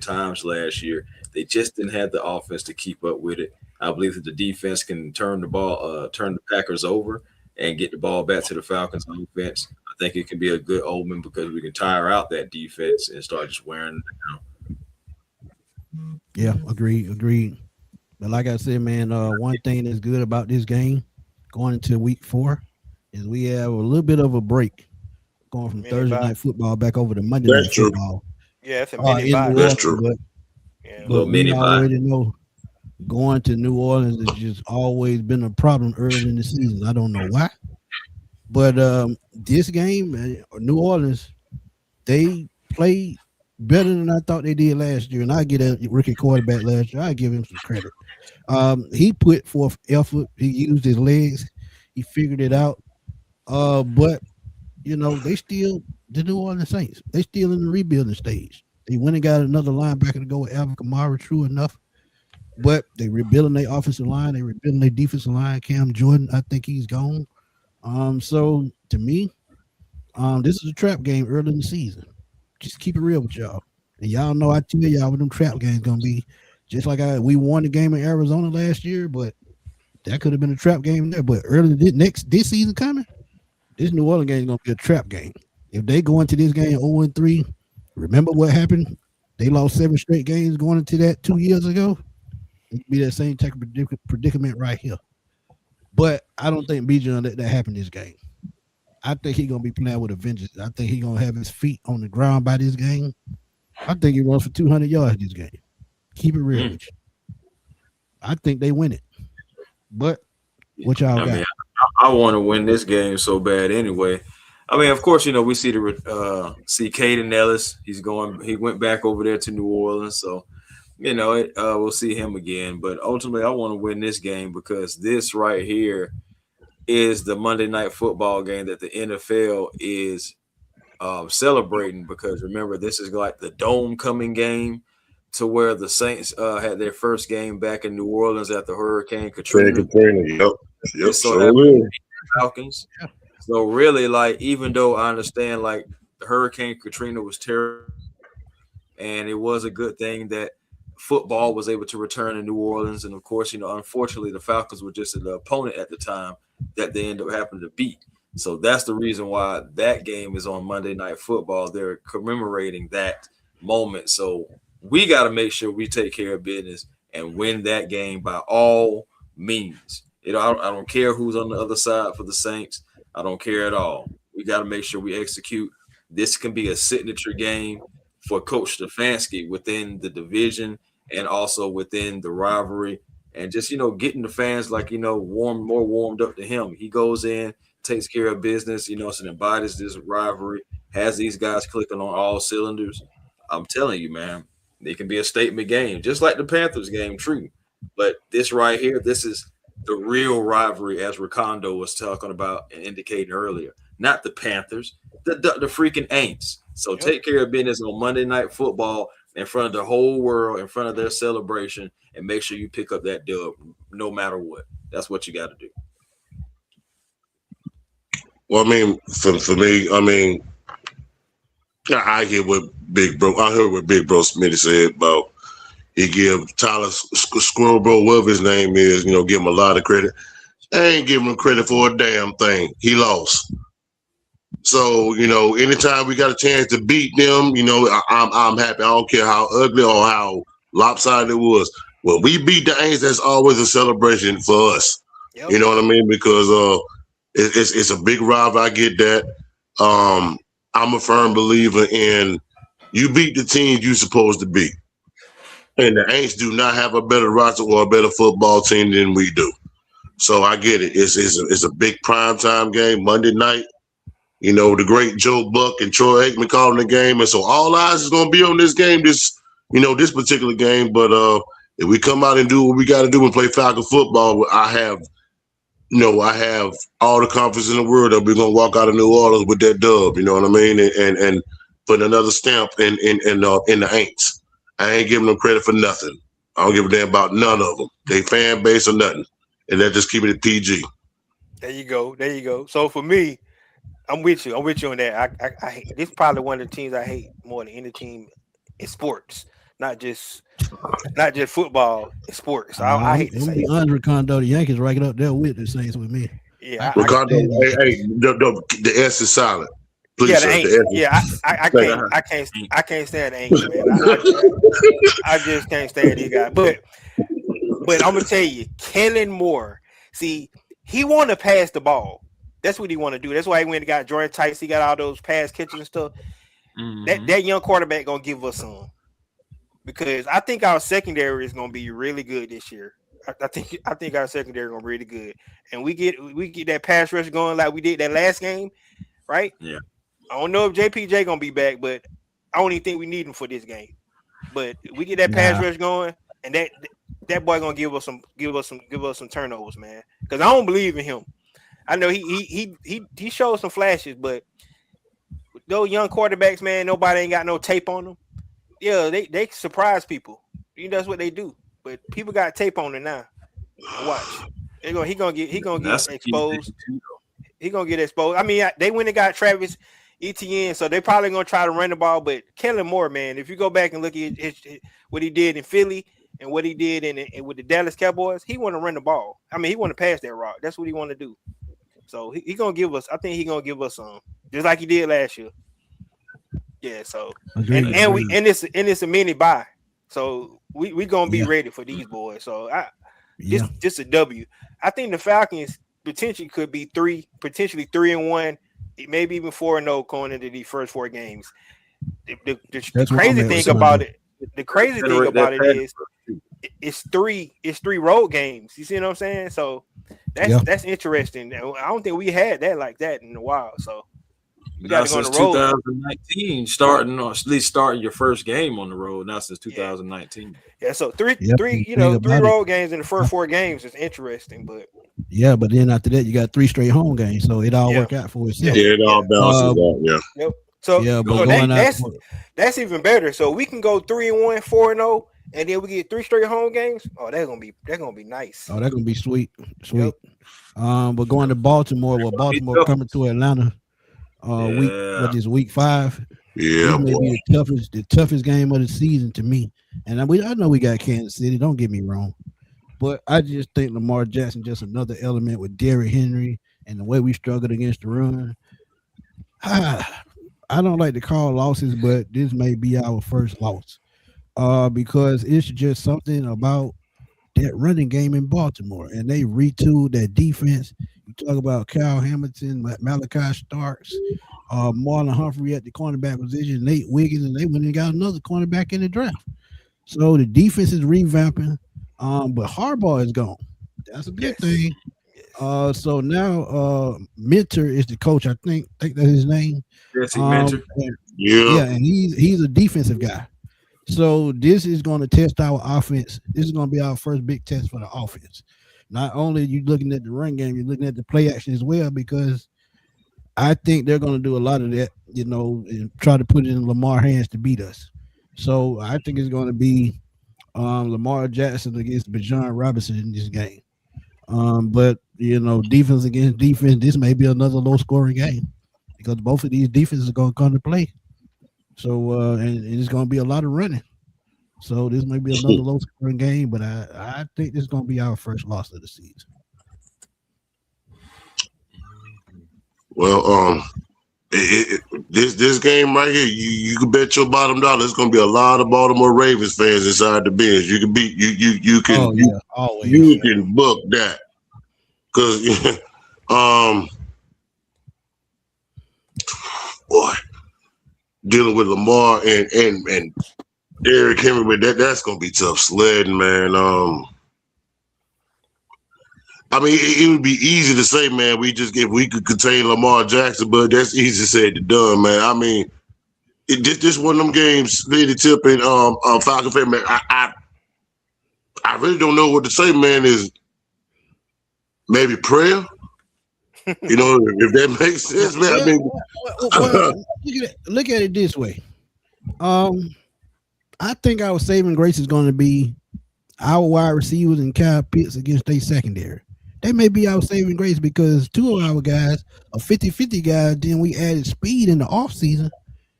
times last year. They just didn't have the offense to keep up with it. I believe that the defense can turn the Packers over and get the ball back to the Falcons offense. I think it can be a good omen because we can tire out that defense and start just wearing it down. Yeah, agreed. But like I said, man, one thing that's good about this game going into week 4 is we have a little bit of a break going from Mini Thursday bye. night football back over to Monday That's night true. football Yeah, it's a mini in bye New That's for Orleans. true. us. But Yeah. Little but we mini bye. already know going to New Orleans has just always been a problem early in the season. I don't know why, but this game, New Orleans, they played better than I thought they did last year, and I get a rookie quarterback last year. I give him some credit. He put forth effort. He used his legs. He figured it out. But they still the New Orleans Saints. They still in the rebuilding stage. They went and got another linebacker to go with Alvin Kamara. True enough, but they rebuilding their offensive line. They rebuilding their defensive line. Cam Jordan, I think he's gone. So to me, this is a trap game early in the season. Just keep it real with y'all. And y'all know I tell y'all what them trap games gonna be. Just like we won the game in Arizona last year, but that could have been a trap game there. But early this season coming, this New Orleans game is gonna be a trap game. If they go into this game 0-3, remember what happened? They lost 7 straight games going into that 2 years ago. It could be that same type of predicament right here. But I don't think BJ let that happen this game. I think he's gonna be playing with a vengeance. I think he's gonna have his feet on the ground by this game. I think he runs for 200 yards this game. Keep it real with you. I think they win it. But what y'all I got? mean, I want to win this game so bad anyway. I mean, of course, we see see Caden Ellis. He went back over there to New Orleans, so we'll see him again. But ultimately, I want to win this game because this right here is the Monday Night Football game that the NFL is celebrating. Because remember, this is like the dome coming game to where the Saints had their first game back in New Orleans after Hurricane Craig Katrina. Katrina. Yep. It Yep. so So happened will. Falcons. So really, like, even though I understand like Hurricane Katrina was terrible, and it was a good thing that football was able to return to New Orleans, and of course, unfortunately, the Falcons were just the opponent at the time that they ended up having to beat. So that's the reason why that game is on Monday Night Football. They're commemorating that moment. So we got to make sure we take care of business and win that game by all means. I don't care who's on the other side for the Saints. I don't care at all. We got to make sure we execute. This can be a signature game for Coach Stefanski within the division and also within the rivalry, and just getting the fans like more warmed up to him. He goes in, takes care of business. So embodies this rivalry, has these guys clicking on all cylinders. I'm telling you, man, it can be a statement game, just like the Panthers game, true. But this right here, this is the real rivalry, as Ricondo was talking about and indicating earlier. Not the Panthers, the freaking Aints. So Yep. take care of business on Monday Night Football in front of the whole world, in front of their celebration, and make sure you pick up that dub no matter what. That's what you got to do. Well, I mean, for me, I mean, I hear what Big Bro. I heard what Big Bro Smitty said about he give Tyler Squirrel Bro, whatever his name is, give him a lot of credit. I ain't giving him credit for a damn thing. He lost. So, anytime we got a chance to beat them, I'm happy. I don't care how ugly or how lopsided it was. When we beat the Aints, that's always a celebration for us. Yep. You know what I mean? Because it's a big rival. I get that. I'm a firm believer in you beat the teams you supposed to beat. And the Aints do not have a better roster or a better football team than we do. So I get it. It's a big primetime game, Monday night. The great Joe Buck and Troy Aikman calling the game. And so all eyes is going to be on this game, this particular game. But if we come out and do what we got to do and play Falcon football, I have all the confidence in the world that we're going to walk out of New Orleans with that dub. You know what I mean? And put another stamp in the Aints. I ain't giving them credit for nothing. I don't give a damn about none of them. They fan base or nothing. And they're just keeping it PG. There you go. There you go. So for me, I'm with you. I'm with you on that. I hate, this is probably one of the teams I hate more than any team in sports not just football, sports. I hate to I'm say be it. Andre Condo. The Yankees right up there with the Saints with me. I Yeah, can't Ricardo, stand the hey, Yankees. the S is silent. yeah, Please, the sir. The Aints. S Yeah, Like, I can't stand the Aints, man. I just can't stand these guys. But I'm gonna tell you, Kellen Moore. See, he want to pass the ball. That's what he want to do. That's why he went and got Jordan Tice. He got all those pass catches and stuff. That young quarterback gonna give us some because I think our secondary is gonna be really good this year. I think our secondary gonna be really good, and we get that pass rush going like we did that last game, right? yeah. I don't know if JPJ gonna be back, but I don't even think we need him for this game. But we get that pass Nah, rush going, and that boy gonna give us some turnovers, man. Because I don't believe in him. I know he showed some flashes, but those young quarterbacks, man, nobody ain't got no tape on them. Yeah, they surprise people. You know, that's what they do. But people got tape on it now. And watch, he gonna get That's the key exposed. thing too. He gonna get exposed. I mean, they went and got Travis Etienne, so they probably gonna try to run the ball. But Kellen Moore, man, if you go back and look at what he did in Philly and what he did with the Dallas Cowboys, he want to run the ball. I mean, he want to pass that rock. That's what he want to do. So he gonna give us. I think he gonna give us some, just like he did last year. Yeah. So and agreed, and we agreed. and it's a mini buy. So we gonna be Yeah, ready for these boys. So yeah, just a W. I think the Falcons potentially could be potentially 3-1, maybe even 4-0 going into these first four games. The that's where I'm crazy at with thing Sunday. about it, the crazy thing Generate that about it pass is rush, too. it's three road games. You see what I'm saying? So Yeah, that's interesting. I don't think we had that like that in a while. So we got Not to go on since the road. 2019, starting or at least starting your first game on the road. Not since Yeah, 2019. yeah. So three yeah. three The thing three about it, road games in the first four games is interesting. But yeah, but then after that, you got 3 straight home games, so it all yeah, work out for yeah, itself. Yeah, it yeah. all balances Uh, out. Yeah. Yep. So yeah, You're but gonna so need going that out, that's even better. So we can go 3-1, 4-0, and then we get three straight home games. Oh, that's gonna be nice. oh, that's gonna be sweet, Yep. sweet. But going to Baltimore, well, be Baltimore tough. coming to Atlanta, week Yeah. what is week 5? Yeah, This may boy. be the toughest game of the season to me. And I know we got Kansas City. Don't get me wrong, but I just think Lamar Jackson just another element with Derrick Henry and the way we struggled against the run. I don't like to call losses, but this may be our first loss. Because it's just something about that running game in Baltimore, and they retooled that defense. You talk about Kyle Hamilton, Malachi Starks, Marlon Humphrey at the cornerback position, Nate Wiggins, and they went and got another cornerback in the draft. So the defense is revamping, but Harbaugh is gone. That's a good Yes. thing. Yes. So now Mentor is the coach. I think that's his name. Jesse Mentor. And Yeah. yeah, and he's a defensive guy. So this is going to test our offense. This is going to be our first big test for the offense. Not only are you looking at the run game, you're looking at the play action as well, because I think they're going to do a lot of that, and try to put it in Lamar hands to beat us. So I think it's going to be Lamar Jackson against Bijan Robinson in this game. But defense against defense, this may be another low scoring game because both of these defenses are going to come to play. So and it's going to be a lot of running. So this may be another low scoring game, but I think this is going to be our first loss of the season. Well, this game right here, you can bet your bottom dollar. There's gonna be a lot of Baltimore Ravens fans inside the bench. You can be Oh yeah, always. you can book that because boy, dealing with Lamar and Derrick Henry with that's gonna be tough sledding, man. I mean, it would be easy to say, man, if we could contain Lamar Jackson, but that's easy said than done, man. I mean, this one of them games, Lady Tip and Falcon fan, man. I really don't know what to say, man. Is maybe prayer, if that makes sense, man. I mean, Look at it this way. I think our saving grace is going to be our wide receivers and Kyle Pitts against their secondary. They may be our saving grace because two of our guys are 50-50 guys. Then we added speed in the offseason.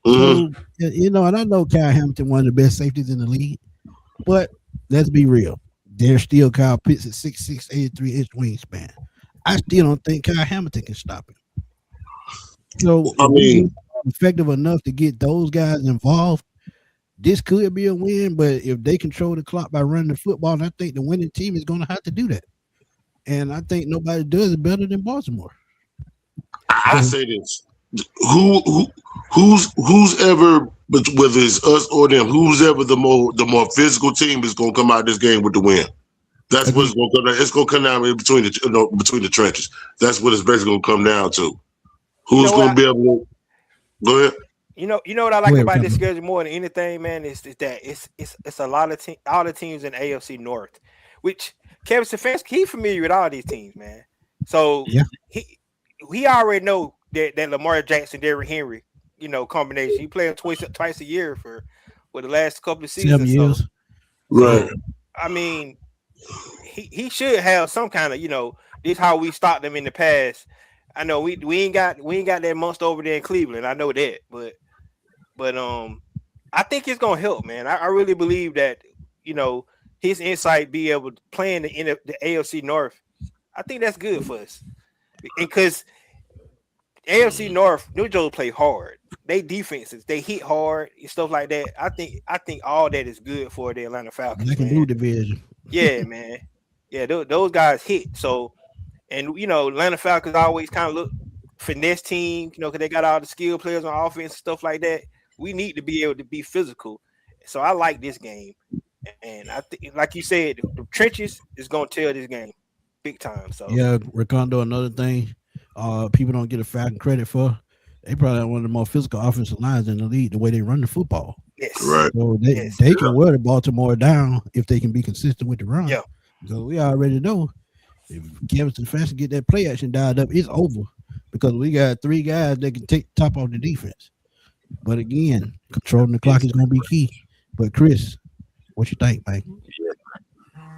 Hmm. So and I know Kyle Hamilton, one of the best safeties in the league, but let's be real. There's still Kyle Pitts at 6'6", 83-inch wingspan. I still don't think Kyle Hamilton can stop him. So I if we mean, get effective enough to get those guys involved, this could be a win. But if they control the clock by running the football, I think the winning team is going to have to do that. And I think nobody does it better than Baltimore. I Because say this: who who's ever, whether it's us or them, who's ever the more physical team is going to come out this game with the win. That's what again, it's going to come down. It's going to come down in between between the trenches. That's what it's basically going to come down to. You Who's know what? going to be able to go ahead? You know what I go like ahead, about this Ricardo. schedule more than anything, man, is that it's a lot of all the teams in the AFC North, which Kevin Stefanski he familiar with all these teams, man. So Yeah, he he already know that Lamar Jackson, Derrick Henry, combination. He played twice a year for the last couple of 7 seasons. So years. Right. so I mean, he should have some kind of this how we stopped them in the past. I know we ain't got that monster over there in Cleveland. I know that, but I think it's gonna help, man. I really believe that you know his insight be able to play in the AFC North. I think that's good for us, and because AFC North, New Joe play hard. They defenses, they hit hard and stuff like that. I think all that is good for the Atlanta Falcons, Black and blue man. division. Yeah, man. Yeah, those guys hit. So, and Atlanta Falcons always kind of look finesse team, because they got all the skill players on offense and stuff like that. We need to be able to be physical. So I like this game. And I think, like you said, the trenches is gonna tell this game big time. So Yeah, Ricardo, another thing people don't get a Falcon credit for. They probably have one of the more physical offensive lines in the league, the way they run the football. yes, Right. So they, yes, they can wear the Baltimore down if they can be consistent with the run. yeah, So we already know if Kevin Stefanski get that play action dialed up, it's over because we got three guys that can take top off the defense. But again, controlling the clock is going to be key. But Chris, what you think, man?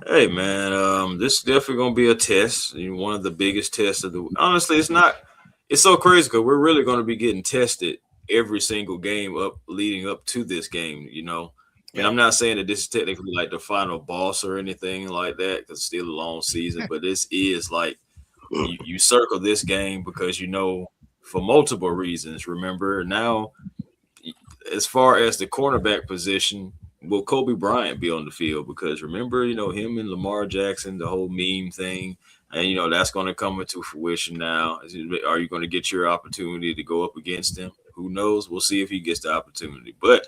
Hey man, this is definitely gonna be a test. One of the biggest tests of the. Honestly, it's not. It's so crazy because we're really gonna be getting tested every single game up leading up to this game. I mean, yeah, I'm not saying that this is technically like the final boss or anything like that because it's still a long season, but this is like you circle this game because for multiple reasons. Remember now, as far as the cornerback position, will Kobe Bryant be on the field? Because remember, him and Lamar Jackson, the whole meme thing, and that's going to come into fruition now. Are you going to get your opportunity to go up against him? Who knows? We'll see if he gets the opportunity. But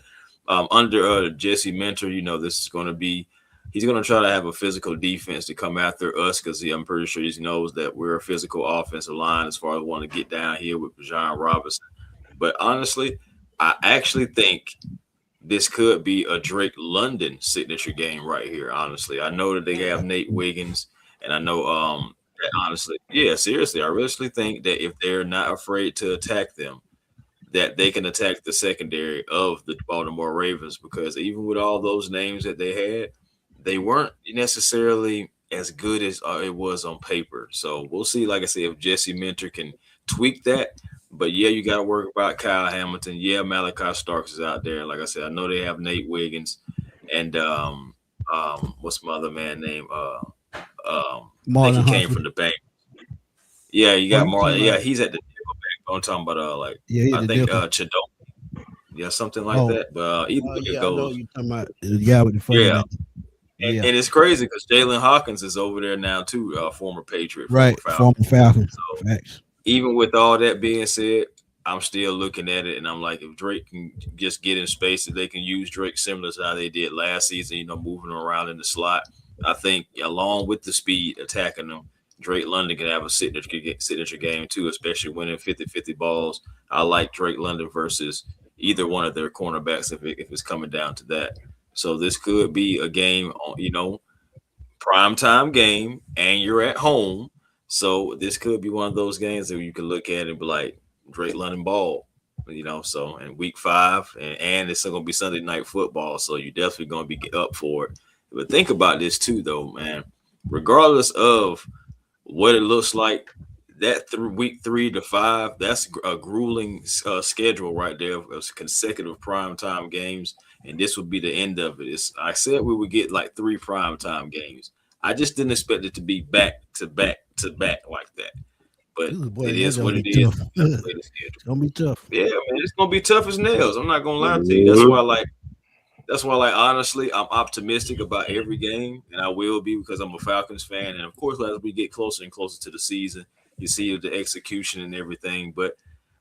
under Jesse Mentor, this is going to be. He's going to try to have a physical defense to come after us because I'm pretty sure he knows that we're a physical offensive line as far as want to get down here with John Robinson. But honestly, I actually think this could be a Drake London signature game right here. Honestly, I know that they have Nate Wiggins, and I know that honestly, yeah, seriously, I really think that if they're not afraid to attack them, that they can attack the secondary of the Baltimore Ravens because even with all those names that they had, they weren't necessarily as good as it was on paper. So we'll see. Like I said, if Jesse Mentor can tweak that. But yeah, you got to work about Kyle Hamilton. Yeah, Malachi Starks is out there. Like I said, I know they have Nate Wiggins and what's my other man name? I think Marlon he came Humphrey. from the bank. Yeah, you Oh, got you Marlon. talking Yeah, about? he's at the bank. I'm talking about Yeah, he I the think different. Chadon. Yeah, something like Oh, that. But either way it yeah, I know what goes. you talking about. The guy with the funny Yeah, name. Yeah, and it's crazy because Jalen Hawkins is over there now too, former Patriot, former right. Falcon. Former Falcon. So Facts. even with all that being said, I'm still looking at it and I'm like, if Drake can just get in space, if they can use Drake similar to how they did last season, moving around in the slot, I think along with the speed attacking them, Drake London can have a signature game too, especially winning 50-50 balls. I like Drake London versus either one of their cornerbacks if it's coming down to that. So this could be a game, prime time game, and you're at home. So this could be one of those games that you can look at and be like, Drake London ball, So in week 5, and it's going to be Sunday night football, so you're definitely going to be up for it. But think about this too, though, man. Regardless of what it looks like, that through week 3 to 5, that's a grueling schedule right there of consecutive prime time games, and this would be the end of it. I said we would get like 3 prime time games. I just didn't expect it to be back to back to back like that, but Ooh, it boy, that's is gonna what be it is. tough. That's the way the schedule. It's gonna be tough. Yeah, man, it's gonna be tough as nails. I'm not gonna lie to you. Mhm. That's why, like, honestly, I'm optimistic about every game, and I will be because I'm a Falcons fan. And of course, as we get closer and closer to the season, you see the execution and everything. But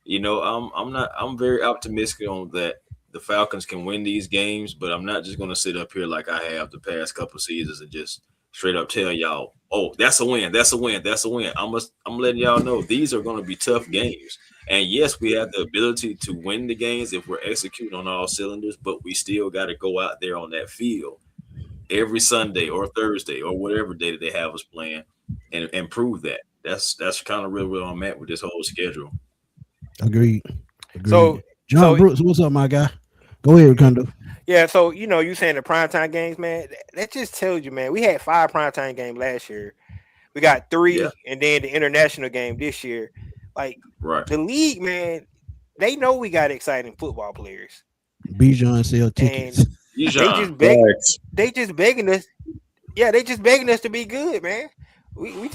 I'm not. I'm very optimistic on that. The Falcons can win these games, but I'm not just going to sit up here like I have the past couple seasons and just straight up tell y'all, "Oh, that's a win. That's a win. That's a win." I'm letting y'all know these are going to be tough games. And yes, we have the ability to win the games if we're executing on all cylinders, but we still got to go out there on that field every Sunday or Thursday or whatever day that they have us playing and prove that. That's kind of really where I'm at with this whole schedule. Agreed. So Agreed. John so Brooks, what's up, my guy? Go ahead, Ricardo. yeah, so you saying the primetime games, man. That just tells you, man. We had 5 primetime games last year. We got Yeah, 3, and then the international game this year. Like right. the league, man, they know we got exciting football players, Bijan sell and tickets. they Bijan, just beg, Facts. they just begging us. Yeah, they just begging us to be good, man. We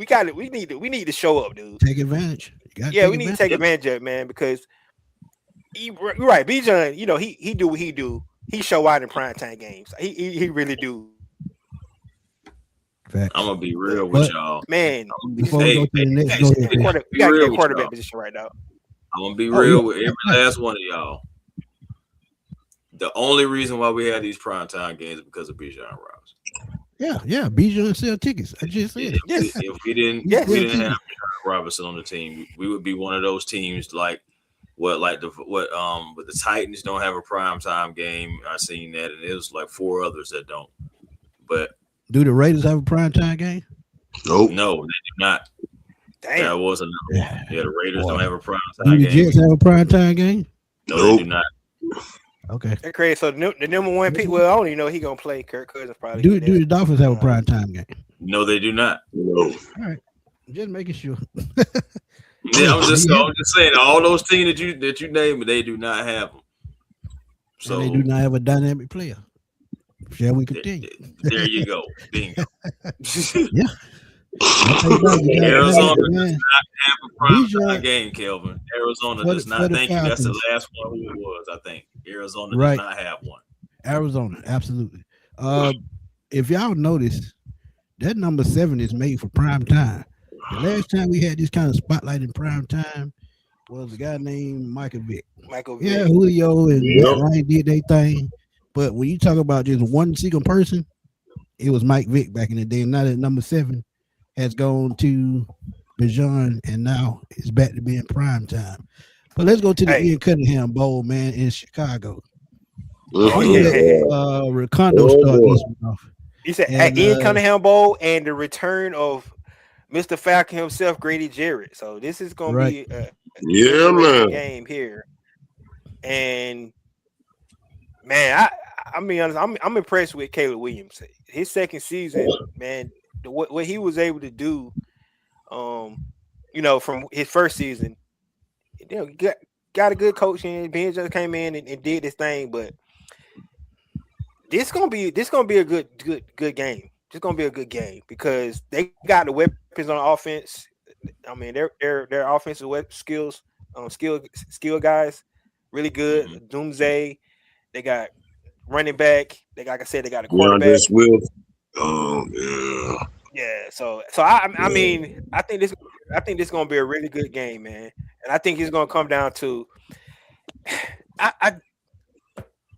got it. We need to show up, dude. Take advantage. You gotta Yeah, take we need to advantage. take advantage of it, man, because you're right. Bijan, he do what he do. He show out in primetime games. He really do. I'm Facts. gonna be real with But Man, y'all. we just before we Hey, go to hey, the we next, got go to ahead, get man. quarterback. We be got to get real a with quarterback y'all. position right now. I'm gonna be Oh yeah, real with every right. last one of y'all. The only reason why we had these primetime games is because of Bijan Robinson. Yeah. Bijan sell tickets. I just Yeah, said it. Yes, if we didn't He if we yes. sell didn't have tickets. Bijan Robinson on the team, we would be one of those teams like but the Titans don't have a primetime game. I seen that, and it was like 4 others that don't. But Do the Raiders have a prime time game? Nope. no, they do not. That Damn. was another one. Yeah. Yeah, the Raiders Boy. don't have a Do primetime the game. Jets have a prime time game? No, they Nope. do not. Okay. That's crazy. So the number one pick. Well, I don't even know he gonna play. Kirk Cousins probably Do get do that. the Dolphins have a Uh, prime time game? No, they do not. No. All right. Just making sure. Yeah, Hey, they have, I'm just saying all those teams that you named, they do not have them. and they do So not have a dynamic player. Shall we continue? there you go. Bingo. Yeah. I tell you now, you gotta Arizona have does man. not have a primetime Bijan game, Kelvin. Arizona for does for not. the Thank you. That's the Falcons. last one who it was, I think. Arizona does Right. not have one. Arizona, absolutely. If y'all notice, that number 7 is made for prime time. The last time we had this kind of spotlight in prime time was a guy named Michael Vick. Michael Yeah, Vick. Julio and Matt Yep. Ryan did their thing. But when you talk about just one single person, it was Mike Vick back in the day. Now that number 7 has gone to Bijan, and now it's back to being prime time. But let's go to the Hey. Ian Cunningham Bowl, man, in Chicago. Oh I'm gonna yeah. let Ricardo Oh, start boy. this one off. He said, "Hey, And Ian Cunningham Bowl and the return of Mr. Falcon himself, Grady Jarrett. So this is gonna right, be a Yeah, interesting man. game here. And man, I mean, honest, I'm impressed with Caleb Williams. His second season, man, what he was able to do, from his first season, got a good coach, and Ben just came in and did this thing. But this gonna be a good game. It's gonna be a good game because they got the weapons on offense. I mean, their offensive skills, skill guys, really good. Mhm. Doomsday, they got running back. Like I said, they got a DeAndre quarterback. Swift. Yeah. Yeah, so I mean, I think this is gonna be a really good game, man. And I think it's gonna come down to I I,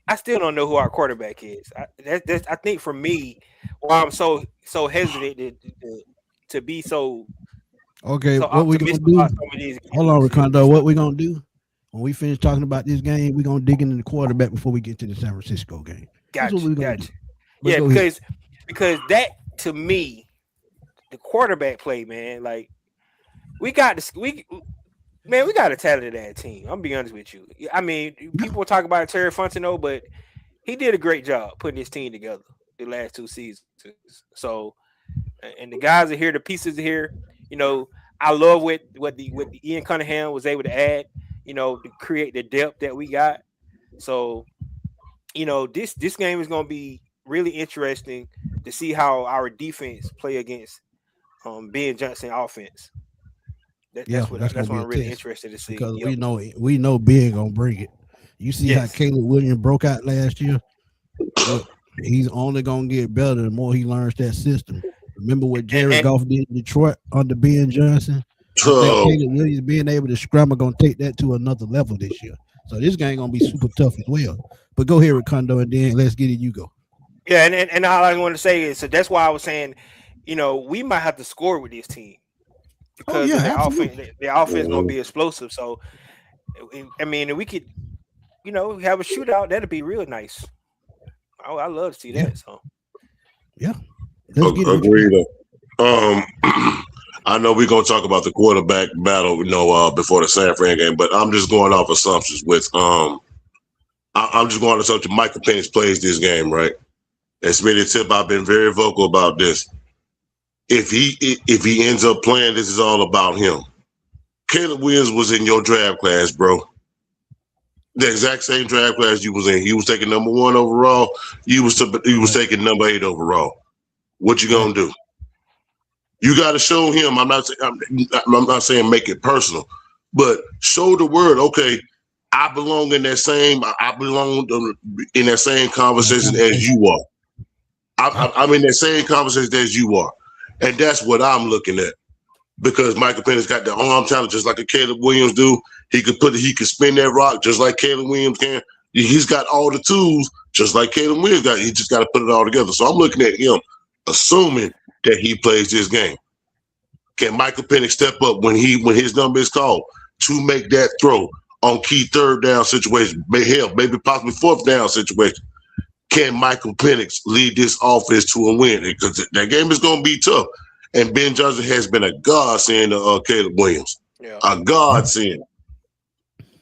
I still don't know who our quarterback is. I think for me, why I'm so hesitant to be okay, so what we gonna optimistic do? about some of these Hold on, games Ricardo. is What we gonna do when we finish talking about this game? We gonna dig into the quarterback before we get to the San Francisco game. That's what gotcha, we're gonna do. gotcha. But Yeah, go ahead. because that to me, the quarterback play, man, like we got this we got a talented ass team. I'm gonna be honest with you. I mean, people talk about Terry Fontenot, but he did a great job putting his team together the last 2 seasons. So, and the guys are here, the pieces are here. You know, I love what the Ian Cunningham was able to add. To create the depth that we got. So this game is going to be really interesting to see how our defense play against Ben Johnson offense. That, Yeah, that's what that's gonna that's what be a I'm really test interested to see. because Yep. we know Big gonna bring it. You see how Yes. Caleb Williams broke out last year. Look, he's only gonna get better the more he learns that system. Remember what Jared And Goff did in Detroit under Ben Johnson? I think So Caleb Williams being able to scramble gonna take that to another level this year. So this game gonna be super tough as well. But go ahead, Ricondo, and then let's get it. You go. yeah, and all I want to say is so that's why I was saying, we might have to score with this team Oh because yeah, of their offense. absolutely. Their offense gonna mhm. be explosive. So I mean, if we could, have a shootout. That'd be real nice. I love to see Yeah, that. So yeah. Let's get it. What you got? Agreed. Um, I know we're gonna talk about the quarterback battle, before the San Fran game, but I'm just going off assumptions. I'm just going to assumption Michael Penix plays this game, right? It's been a tip. I've been very vocal about this. If he ends up playing, this is all about him. Caleb Williams was in your draft class, bro. The exact same draft class you was in. He was taking number 1 overall. You was Right, taking number 8 overall. What you right. gonna do? You got to show him. I'm not saying make it personal, but show the world. Okay, I belong in that same. I belong in that same That conversation as conversation. you are. Yeah, I'm in that same conversation as you are, and that's what I'm looking at. Because Michael Penix got the arm talent just like a Caleb Williams do. He could spin that rock just like Caleb Williams can. He's got all the tools just like Caleb Williams got. He just got to put it all together. So I'm looking at him, assuming that he plays this game. Can Michael Penix step up when his number is called to make that throw on key third down situation? Hell, maybe possibly fourth down situation. Can Michael Penix lead this offense to a win? Because that game is going to be tough. And Ben Johnson has been a godsend to Caleb Williams. yeah, A yeah. godsend.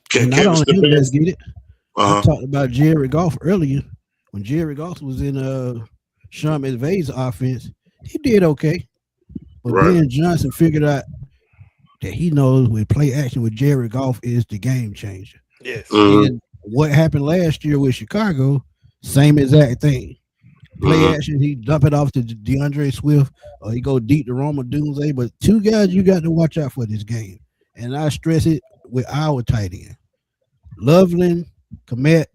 Can And not Kevin only him, let's Stefanski? get it. I Uh huh. talked about Jared Goff earlier. When Jared Goff was in Sean McVay's offense, he did okay. But Right. Ben Johnson figured out that he knows with play action with Jared Goff is the game changer. yes, Mm-hmm. And what happened last year with Chicago, same exact thing. Play Mm-hmm. action, he dump it off to DeAndre Swift, or he go deep to Roma Doomsday. But two guys you got to watch out for this game. And I stress it with our tight end. Loveland, Komet,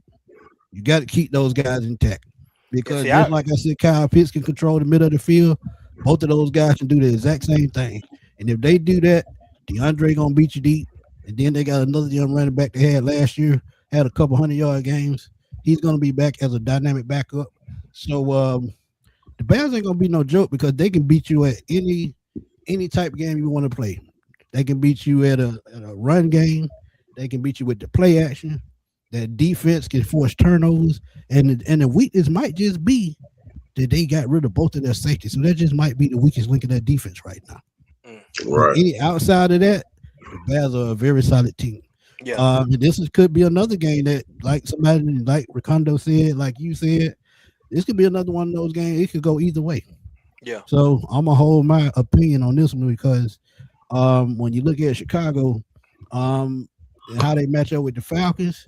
you got to keep those guys intact. yeah. Because See, just like I said, Kyle Pitts can control the middle of the field. Both of those guys can do the exact same thing. And if they do that, DeAndre gonna beat you deep. And then they got another young running back they had last year, had a couple 100-yard games. He's gonna be back as a dynamic backup. So the Bears ain't gonna be no joke because they can beat you at any type of game you want to play. They can beat you at a run game. They can beat you with the play action. That defense can force turnovers, and the weakness might just be that they got rid of both of their safeties. So that just might be the weakest link in that defense right now. mm, But Right. any outside of that, the Bears are a very solid team. yeah, Could be another game that, like somebody like Ricondo said, like you said, this could be another one of those games. It could go either way. yeah, So I'm gonna hold my opinion on this one because when you look at Chicago, and how they match up with the Falcons,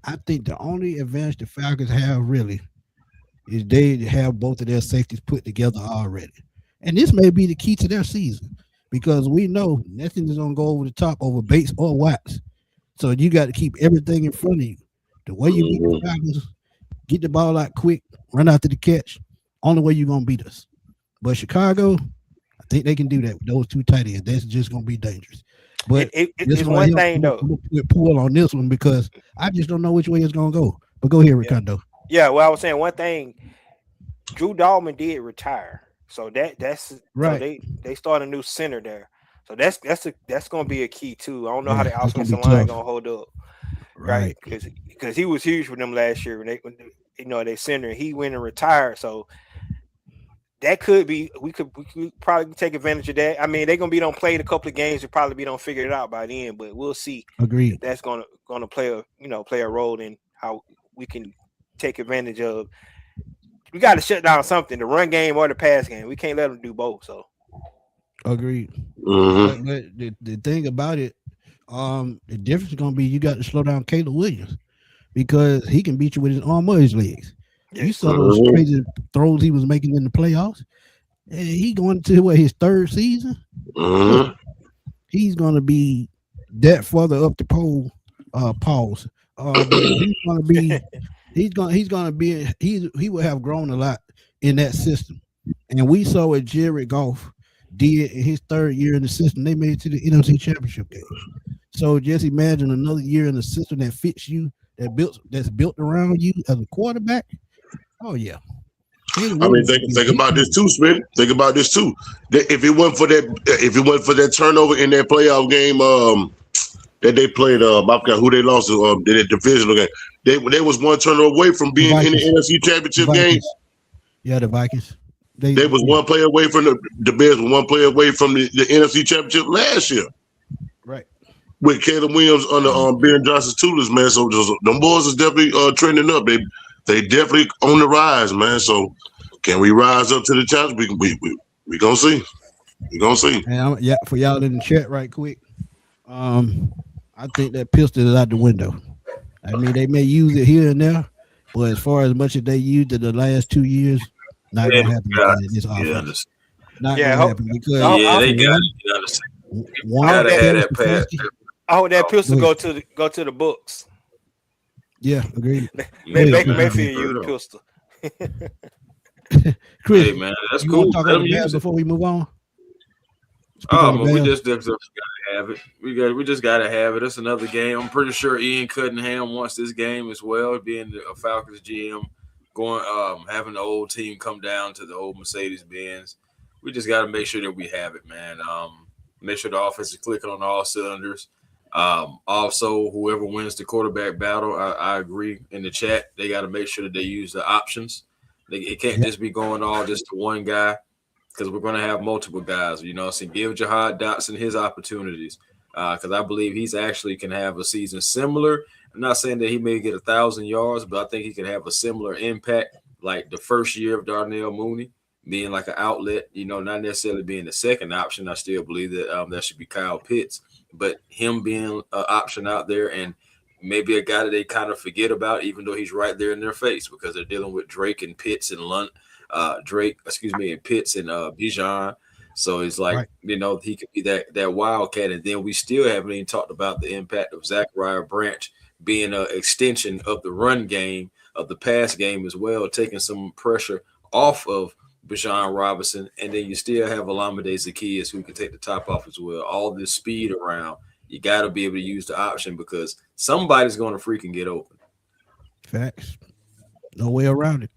I think the only advantage the Falcons have really is they have both of their safeties put together already. And this may be the key to their season because we know nothing is going to go over the top over Bates or Watts. So you got to keep everything in front of you. The way you beat the Mm-hmm. Falcons, get the ball out quick, run after the catch. Only way you're going to beat us. But Chicago, I think they can do that with those two tight ends. That's just going to be dangerous. But this it's one right one here, thing though. I'm gonna put pull on this one because I just don't know which way it's going to go. But go ahead, Yeah, Ricardo. yeah. Well, I was saying one thing. Drew Dalman did retire, so so Right. they start a new center there. So that's going to be a key too. I don't know how Yeah, the that's going to be offensive line tough. going to hold up, right? Right. Because he was huge for them last year when they center. He went and retired, so that could be we could probably take advantage of that. I mean, they're gonna be on played a couple of games and probably be on figure it out by then, but we'll see if Agreed. that's gonna play a role in how we can take advantage of. We got to shut down something, the run game or the pass game. We can't let them do both. So Agreed. Mm-hmm. But the thing about it, the difference is gonna be you got to slow down Caleb Williams because he can beat you with his arm or his legs. You Yes. saw those Mm-hmm. crazy throws he was making in the playoffs. And he going to what, his third season. Mm-hmm. Listen, he's gonna be that further up the pole. Pause. But he's gonna be. He's gonna be. He will have grown a lot in that system. And we saw what Jared Goff did in his third year in the system. They made it to the NFC Championship game. So just imagine another year in a system that fits you, that's built around you as a quarterback. Oh yeah, Caleb I mean, Williams gonna be think he about can this be too, Smith. Think about this too. If it wasn't for that turnover in that playoff game, that they played, I forgot who they lost to, that divisional game. They was one turnover away from the being in the Vikings. NFC The Championship game. Vikings. Yeah, the Vikings. They was Yeah, one player away from the Bears, was one player away from the NFC Championship last year right. with Caleb Williams under Ben Johnson's tutors, man. So just, them boys is definitely trending up. They definitely on the rise, man. So can we rise up to the challenge? We gonna see. We gonna see. And yeah, for y'all in the chat, right quick. Um, I think that pistol is out the window. I mean, they may use it here and there, but as far as much as they used it the last 2 years, not Yeah, gonna happen got again in this yeah, offense. understand. Not Yeah. gonna happen because Yeah, I, they for got one, it. You understand. I one hope Gotta that have Kevin that pass. Stefanski. I hope that pistol Go ahead. go to the books. Yeah, agreed. Go Let ahead, Yeah, Baker man. Chris. Mayfield use Straight the up. pistol. Chris, Hey, man, that's you want cool. to talk Let on them the Bears use it. before we move on? Speak on Oh, the but we Bears. just gotta have it. We just gotta have it. It's another game. I'm pretty sure Ian Cunningham wants this game as well, being a Falcons GM, going having the old team come down to the old Mercedes Benz. We just gotta make sure that we have it, man. Make sure the offense is clicking on all cylinders. Also, whoever wins the quarterback battle, I agree in the chat. They got to make sure that they use the options. It can't Yeah, just be going all just to one guy because we're going to have multiple guys. So give Jahad Dotson his opportunities because I believe he's actually can have a season similar. I'm not saying that he may get 1,000 yards, but I think he can have a similar impact like the first year of Darnell Mooney being like an outlet. Not necessarily being the second option. I still believe that that should be Kyle Pitts, but him being an option out there and maybe a guy that they kind of forget about, even though he's right there in their face because they're dealing with Drake and Pitts and and Pitts and Bijan. So it's like, right. he could be that wildcat. And then we still haven't even talked about the impact of Zachariah Branch being an extension of the run game, of the pass game as well, taking some pressure off of Bijan Robinson. And then you still have Olamide Zaccheaus who can take the top off as well. All this speed around. You got to be able to use the option because somebody's going to freaking get open. Facts. No way around it.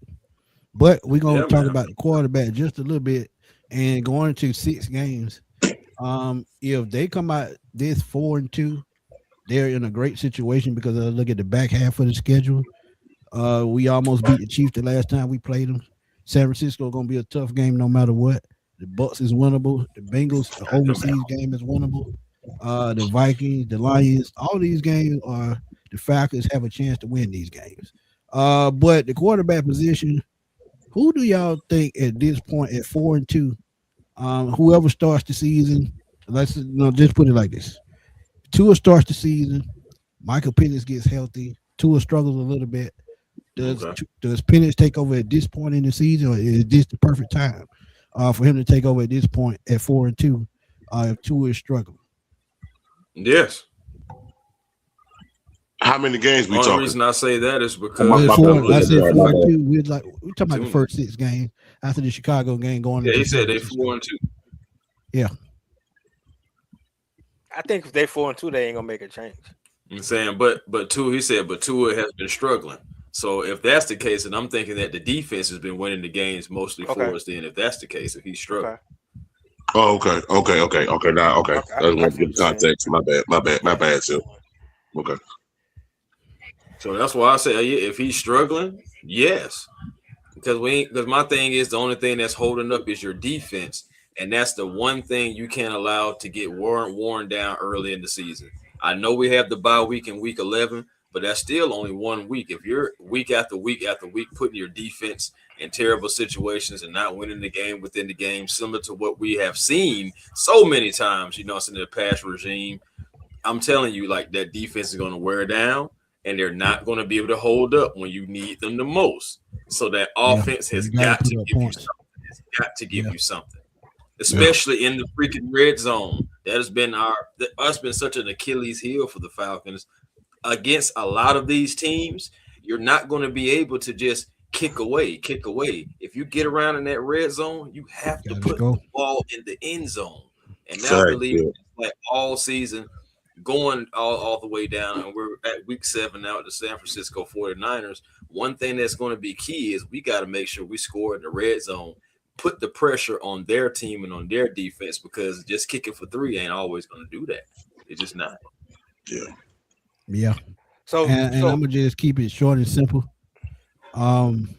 But we're gonna Yeah, talk man. about the quarterback just a little bit and going into 6 games. If they come out this 4-2, they're in a great situation because I look at the back half of the schedule. We almost beat the Chiefs the last time we played them. San Francisco gonna be a tough game no matter what. The Bucks is winnable. The Bengals, the overseas game is winnable. The Vikings, the Lions, all these games are the Falcons have a chance to win these games. But the quarterback position, who do y'all think at this point at 4-2, whoever starts the season, just put it like this: Tua starts the season, Michael Penix gets healthy, Tua struggles a little bit. Does Okay. does Penix take over at this point in the season, or is this the perfect time for him to take over at this point at 4-2? If Tua is struggling, Yes. How many games we Only talking? reason I say that is My, because we're my, four. my I bad, said bro, my four and bad. two. We're talking about the two. first 6 games after the Chicago game going Yeah, into he said San they Francisco. 4-2. Yeah, I think if they 4-2, they ain't gonna make a change. I'm saying, but Tua, he said, but Tua has been struggling. So if that's the case, and I'm thinking that the defense has been winning the games mostly Okay. for us, then if that's the case, if he's Okay. struggling, Oh, okay. Now, okay. Okay. I just I want to see get what the you're saying. context. My bad, too. Okay. so that's why I say if he's struggling, yes, because my thing is the only thing that's holding up is your defense, and that's the one thing you can't allow to get worn down early in the season. I know we have the bye week in week 11, but that's still only 1 week. If you're week after week after week putting your defense in terrible situations and not winning the game within the game, similar to what we have seen so many times, in the past regime. I'm telling you, like that defense is going to wear down, and they're not going to be able to hold up when you need them the most. So that Yeah, offense has you got to got put to up give you points. something. It's got to give Yeah, you something, yeah, especially in the freaking red zone. That has been us been such an Achilles heel for the Falcons against a lot of these teams. You're not going to be able to just kick away, kick away. If you get around in that red zone, you have to got to put score. the ball in the end zone. And I Fact, believe yeah. like all season, going all the way down, and we're at week 7 now at the San Francisco 49ers. One thing that's going to be key is we got to make sure we score in the red zone, put the pressure on their team and on their defense, because just kicking for 3 ain't always going to do that. It's just not. Yeah. Yeah, So and I'm gonna just keep it short and simple. Um,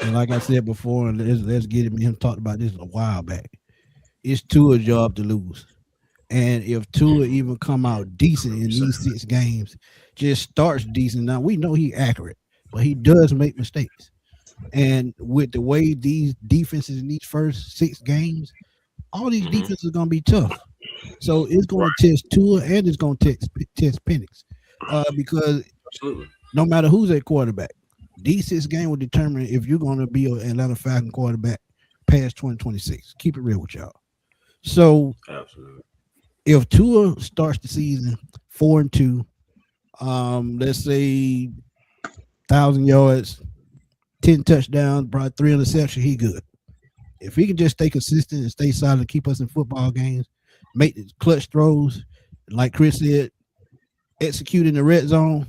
and like I said before, and let's get it. Me and him talked about this a while back. It's Tua's job to lose. And if Tua even come out decent in these 6 games, just starts decent. Now we know he's accurate, but he does make mistakes. And with the way these defenses in these first 6 games, all these Mhm. defenses are gonna be tough. So it's Right. going to test Tua and it's going to test Penix, because Absolutely. no matter who's at quarterback, these 6 games will determine if you're going to be an Atlanta Falcon quarterback past 2026. Keep it real with y'all. So Absolutely. if Tua starts the season 4-2, let's say 1,000 yards, 10 touchdowns, probably 3 interceptions, he good. If he can just stay consistent and stay solid and keep us in football games, make the clutch throws, like Chris said, execute in the red zone,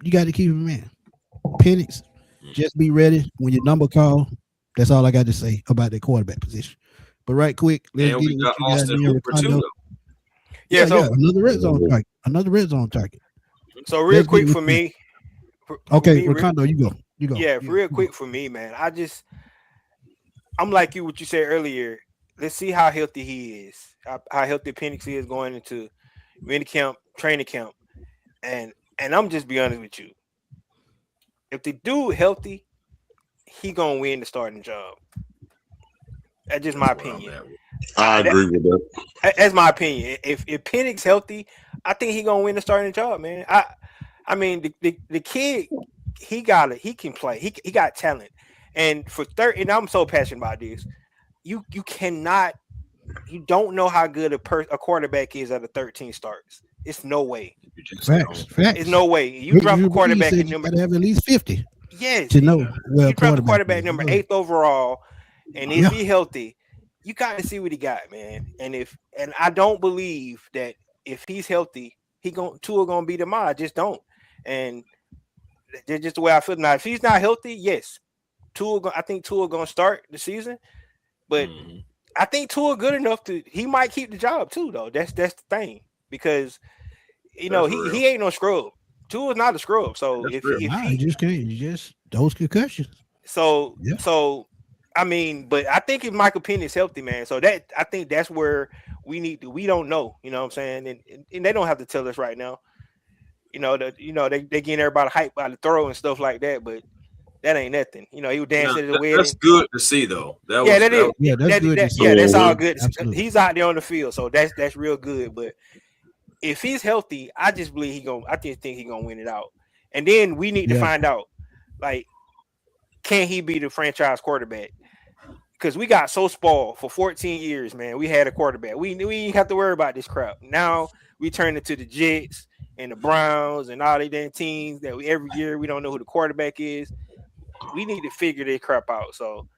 you got to keep him in. Penix, just be ready when your number call. That's all I got to say about the quarterback position. But right quick, let's And get we it what got you got Austin there, Hooper too, Ricardo. though. yeah, Yeah, another red zone target. Another red zone target. so real Let's get quick it for with you. me. For Okay, me, Ricardo, you go. You go. yeah, You real go. quick for me, man. I'm like you. What you said earlier. Let's see how healthy he is. How healthy Penix is going into mini camp, training camp, and I'm just be honest with you. If the dude healthy, he gonna win the starting job. That's just my That's where I'm opinion. at with. I That, agree with that. that's my opinion. If Penix healthy, I think he gonna win the starting job, man. I mean the kid, he got it. He can play. He got talent. And for third, and I'm so passionate about this. You cannot. You don't know how good a quarterback is at a 13 starts. It's no way. You just Facts. don't. It's Facts. no way. You Ricky drop a Drew Brees quarterback said in you number got to have at least 50 yes. to know where a You drop a quarterback quarterback is. number Go ahead. 8th overall, and if Yeah. he healthy, you got to see what he got, man. And I don't believe that if he's healthy, Tua gonna be the mod. I just don't. And that's just the way I feel now. If he's not healthy, yes, I think Tua gonna start the season, but Mhm. I think Tua good enough to he might keep the job too, though. That's the thing because That's real. he ain't no scrub. Tua's not a scrub. So That's if real. if Nah, you he just can't. You just those concussions. so Yeah. so I mean, but I think if Michael Penn is healthy, man, so that I think that's where we don't know, you know what I'm saying? And they don't have to tell us right now. They getting everybody hyped by the throw and stuff like that, but that ain't nothing. He was Now, dancing at the that's wedding. good to see, though. Yeah, that That is. was Yeah, that's good to see. Yeah, that's all Mhm. good. Absolutely. He's out there on the field, so that's real good. But if he's healthy, I just believe I just think he's gonna win it out. And then we need to Yeah. find out, like, can he be the franchise quarterback? Because we got so spoiled for 14 years, man. We had a quarterback. We didn't have to worry about this crap. Now we turn into the Jets and the Browns and all these damn teams that every year we don't know who the quarterback is. We need to figure this crap out. So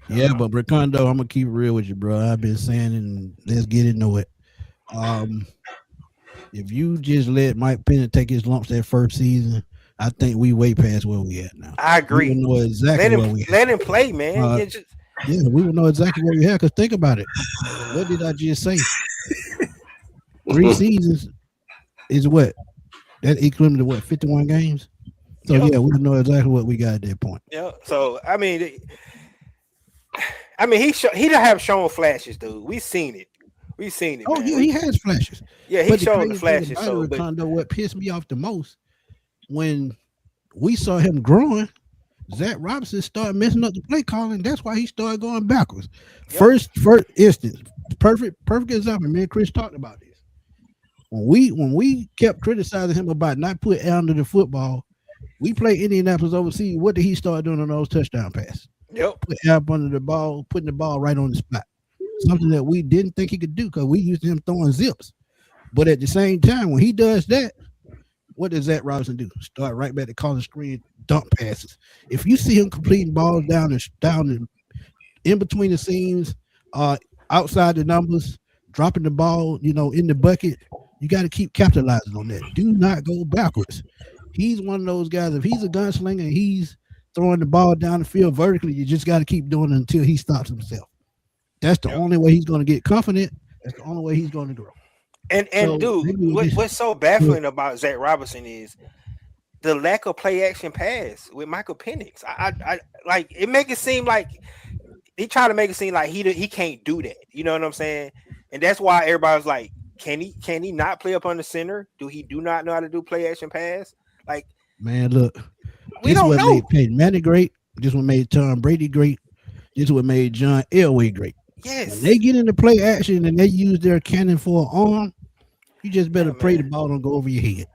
Yeah, but Ricardo, I'm gonna keep it real with you, bro. I've been saying it, and let's get into it. Um, if you just let Mike Penn take his lumps that first season, I think we way past where we at now. I We will agree. know exactly where we at. Let him play, man. Uh, Yeah, we will know exactly where we at. Cause think about it. What did I just say? 3 seasons is what? That equivalent to what? 51 games. So Yep. yeah, we know exactly what we got at that point. Yeah. So he don't have shown flashes, dude. We've seen it. Oh Man. yeah, he has flashes. Yeah, But he's the showing the crazy thing flashes. about So, it, but Ricardo, what pissed me off the most when we saw him growing, Zach Robinson started messing up the play calling. That's why he started going backwards. Yep. First instance, perfect example. Me and Chris talked about this. When we kept criticizing him about not putting Allen to the football, we played Indianapolis overseas. What did he start doing on those touchdown passes? Yep. Put Allen under the ball, putting the ball right on the spot. Something that we didn't think he could do because we used him throwing zips. But at the same time, when he does that, what does Zach Robinson do? Start right back to calling screen dump passes. If you see him completing balls down in between the seams, outside the numbers, dropping the ball, in the bucket, you got to keep capitalizing on that. Do not go backwards. He's one of those guys. If he's a gunslinger and he's throwing the ball down the field vertically, you just got to keep doing it until he stops himself. That's the only way he's going to get confident. That's the only way he's going to grow. And dude, what's so baffling about Zach Robinson is the lack of play action pass with Michael Penix. I like it make it seem like he try to make it seem like he can't do that. You know what I'm saying? And that's why everybody's like, can he not play up on the center? Do not know how to do play action pass? Like, man, look, we don't know. Made Peyton Manning great. This one made Tom Brady great. This one made John Elway great. Yes. When they get into play action and they use their cannon for an arm, you just better pray the ball don't go over your head.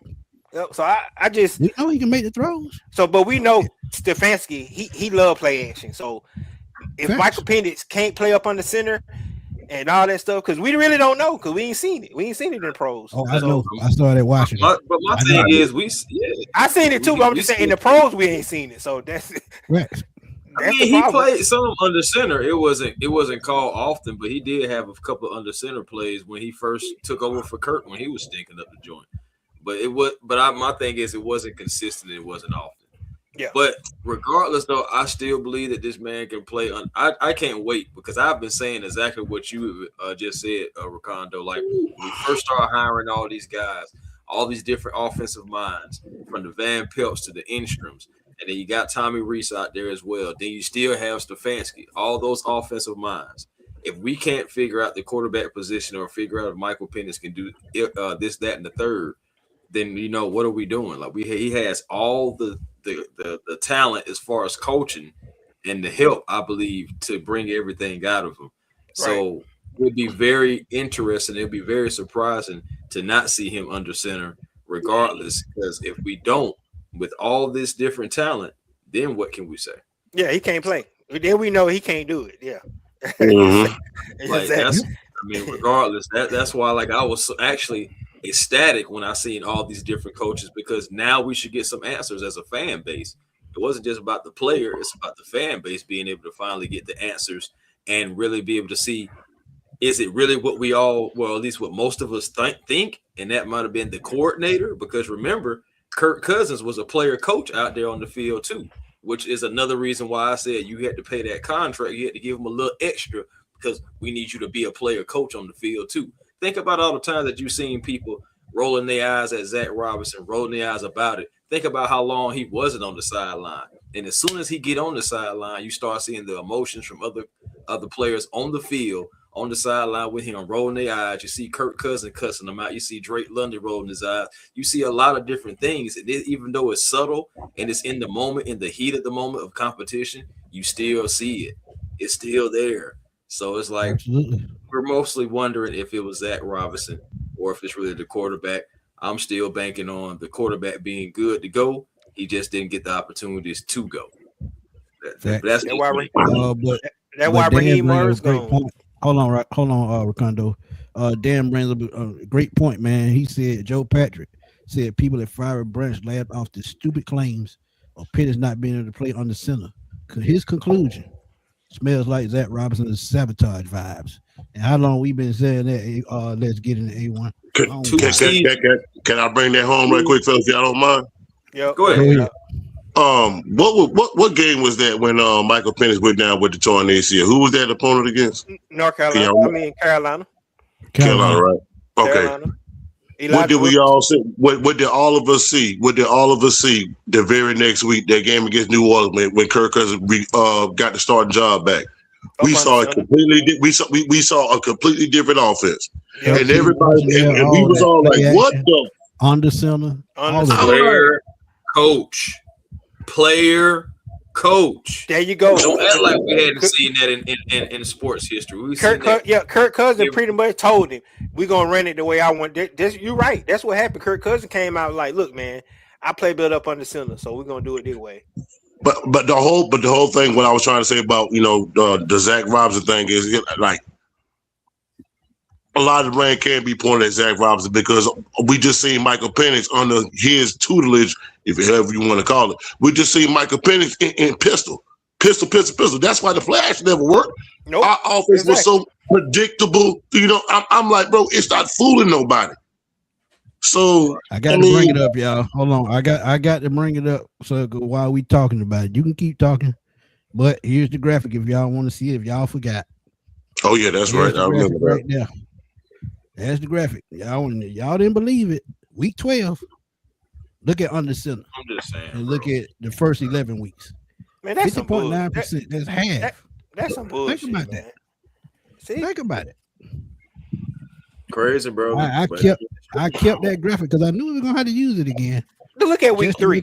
So I just we know he can make the throws. So, but we know Stefanski, he love play action. So if Michael Penix can't play up on the center and all that stuff, because we really don't know, because we ain't seen it. We ain't seen it in the pros. Oh, I know. I started watching. But my thing is, I seen it too, but I'm just saying in the pros we ain't seen it. So that's right. I mean, he played some under center. It wasn't called often, but he did have a couple of under center plays when he first took over for Kurt when he was stinking up the joint. But my thing is, it wasn't consistent. It wasn't often. Yeah. But regardless, though, I still believe that this man can play. I can't wait because I've been saying exactly what you just said, Ricardo. Like when we first started hiring all these guys, all these different offensive minds, from the Van Pelts to the Instroms. And then you got Tommy Reese out there as well. Then you still have Stefanski, all those offensive minds. If we can't figure out the quarterback position or figure out if Michael Penix can do this, that, and the third, then what are we doing? Like he has all the talent as far as coaching and the help, I believe, to bring everything out of him. Right. So it'd be very interesting. It'd be very surprising to not see him under center, regardless, because if we don't, with all this different talent, then what can we say? Yeah, he can't play. Then we know he can't do it. Yeah. Mm-hmm. Like regardless, that's why I was actually ecstatic when I seen all these different coaches, because now we should get some answers as a fan base. It wasn't just about the player, it's about the fan base being able to finally get the answers and really be able to see, is it really what we all, well, at least what most of us think, and that might have been the coordinator, because remember, Kirk Cousins was a player coach out there on the field too, which is another reason why I said you had to pay that contract. You had to give him a little extra because we need you to be a player coach on the field too. Think about all the times that you've seen people rolling their eyes at Zach Robinson, rolling their eyes about it. Think about how long he wasn't on the sideline. And as soon as he get on the sideline, you start seeing the emotions from other players on the field, on the sideline with him, rolling their eyes. You see Kirk Cousins cussing them out. You see Drake London rolling his eyes. You see a lot of different things. Even though it's subtle and it's in the moment, in the heat of the moment of competition, you still see it. It's still there. So it's like we're mostly wondering if it was Zach Robinson or if it's really the quarterback. I'm still banking on the quarterback being good to go. He just didn't get the opportunities to go. That's why Raheem Morris gone. Hold on, Ricardo. Dan brings up a great point, man. He said Joe Patrick said people at Fire Branch laughed off the stupid claims of Penix not being able to play on the center. His conclusion smells like Zach Robinson's sabotage vibes. And how long we been saying that? Let's get in the A1. Can I bring that home right quick, fellas? If y'all don't mind. Yeah, go ahead. What game was that when Michael Penix went down with the torn ACL? Who was that opponent against? North Carolina. Carolina. Carolina, right? Okay. Carolina. What did we all see? What did all of us see? What did all of us see the very next week? That game against New Orleans when Kirk Cousins got the starting job back. We saw a completely different offense, and everybody and we was all like, "What the?" On the center, player, coach. There you go. Don't act like we hadn't seen that in sports history. We've seen Kirk, that. Kirk Cousins pretty much told him, "We're gonna run it the way I want." You're right. That's what happened. Kirk Cousins came out like, "Look, man, I play build up under center, so we're gonna do it this way." But the whole thing, what I was trying to say about the Zach Robinson thing is like a lot of the blame can't be pointed at Zach Robinson because we just seen Michael Penix under his tutelage, if however you want to call it. We just seen Michael Penix in pistol. That's why the flash never worked. Nope. Our offense was so predictable. I'm like, bro, it's not fooling nobody. So I got to bring it up, y'all. Hold on. I got to bring it up. So while we talking about it, you can keep talking. But here's the graphic if y'all want to see it, if y'all forgot. Oh yeah, that's right. I remember that. Right there. That's the graphic. Y'all didn't believe it. Week 12. Look at under center. I'm just saying. And look at the first 11 weeks. Man, that's 50.9%. That's half. That's some bullshit. Think about that. See? Think about it. Crazy, bro. I kept that graphic because I knew we were gonna have to use it again. Look at week 3.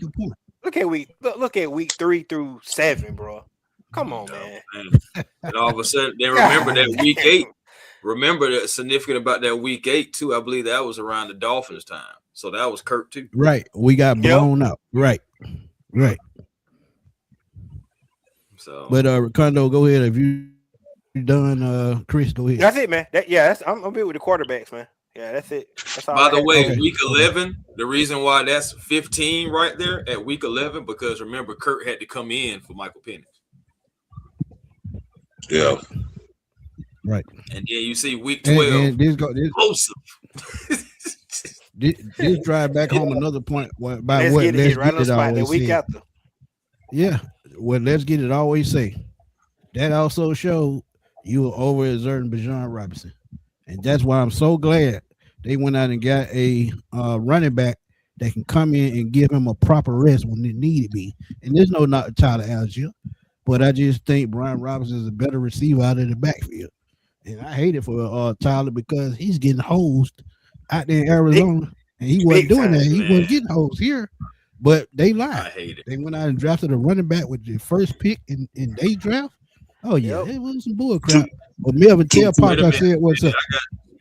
Look at week 3 through 7, bro. Come on, man. And all of a sudden, then remember that week 8. Remember that significant about that week 8 too. I believe that was around the Dolphins time. So that was Kirk too. Right. We got blown out. Right. So but Ricardo, go ahead. If you done, Chris, go ahead. That's it, man. I'm good with the quarterbacks, man. Yeah, that's it. That's all. By the way, week 11, the reason why that's 15 right there at week 11, because remember, Kirk had to come in for Michael Penix. Yeah. Right. And then you see week 12. And this explosive. drive back home another point about let's what get Let's it right on the spot the week after. Yeah. Well, Let's Get It always say. That also showed you were over-exerting Bijan Robinson. And that's why I'm so glad they went out and got a running back that can come in and give him a proper rest when it needed be. And there's no not Tyler Algier, but I just think Brian Robinson is a better receiver out of the backfield. And I hate it for Tyler because he's getting hosed out there in Arizona, and he wasn't doing that. He wasn't getting hosed here, but they lied. I hate it. They went out and drafted a running back with the first pick in they draft. Oh yeah, it was some bull crap. But Melvin, tell Parker I said what's up.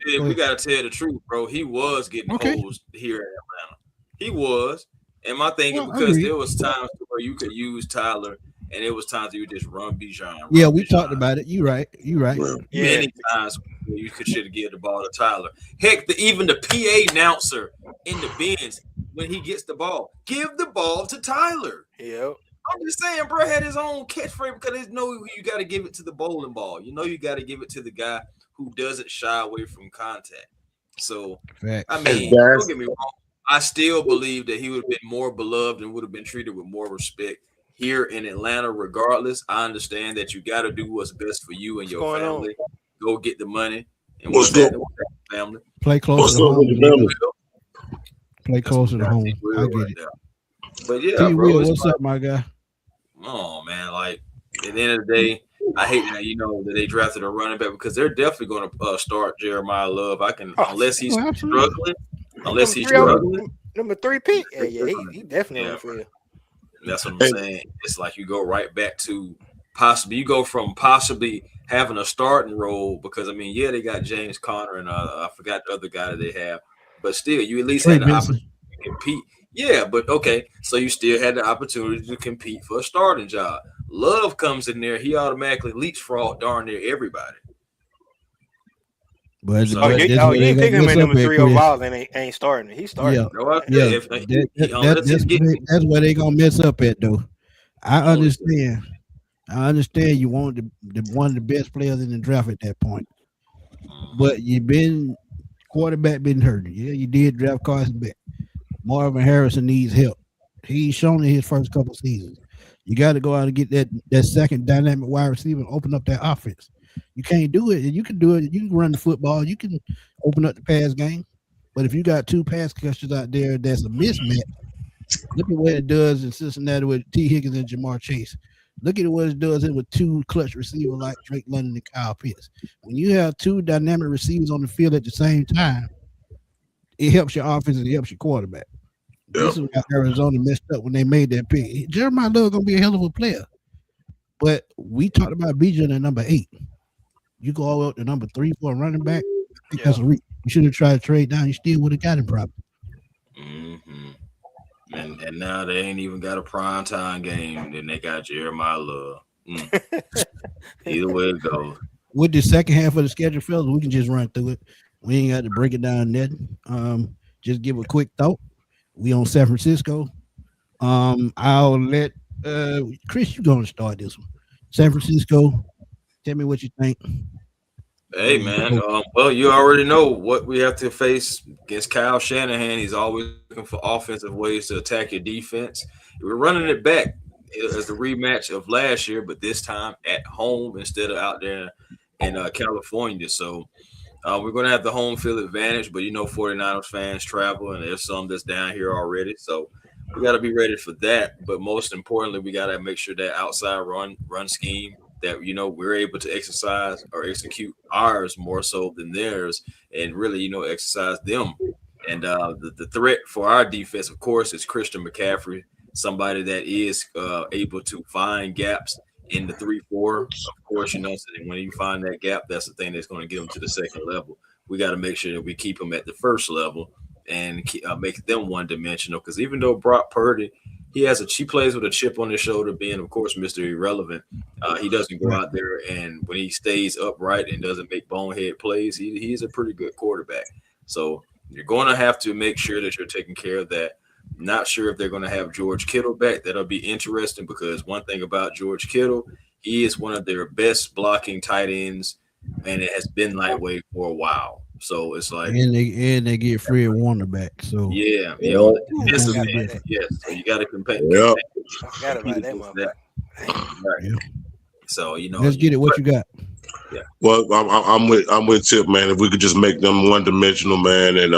We gotta tell the truth, bro. He was getting hosed here in Atlanta. He was, and my thing is because there was times where you could use Tyler. And it was times you just run Bijan. Yeah, we talked about it. You right. Many times you should have given the ball to Tyler. Heck, even the PA announcer in the bins, when he gets the ball, give the ball to Tyler. Yep. I'm just saying, bro, had his own catchphrase because there's no you got to give it to the bowling ball. You know you got to give it to the guy who doesn't shy away from contact. So, I mean, don't get me wrong. I still believe that he would have been more beloved and would have been treated with more respect here in Atlanta, regardless. I understand that you got to do what's best for you and your family. Go get the money and what's that family. Play close to home. Play closer to home. I get it. But yeah, bro, what's up, my guy? Oh man, like at the end of the day, I hate that that they drafted a running back because they're definitely going to start Jeremiah Love. Unless he's struggling. Number 3 pick. Yeah, he definitely will. That's what I'm saying. It's like you go right back to possibly having a starting role because they got James Conner and I forgot the other guy that they have, but still you at least had the opportunity to compete. Yeah, but okay, so you still had the opportunity to compete for a starting job. Love comes in there, he automatically leapfrog darn near everybody. But you ain't picking him at number 3 overall and ain't starting. He's starting. That's where they gonna mess up at though. I understand you want the one of the best players in the draft at that point, but quarterback been hurt. Yeah, you did draft Carson Beck. Marvin Harrison needs help. He's shown in his first couple seasons. You got to go out and get that second dynamic wide receiver and open up that offense. You can't do it. You can do it. You can run the football. You can open up the pass game. But if you got 2 pass catchers out there, that's a mismatch. Look at what it does in Cincinnati with T. Higgins and Jamar Chase. Look at what it does with 2 clutch receivers like Drake London and Kyle Pitts. When you have 2 dynamic receivers on the field at the same time, it helps your offense and it helps your quarterback. This is why Arizona messed up when they made that pick. Jeremiah Love gonna be a hell of a player. But we talked about BJ at number 8. You go all the way up to number 3 for a running back. I think Yeah. that's a reach. You should have tried to trade down. You still would have got him probably. Mm-hmm. And now they ain't even got a prime time game. Then they got Jeremiah Love. Either way it goes. With the second half of the schedule, fellas, we can just run through it. We ain't got to break it down net. Just give a quick thought. We on San Francisco. I'll let Chris, you gonna start this one. San Francisco. Tell me what you think. Hey man, well you already know what we have to face against Kyle Shanahan. He's always looking for offensive ways to attack your defense. We're running it back as the rematch of last year, but this time at home instead of out there in California. So we're going to have the home field advantage, but 49ers fans travel, and there's some that's down here already. So we got to be ready for that. But most importantly, we got to make sure that outside run scheme that we're able to exercise or execute ours more so than theirs, and really exercise them. And the threat for our defense, of course, is Christian McCaffrey, somebody that is able to find gaps in the 3-4. Of course, so when you find that gap, that's the thing that's going to get them to the second level. We got to make sure that we keep them at the first level and make them one dimensional. Because even though Brock Purdy, he plays with a chip on his shoulder, being of course Mr. Irrelevant. He doesn't go out there, and when he stays upright and doesn't make bonehead plays, he's a pretty good quarterback. So you're going to have to make sure that you're taking care of that. Not sure if they're going to have George Kittle back. That'll be interesting because one thing about George Kittle, he is one of their best blocking tight ends, and it has been that way for a while. So it's like, and they get Fred Warner back. So yeah, Ooh, yes. I forgot about that. So you got to compare. Yeah. I forgot about that motherfucker. Right. Yeah. So let's get it. What you got? Yeah. Well, I'm with Tip, man. If we could just make them one dimensional, man, and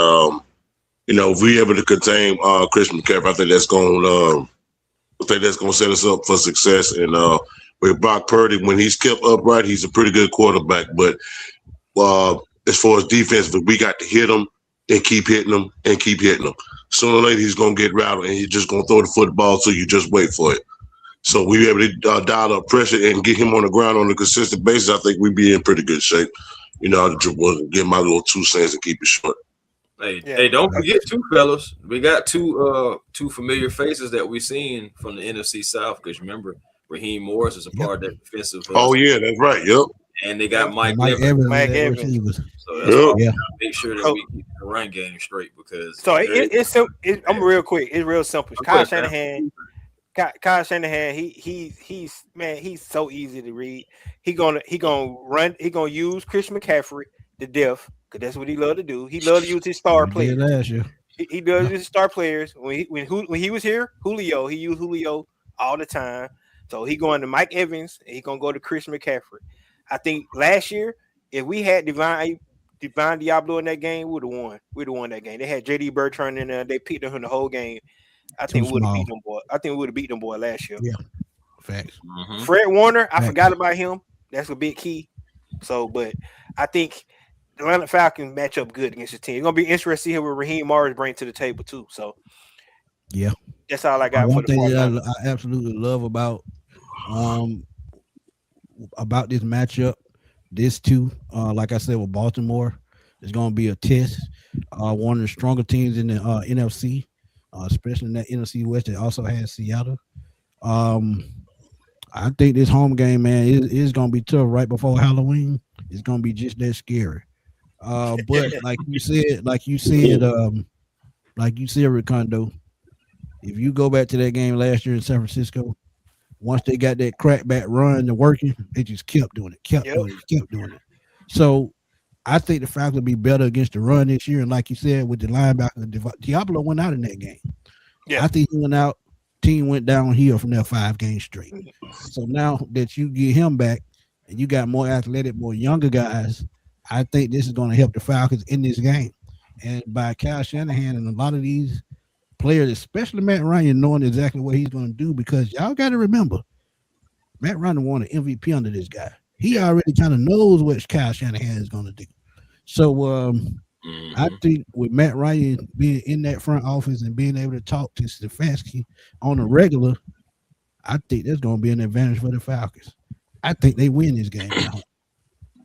if we able to contain Chris McCaffrey, I think that's going to set us up for success. And with Brock Purdy, when he's kept upright, he's a pretty good quarterback. But as far as defense, we got to hit him and keep hitting him and keep hitting him. Sooner or later, he's going to get rattled, and he's just going to throw the football, so you just wait for it. So we be able to dial up pressure and get him on the ground on a consistent basis. I think we'd be in pretty good shape. I just want to get my little 2 cents and keep it short. Hey, don't forget too, fellas. We got two familiar faces that we've seen from the NFC South. Because remember, Raheem Morris is a part of that defensive. Oh yeah, that's right. Yep. And they got Mike Evans. Mike Evans. So that's why we Yeah. gotta make sure that we keep the run game straight because. So I'm real quick. It's real simple. Kyle Shanahan, he's so easy to read. He gonna use Chris McCaffrey to death because that's what he love to do. He love to use his star players. Last year. He does his star players. When he was here, Julio, he used Julio all the time. So he going to Mike Evans and he gonna go to Chris McCaffrey. I think last year, if we had Divine Diablo in that game, we would have won. We'd have won that game. They had JD Bertrand in there. They picked him the whole game. I think we would have beat them boy. I think we would have beat them boy last year. Yeah, facts. Mm-hmm. Fred Warner, I forgot about him. That's a big key. So, but I think the Atlanta Falcons match up good against the team. It's gonna be interesting to see what Raheem Morris brings to the table too. So, yeah, that's all I got. One for the thing that I absolutely love about this matchup, this too, like I said with Baltimore, it's going to be a test. One of the stronger teams in the NFC, especially in that NFC West that also has Seattle. I think this home game, man, is going to be tough right before Halloween. It's going to be just that scary. But like you said, Ricondo, if you go back to that game last year in San Francisco, once they got that crackback run to working, they just kept doing it, kept doing it. So I think the Falcons will be better against the run this year. And like you said, with the linebacker, Diablo went out in that game. Yeah. I think he went out. Team went downhill from that 5 games straight. So now that you get him back and you got more athletic, more younger guys, I think this is going to help the Falcons in this game. And by Kyle Shanahan and a lot of these players, especially Matt Ryan, knowing exactly what he's going to do, because y'all got to remember, Matt Ryan won an MVP under this guy. He already kind of knows what Kyle Shanahan is going to do. So I think with Matt Ryan being in that front office and being able to talk to Stefanski on a regular, I think that's going to be an advantage for the Falcons. I think they win this game at home.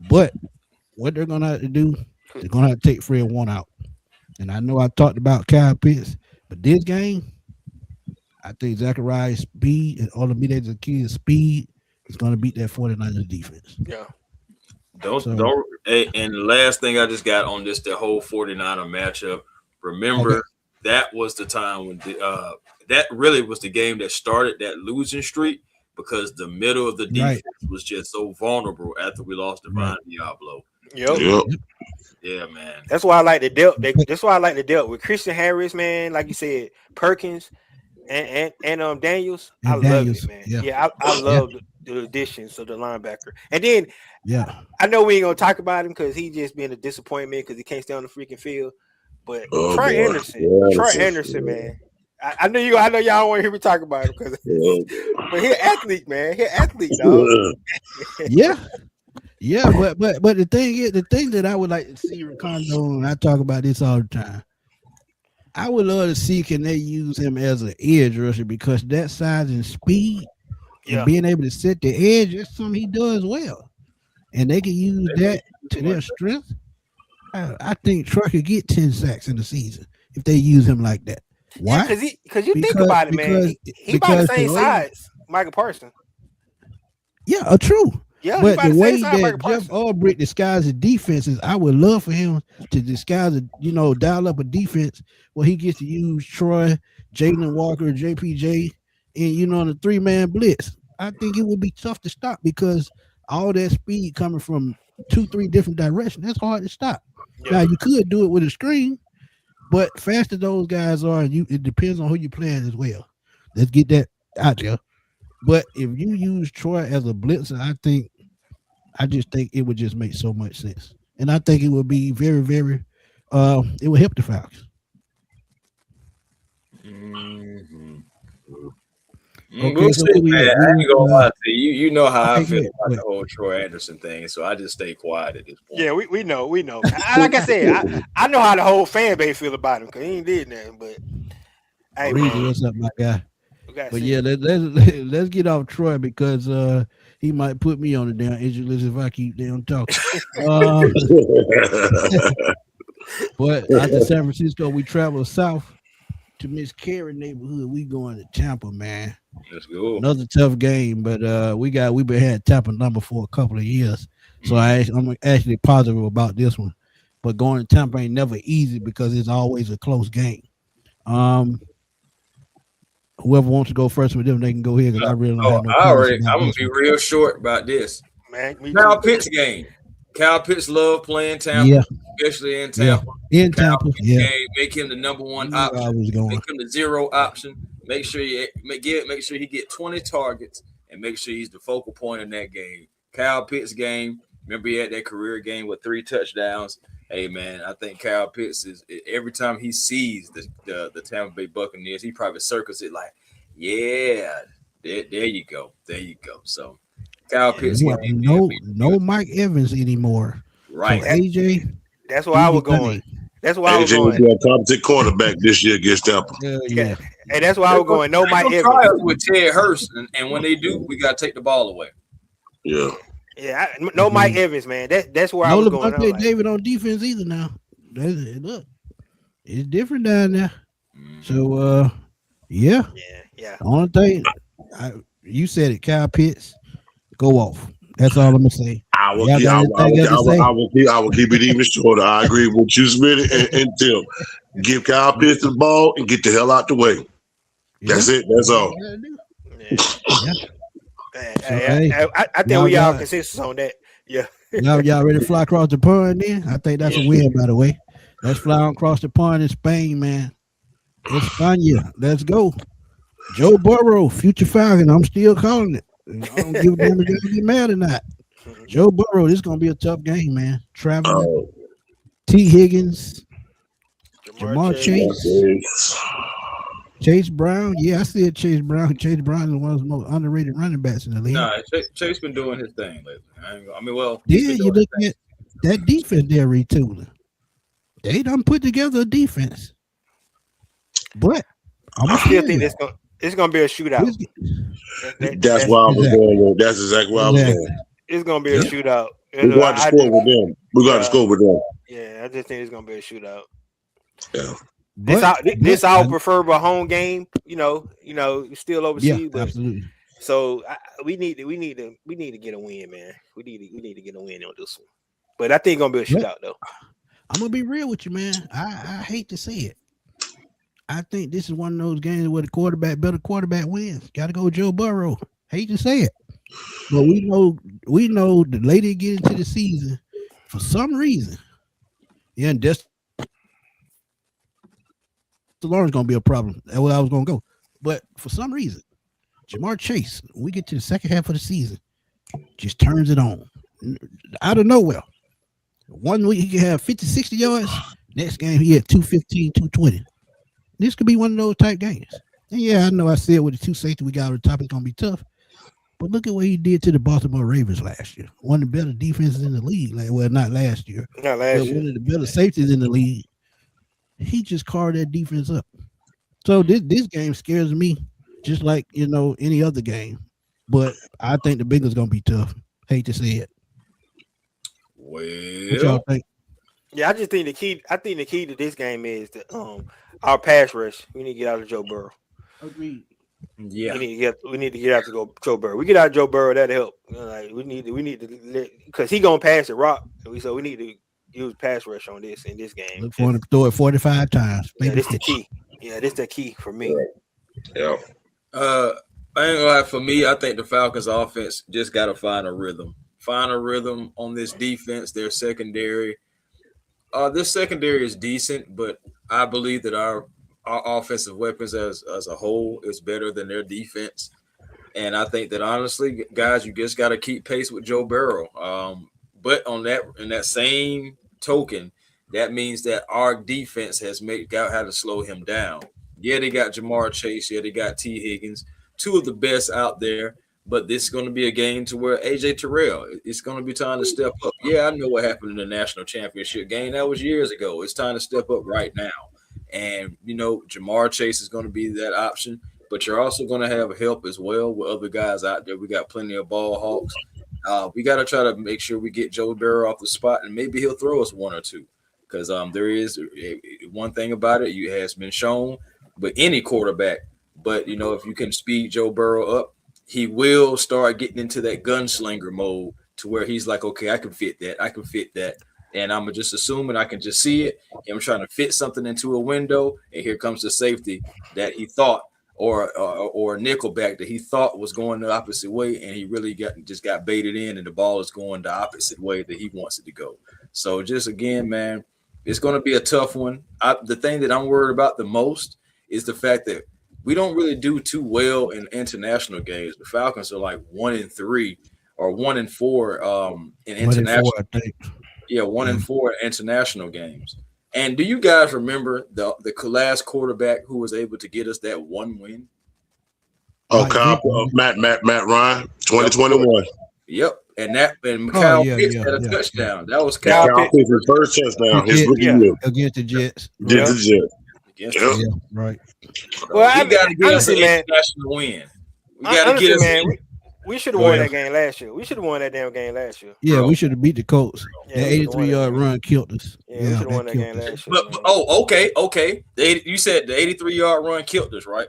But what they're going to have to do, they're going to have to take Fred Warner out. And I know I talked about Kyle Pitts, but this game, I think Zachariah's speed and all the media kid's speed is going to beat that 49ers defense. Yeah. Don't and the last thing I just got on this, the whole 49er matchup. Remember, that was the time when that really was the game that started that losing streak because the middle of the defense was just so vulnerable after we lost Divine Diablo. Yep. Yeah, man. That's why I like the dealt. That's why I like the dealt with Christian Harris, man. Like you said, Perkins and Daniels. I love it, man. Yeah, I love the additions of the linebacker. And then I know we ain't gonna talk about him because he just been a disappointment because he can't stay on the freaking field. But Trey Anderson, man. I know y'all don't want to hear me talk about him because but he's an athlete, man. He's an athlete, dog. Yeah, but the thing that I would like to see Ricardo, and I talk about this all the time. I would love to see can they use him as an edge rusher because that size and speed and being able to set the edge is something he does well, and they can use that to their strength. I think Troy could get 10 sacks in the season if they use him like that. Why? Because you think about it, man. He about the same size, Michael Parsons. Yeah, true. Yeah, but the way that Jeff Albrecht disguises defenses, I would love for him to disguise dial up a defense where he gets to use Troy, Jalen Walker, JPJ, and on the 3-man blitz. I think it would be tough to stop because all that speed coming from 2-3 different directions, that's hard to stop. Yeah. Now you could do it with a screen, but faster those guys are, it depends on who you're playing as well. Let's get that out there. But if you use Troy as a blitzer, I just think it would just make so much sense. And I think it would be very, very it would help the Falcons. Mm-hmm. We'll see, man. I ain't gonna lie to you. You know how I feel about the whole Troy Anderson thing, so I just stay quiet at this point. Yeah, we know. Like I said, I know how the whole fan base feel about him because he ain't did nothing. But hey, what's up, my guy? But yeah, let's get off Troy because he might put me on the damn injury list if I keep damn talking. But after San Francisco, we travel south to Miss Carey neighborhood. We going to Tampa, man. Let's go. Another tough game, but we've been had Tampa number for a couple of years, so I'm actually positive about this one. But going to Tampa ain't never easy because it's always a close game. Whoever wants to go first with them, they can go here because I really don't have no. I'm gonna be real short about this. Man, Kyle Pitts game. Kyle Pitts love playing Tampa, especially in Tampa. In Tampa, make him the number one option. Make him the zero option. Make sure make sure he get 20 targets and make sure he's the focal point in that game. Kyle Pitts game. Remember he had that career game with 3 touchdowns. Hey man, I think Kyle Pitts is every time he sees the Tampa Bay Buccaneers, he probably circles it like, yeah, there you go. So Kyle Pitts, no Mike Evans anymore. Right. So AJ. That's why I was going. That's why I was going. AJ will be a competent quarterback this year against Tampa. Yeah. And that's why I was going. No Mike Evans. With Ted Hurst, and when they do, we gotta take the ball away. Yeah. Yeah, no Mike Evans, man. That's where I was going. No David on defense either now. Look, it's different down there. So, yeah. The only thing, you said it, Kyle Pitts, go off. That's all I'm gonna say. I will keep it even shorter. I agree with you, Smitty and Tim. Give Kyle Pitts the ball and get the hell out the way. That's it. That's all. I think we all consensus on that. Yeah. Y'all ready to fly across the pond then? I think that's a win, by the way. Let's fly across the pond in Spain, man. España. Let's go. Joe Burrow, future Falcon. I'm still calling it. I don't give a damn if you get mad or not. Joe Burrow, this is going to be a tough game, man. Traveling. T. Higgins. Jamar Chase. Chase Brown, I said Chase Brown. Chase Brown is one of the most underrated running backs in the league. Nah, Chase been doing his thing lately. You look at that defense there retooling. They done put together a defense, but I still think It's gonna be a shootout. This, That's why I was exactly, going with. That's exactly why I was exactly. going. it's gonna be a Yep. shootout. We got to score with them. We got to Yeah, score with them. yeah. I just think it's gonna be a shootout. Yeah. This our preferable home game. Still yeah, overseas, but absolutely. so we need to get a win, man. We need to get a win on this one. But I think it's gonna be a But shootout though. I'm gonna be real with you, man. I hate to say it. I think this is one of those games where the better quarterback wins. Got to go Joe Burrow. Hate to say it, but we know the later you get into the season, for some reason, yeah, and Lawrence gonna be a problem. That's where I was gonna go. But for some reason, Jamar Chase, when we get to the second half of the season, just turns it on out of nowhere. One week he can have 50, 60 yards. Next game he had 215, 220. This could be one of those type games. And yeah, I know I said with the two safety we got on the top, it's gonna be tough. But look at what he did to the Baltimore Ravens last year. One of the better defenses in the league. Well, not last year, Not but last year. one of the better safeties in the league. He just carved that defense up. So this game scares me, just like any other game. But I think the Bengals gonna be tough. Hate to say it. What y'all Well, think? Yeah, I just think the key. I think the key to this game is our pass rush. We need to get out of Joe Burrow. Agreed. yeah. We need to get out to Joe Burrow. We get out of Joe Burrow, that'll help. Like we need to because he gonna pass it rock. So we need to use pass rush on this in this game. Look for him to throw it 45 times. Yeah, Maybe this the key. Yeah, this the key for me. Yeah. I ain't gonna lie, for me, I think the Falcons offense just gotta find a rhythm. Find a rhythm on this defense, their secondary. This secondary is decent, but I believe that our offensive weapons as a whole is better than their defense. And I think that honestly, guys, you just got to keep pace with Joe Burrow. But in that same token, that means that our defense has got how to slow him down. Yeah, they got Jamar Chase. Yeah, they got T. Higgins, two of the best out there. But this is going to be a game to where AJ Terrell, it's going to be time to step up. Yeah, I know what happened in the national championship game. That was years ago. It's time to step up right now. And, Jamar Chase is going to be that option. But you're also going to have help as well with other guys out there. We got plenty of ball hawks. We got to try to make sure we get Joe Burrow off the spot, and maybe he'll throw us one or two. Because there is one thing about it, it has been shown with any quarterback. But, if you can speed Joe Burrow up, he will start getting into that gunslinger mode to where he's like, okay, I can fit that. I can fit that. And I'm just assuming I can just see it. Him trying to fit something into a window, and here comes the safety that he thought, or a nickelback that he thought was going the opposite way, and he really got baited in, and the ball is going the opposite way that he wants it to go. So just again, man, it's going to be a tough one. The thing that I'm worried about the most is the fact that we don't really do too well in international games. The Falcons are like 1-3 or 1-4 in international. 1-4, I think. Yeah, 1-4 in international games. And do you guys remember the last quarterback who was able to get us that one win? Oh, Matt Ryan, 2021. Yep. And Kyle Pitts had a touchdown. That was Kyle Pitts' first touchdown. His rookie year against the Jets. Against the Jets. Yeah, right. Well, we got to get us an man, international win. We got to get us. Man, we should have won that game last year. We should have won that damn game last year. Yeah, we should have beat the Colts. Yeah, that 83-yard run killed us. Yeah, we should have won that game last year. Okay. You said the 83-yard run killed us, right?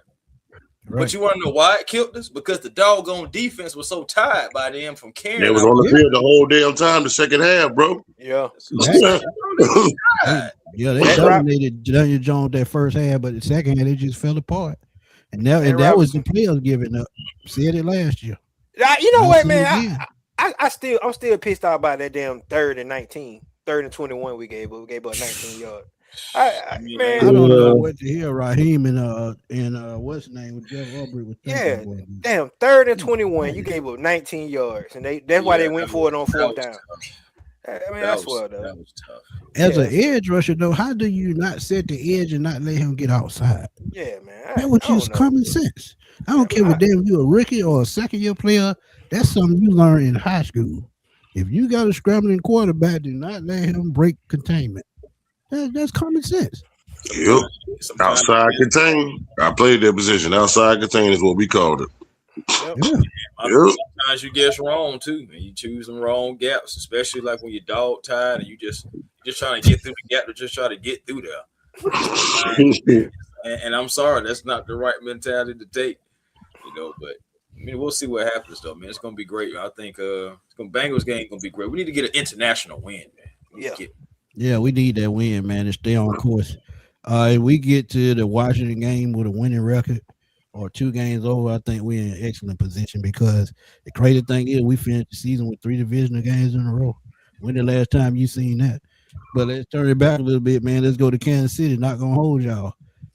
But you want to know why it killed us? Because the doggone defense was so tired by them from carrying. They was on the field the whole damn time, the second half, bro. Yeah. They dominated Daniel Jones that first half, but the second half they just fell apart. And that was the players giving up. Said it last year. You know what, man? I'm still pissed off about that damn 3rd and 19, 3rd and 21 we gave up. We gave up 19 yards. I don't know what to hear. Raheem and what's his name with Jeff Aubrey was damn 3rd and 21. You gave up 19 yards, and that's why they went for it on 4th down. I mean, that's what that was tough. As an edge rusher, though, how do you not set the edge and not let him get outside? Yeah, man. That was just common sense. I don't care what damn you a rookie or a second-year player. That's something you learn in high school. If you got a scrambling quarterback, do not let him break containment. That's common sense. Yep. Sometimes Outside contain. I played that position. Outside contain is what we called it. Yep. Yep. sometimes you guess wrong too, and you choose some wrong gaps, especially like when you're dog tired and you just trying to get through the gap to just try to get through there. And I'm sorry, that's not the right mentality to take, But I mean, we'll see what happens though, man. It's gonna be great. I think Bengals game gonna be great. We need to get an international win, man. Yeah, we need that win, man, to stay on course. If we get to the Washington game with a winning record or 2 games over, I think we're in excellent position because the crazy thing is we finished the season with 3 divisional games in a row. When the last time you seen that? But let's turn it back a little bit, man. Let's go to Kansas City. Not gonna hold y'all.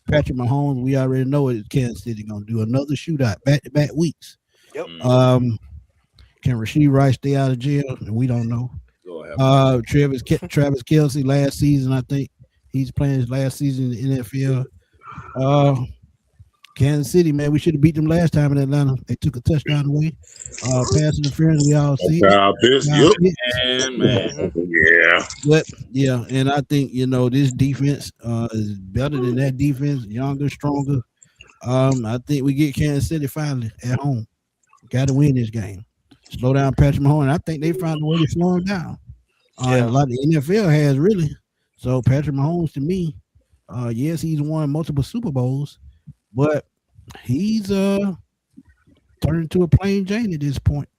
Patrick Mahomes, we already know what Kansas City gonna do. Another shootout, back-to-back weeks. Yep. Can Rasheed Rice stay out of jail? We don't know. Travis Kelce last season, I think he's playing his last season in the NFL. Kansas City, man, we should have beat them last time in Atlanta. They took a touchdown away. Pass interference, we all see. Yeah. And I think this defense is better than that defense, younger, stronger. I think we get Kansas City finally at home. Got to win this game. Slow down Patrick Mahomes. I think they found a way to slow him down. A lot of the NFL has really. So Patrick Mahomes, to me, yes, he's won multiple Super Bowls, but he's turned into a plain Jane at this point,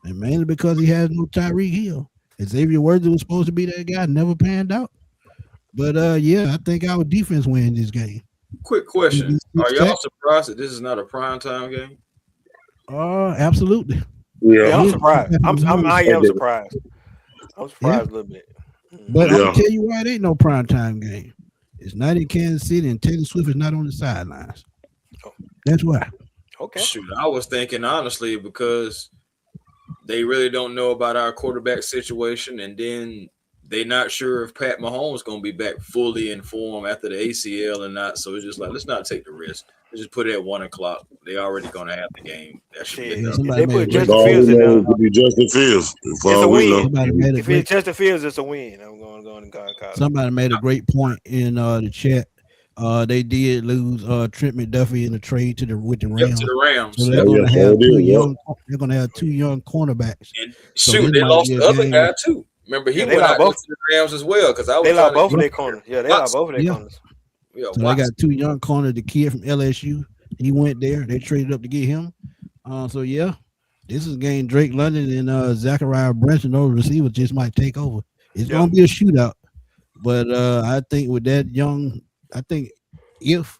and mainly because he has no Tyreek Hill. Xavier Worthy was supposed to be that guy, never panned out. But I think our defense wins this game. Quick question: are y'all surprised that this is not a primetime game? Absolutely. Yeah, I'm surprised. I am surprised. I'm surprised a little bit. But I'm gonna tell you why it ain't no primetime game. It's not in Kansas City, and Taylor Swift is not on the sidelines. That's why. Okay. Shoot, I was thinking honestly because they really don't know about our quarterback situation, and then they're not sure if Pat Mahomes is going to be back fully in form after the ACL or not. So it's just like, let's not take the risk. Let's just put it at 1:00. They already going to have the game. That should be enough. They put Justin Fields in there. Justin Fields. It's a win. If it's Justin Fields, it's a win. I'm going to go. Somebody made a great point in the chat. They did lose Trent McDuffie in the trade with the Rams. To the Rams. So they're going to have they're going to have 2 young cornerbacks. And shoot, they lost the other guy too. Remember, he went out to the Rams as well because they lost both of their corners. Yeah, they lost both of their corners. So they got 2 young corners. The kid from LSU, he went there. They traded up to get him. This is game Drake London and Zachariah Branson. Those receivers just might take over. It's going to be a shootout. But I think with that if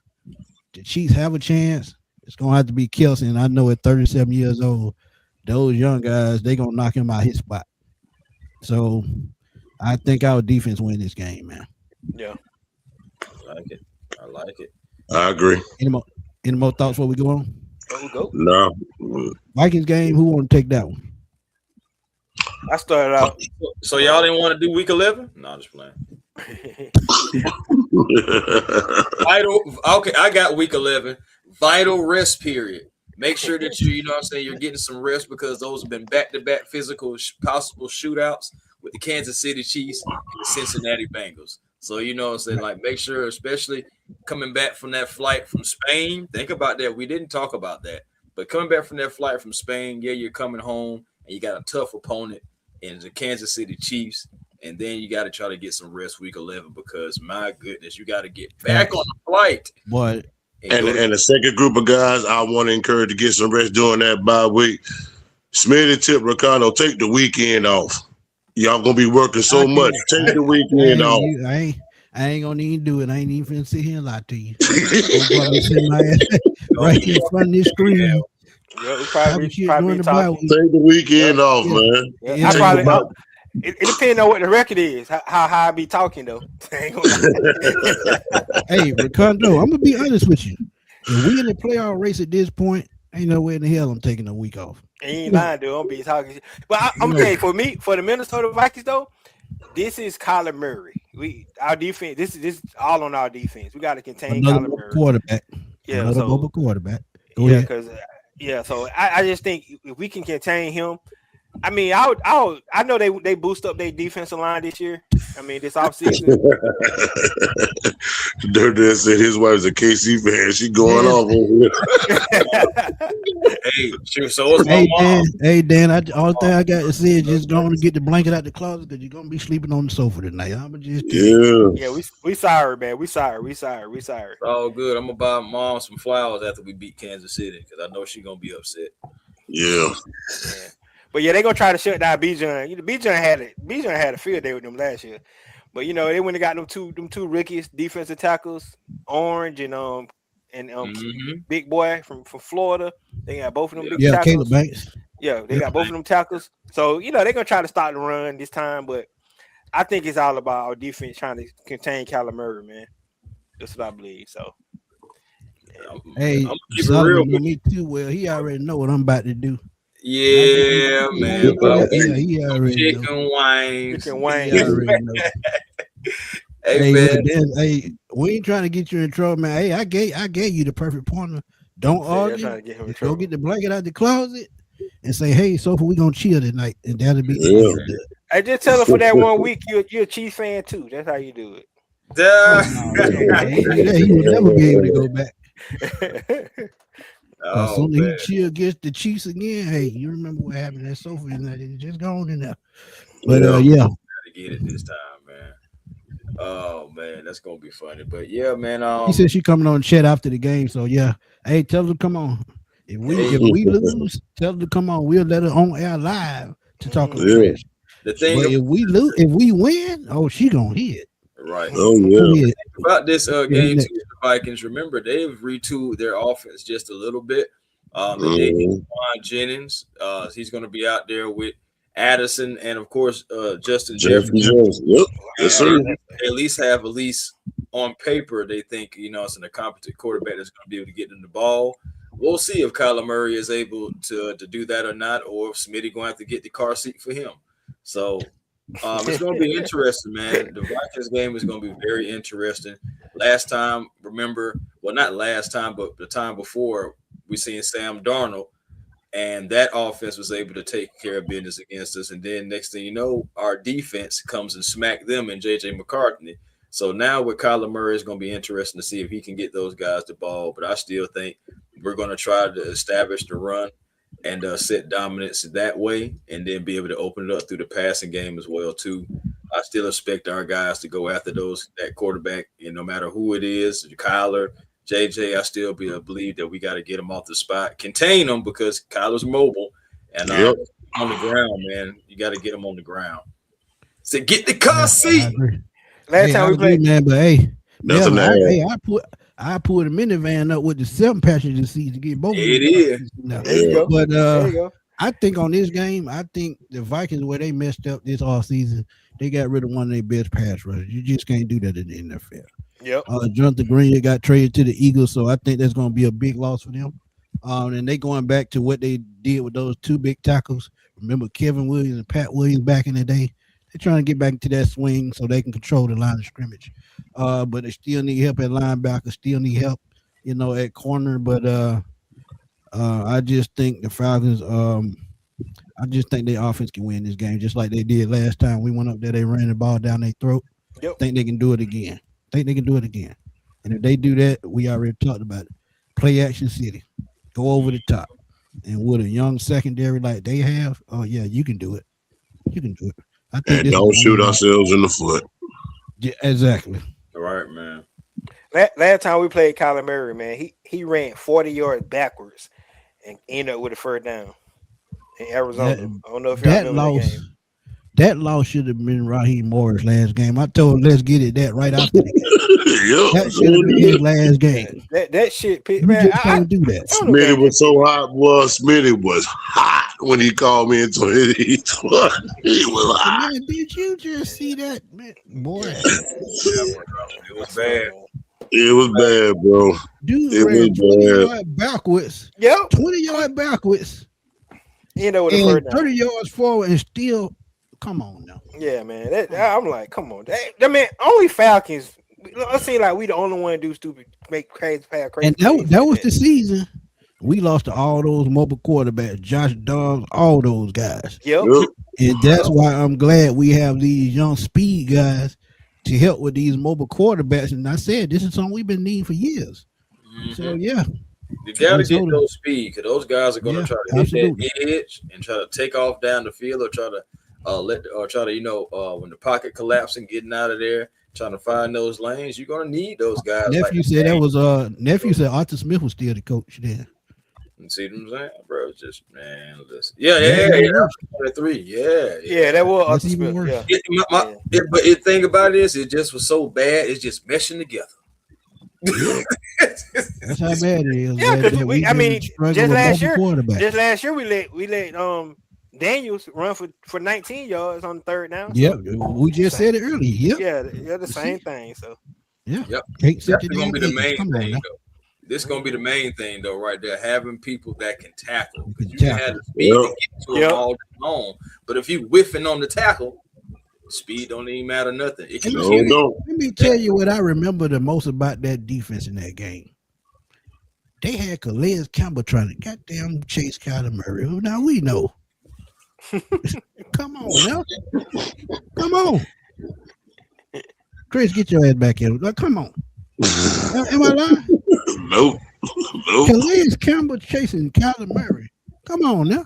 the Chiefs have a chance, it's going to have to be Kelce. And I know at 37 years old, those young guys, they're going to knock him out his spot. So I think our defense win this game, man. Yeah. I like it. I agree. Any more thoughts before we go on? Go. No. Vikings game, who want to take that one? I started out. So y'all didn't want to do week 11? No, I'm just playing. Okay, I got week 11. Vital rest period. Make sure that you're getting some rest because those have been back-to-back physical possible shootouts with the Kansas City Chiefs and the Cincinnati Bengals. So like make sure, especially coming back from that flight from Spain. Think about that. We didn't talk about that, but coming back from that flight from Spain, you're coming home and you got a tough opponent in the Kansas City Chiefs. And then you got to try to get some rest week 11 because, my goodness, you got to get back on the flight. What? And the second group of guys I want to encourage to get some rest during that bye week. Smitty, Tip, Ricardo, take the weekend off. Y'all going to be working so much. Take the weekend off. I ain't going to even do it. I ain't even finna sit here and lie to you. Right in front of this screen. Yeah, we probably talking. Take the weekend off, man. Yeah, I probably. It depends on what the record is. How high I be talking though. Hey, Ricardo, I'm gonna be honest with you. If we in the playoff race at this point, ain't no way in the hell I'm taking a week off. Ain't lying, dude. I'm be talking. But I'm saying for me, for the Minnesota Vikings though, this is Kyler Murray. Our defense. This is all on our defense. We got to contain Kyler Murray. Quarterback. Yeah, quarterback. Go ahead. Because so I just think if we can contain him. I mean, I know they boost up their defensive line this year. I mean, this offseason. Dirty said his wife's a KC fan. She going Yeah. off over here. Hey, shoot, so is my mom. Hey Dan, all thing I got to say is just going to get the blanket out the closet because you're gonna be sleeping on the sofa tonight. I'ma just tell you. Yeah. Yeah, we sorry, man. We sorry. It's all good. I'm gonna buy mom some flowers after we beat Kansas City because I know she's gonna be upset. Yeah. Yeah. But yeah, they gonna try to shut down Bijan. Bijan had a field day with them last year. But you know, they went and got them two rookies, defensive tackles, Orange and Big Boy from Florida. They got both of them big tackles. Caleb Banks. Yeah, they got both of them tackles. So, you know, they're gonna try to start the run this time, but I think it's all about our defense trying to contain Kyler Murray, man. That's what I believe. So Hey, I'm keep it real with me too. Well, he already know what I'm about to do. Yeah, man. He already know. Chicken wings. He already know. Hey, man. Hey, we ain't trying to get you in trouble, man. Hey, I gave you the perfect pointer. Don't argue. Go get the blanket out the closet and say, "Hey, Sophie, we gonna chill tonight," and that'll be. I just tell her for that 1 week you're a Chiefs fan too. That's how you do it. He will never be able to go back. As soon as he chill against the Chiefs again, hey, you remember what happened at Sophie and that? It's just gone in there. But yeah, gotta get it this time, man. Oh man, that's gonna be funny. But yeah, man. He said she coming on chat after the game, so yeah. Hey, tell her to come on. If we lose, tell her to come on. We'll let her on air live to talk about trash. The thing, but if we win, oh, she gonna hit. Right. Oh yeah. About this game too, the Vikings. Remember, they've retooled their offense just a little bit. They did Juan Jennings. He's going to be out there with Addison and of course Justin Jefferson. Yep. Yes, sir. They at least on paper they think it's an incompetent quarterback that's going to be able to get them the ball. We'll see if Kyler Murray is able to do that or not, or if Smitty going to have to get the car seat for him. So it's going to be interesting, man. The Vikings game is going to be very interesting. Last time, not last time, but the time before, we seen Sam Darnold, and that offense was able to take care of business against us. And then next thing you know, our defense comes and smack them and J.J. McCarthy. So now with Kyler Murray, it's going to be interesting to see if he can get those guys the ball. But I still think we're going to try to establish the run and set dominance that way, and then be able to open it up through the passing game as well too. I still expect our guys to go after that quarterback, and no matter who it is, Kyler, JJ, I still believe that we got to get him off the spot, contain him because Kyler's mobile, and on the ground, man, you got to get him on the ground. So get the car seat. Last time we played, man, but hey, nothing. I pulled a minivan up with the 7 passenger seats to get both. It is. There you go. But there you go. I think on this game, I think the Vikings, where they messed up this offseason, they got rid of one of their best pass rushers. You just can't do that in the NFL. Yep. Jonathan Green got traded to the Eagles, so I think that's going to be a big loss for them. And they going back to what they did with those 2 big tackles. Remember Kevin Williams and Pat Williams back in the day? They're trying to get back to that swing so they can control the line of scrimmage. But they still need help at linebacker, still need help, at corner. But I just think the Falcons, I just think their offense can win this game, just like they did last time. We went up there, they ran the ball down their throat. Yep. Think they can do it again. And if they do that, we already talked about it. Play action city. Go over the top. And with a young secondary like they have, oh, yeah, you can do it. You can do it. I think and don't shoot ourselves in the foot. Yeah, exactly. All right, man. Last time we played Kyler Murray, man, he ran 40 yards backwards and ended up with a first down in Arizona. I don't know if y'all remember that game. That loss should have been Raheem Morris' last game. I told him, let's get it that right after the game. That should have been his last game. That shit, man. I can't do that. Smitty was so hot. Smitty was hot when he called me into it. He was hot. Man, did you just see that, man? Boy. It was bad. It was bad, bro. Dude ran 20 yards backwards. Yep. 20 yards backwards. You know what? And 30 yards forward and still. Come on now. Yeah, man. I'm like, come on. That man, only Falcons. Let's see, like we the only one do stupid, make crazy pass. And that was the season We lost to all those mobile quarterbacks, Josh Dobbs, all those guys. Yep. Yep. And that's why I'm glad we have these young speed guys to help with these mobile quarterbacks. And I said this is something we've been needing for years. So Mhm. yeah, You got to let's get hold it. those speed because those guys are going to Yeah, try to hit absolutely. that edge and try to take off down the field or try to try to when the pocket collapsing, getting out of there, trying to find those lanes. You're going to need those guys like Nephew the said that game. was nephew said Arthur Smith was still the coach there. You see what I'm saying, bro? It's just man, listen. Yeah, That's yeah, even yeah. worse. 23. Yeah, Yeah, yeah. that was That's Arthur even Smith. worse. Yeah. My, Yeah. but the thing about it is, it just was so bad. It's just meshing together. Yeah, that's how bad it is. Yeah, because That we we've I been mean, struggling just with last mobile year, quarterbacks. we let Daniels run for 19 yards on the third down. Yep, So we just same, said it earlier. Yep, yeah, the you see, same thing. So yeah, Yep. can't set That's the gonna damn be the edges. main Come on thing now, though. This gonna be the main thing though, right there. Having people that can tackle you because can you can have tackle. the speed to Yep. get to them yep. all day long, but if you whiffing on the tackle, speed don't even matter nothing. It Let can me No, let kill me you. don't. let me tell you what I remember the most about that defense in that game. They had Calais Campbell trying to goddamn chase Kyler Murray. Now we know. Come on now, come on, Chris, get your ass back here. Like, come on, am I lying? Nope. Nope. Calais Campbell chasing Kyler Murray. Come on now,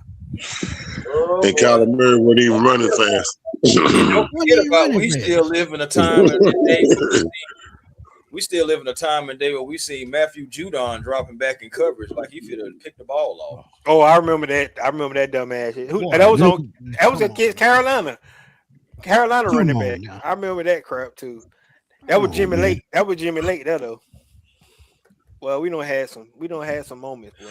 Oh And boy. Kyler Murray wasn't even running fast. And don't what forget they about running we still fast? live in a time and day where we still live in a time and day where we see Matthew Judon dropping back in coverage like he could have picked the ball off. Oh, I remember that. I remember that dumbass shit. Boy, That was on. listen, That was come against on now, Carolina come running on back. now, I remember that crap too. That come was on, Jimmy man. Lake. That was Jimmy Lake. That though. Well, we don't have some moments, boy.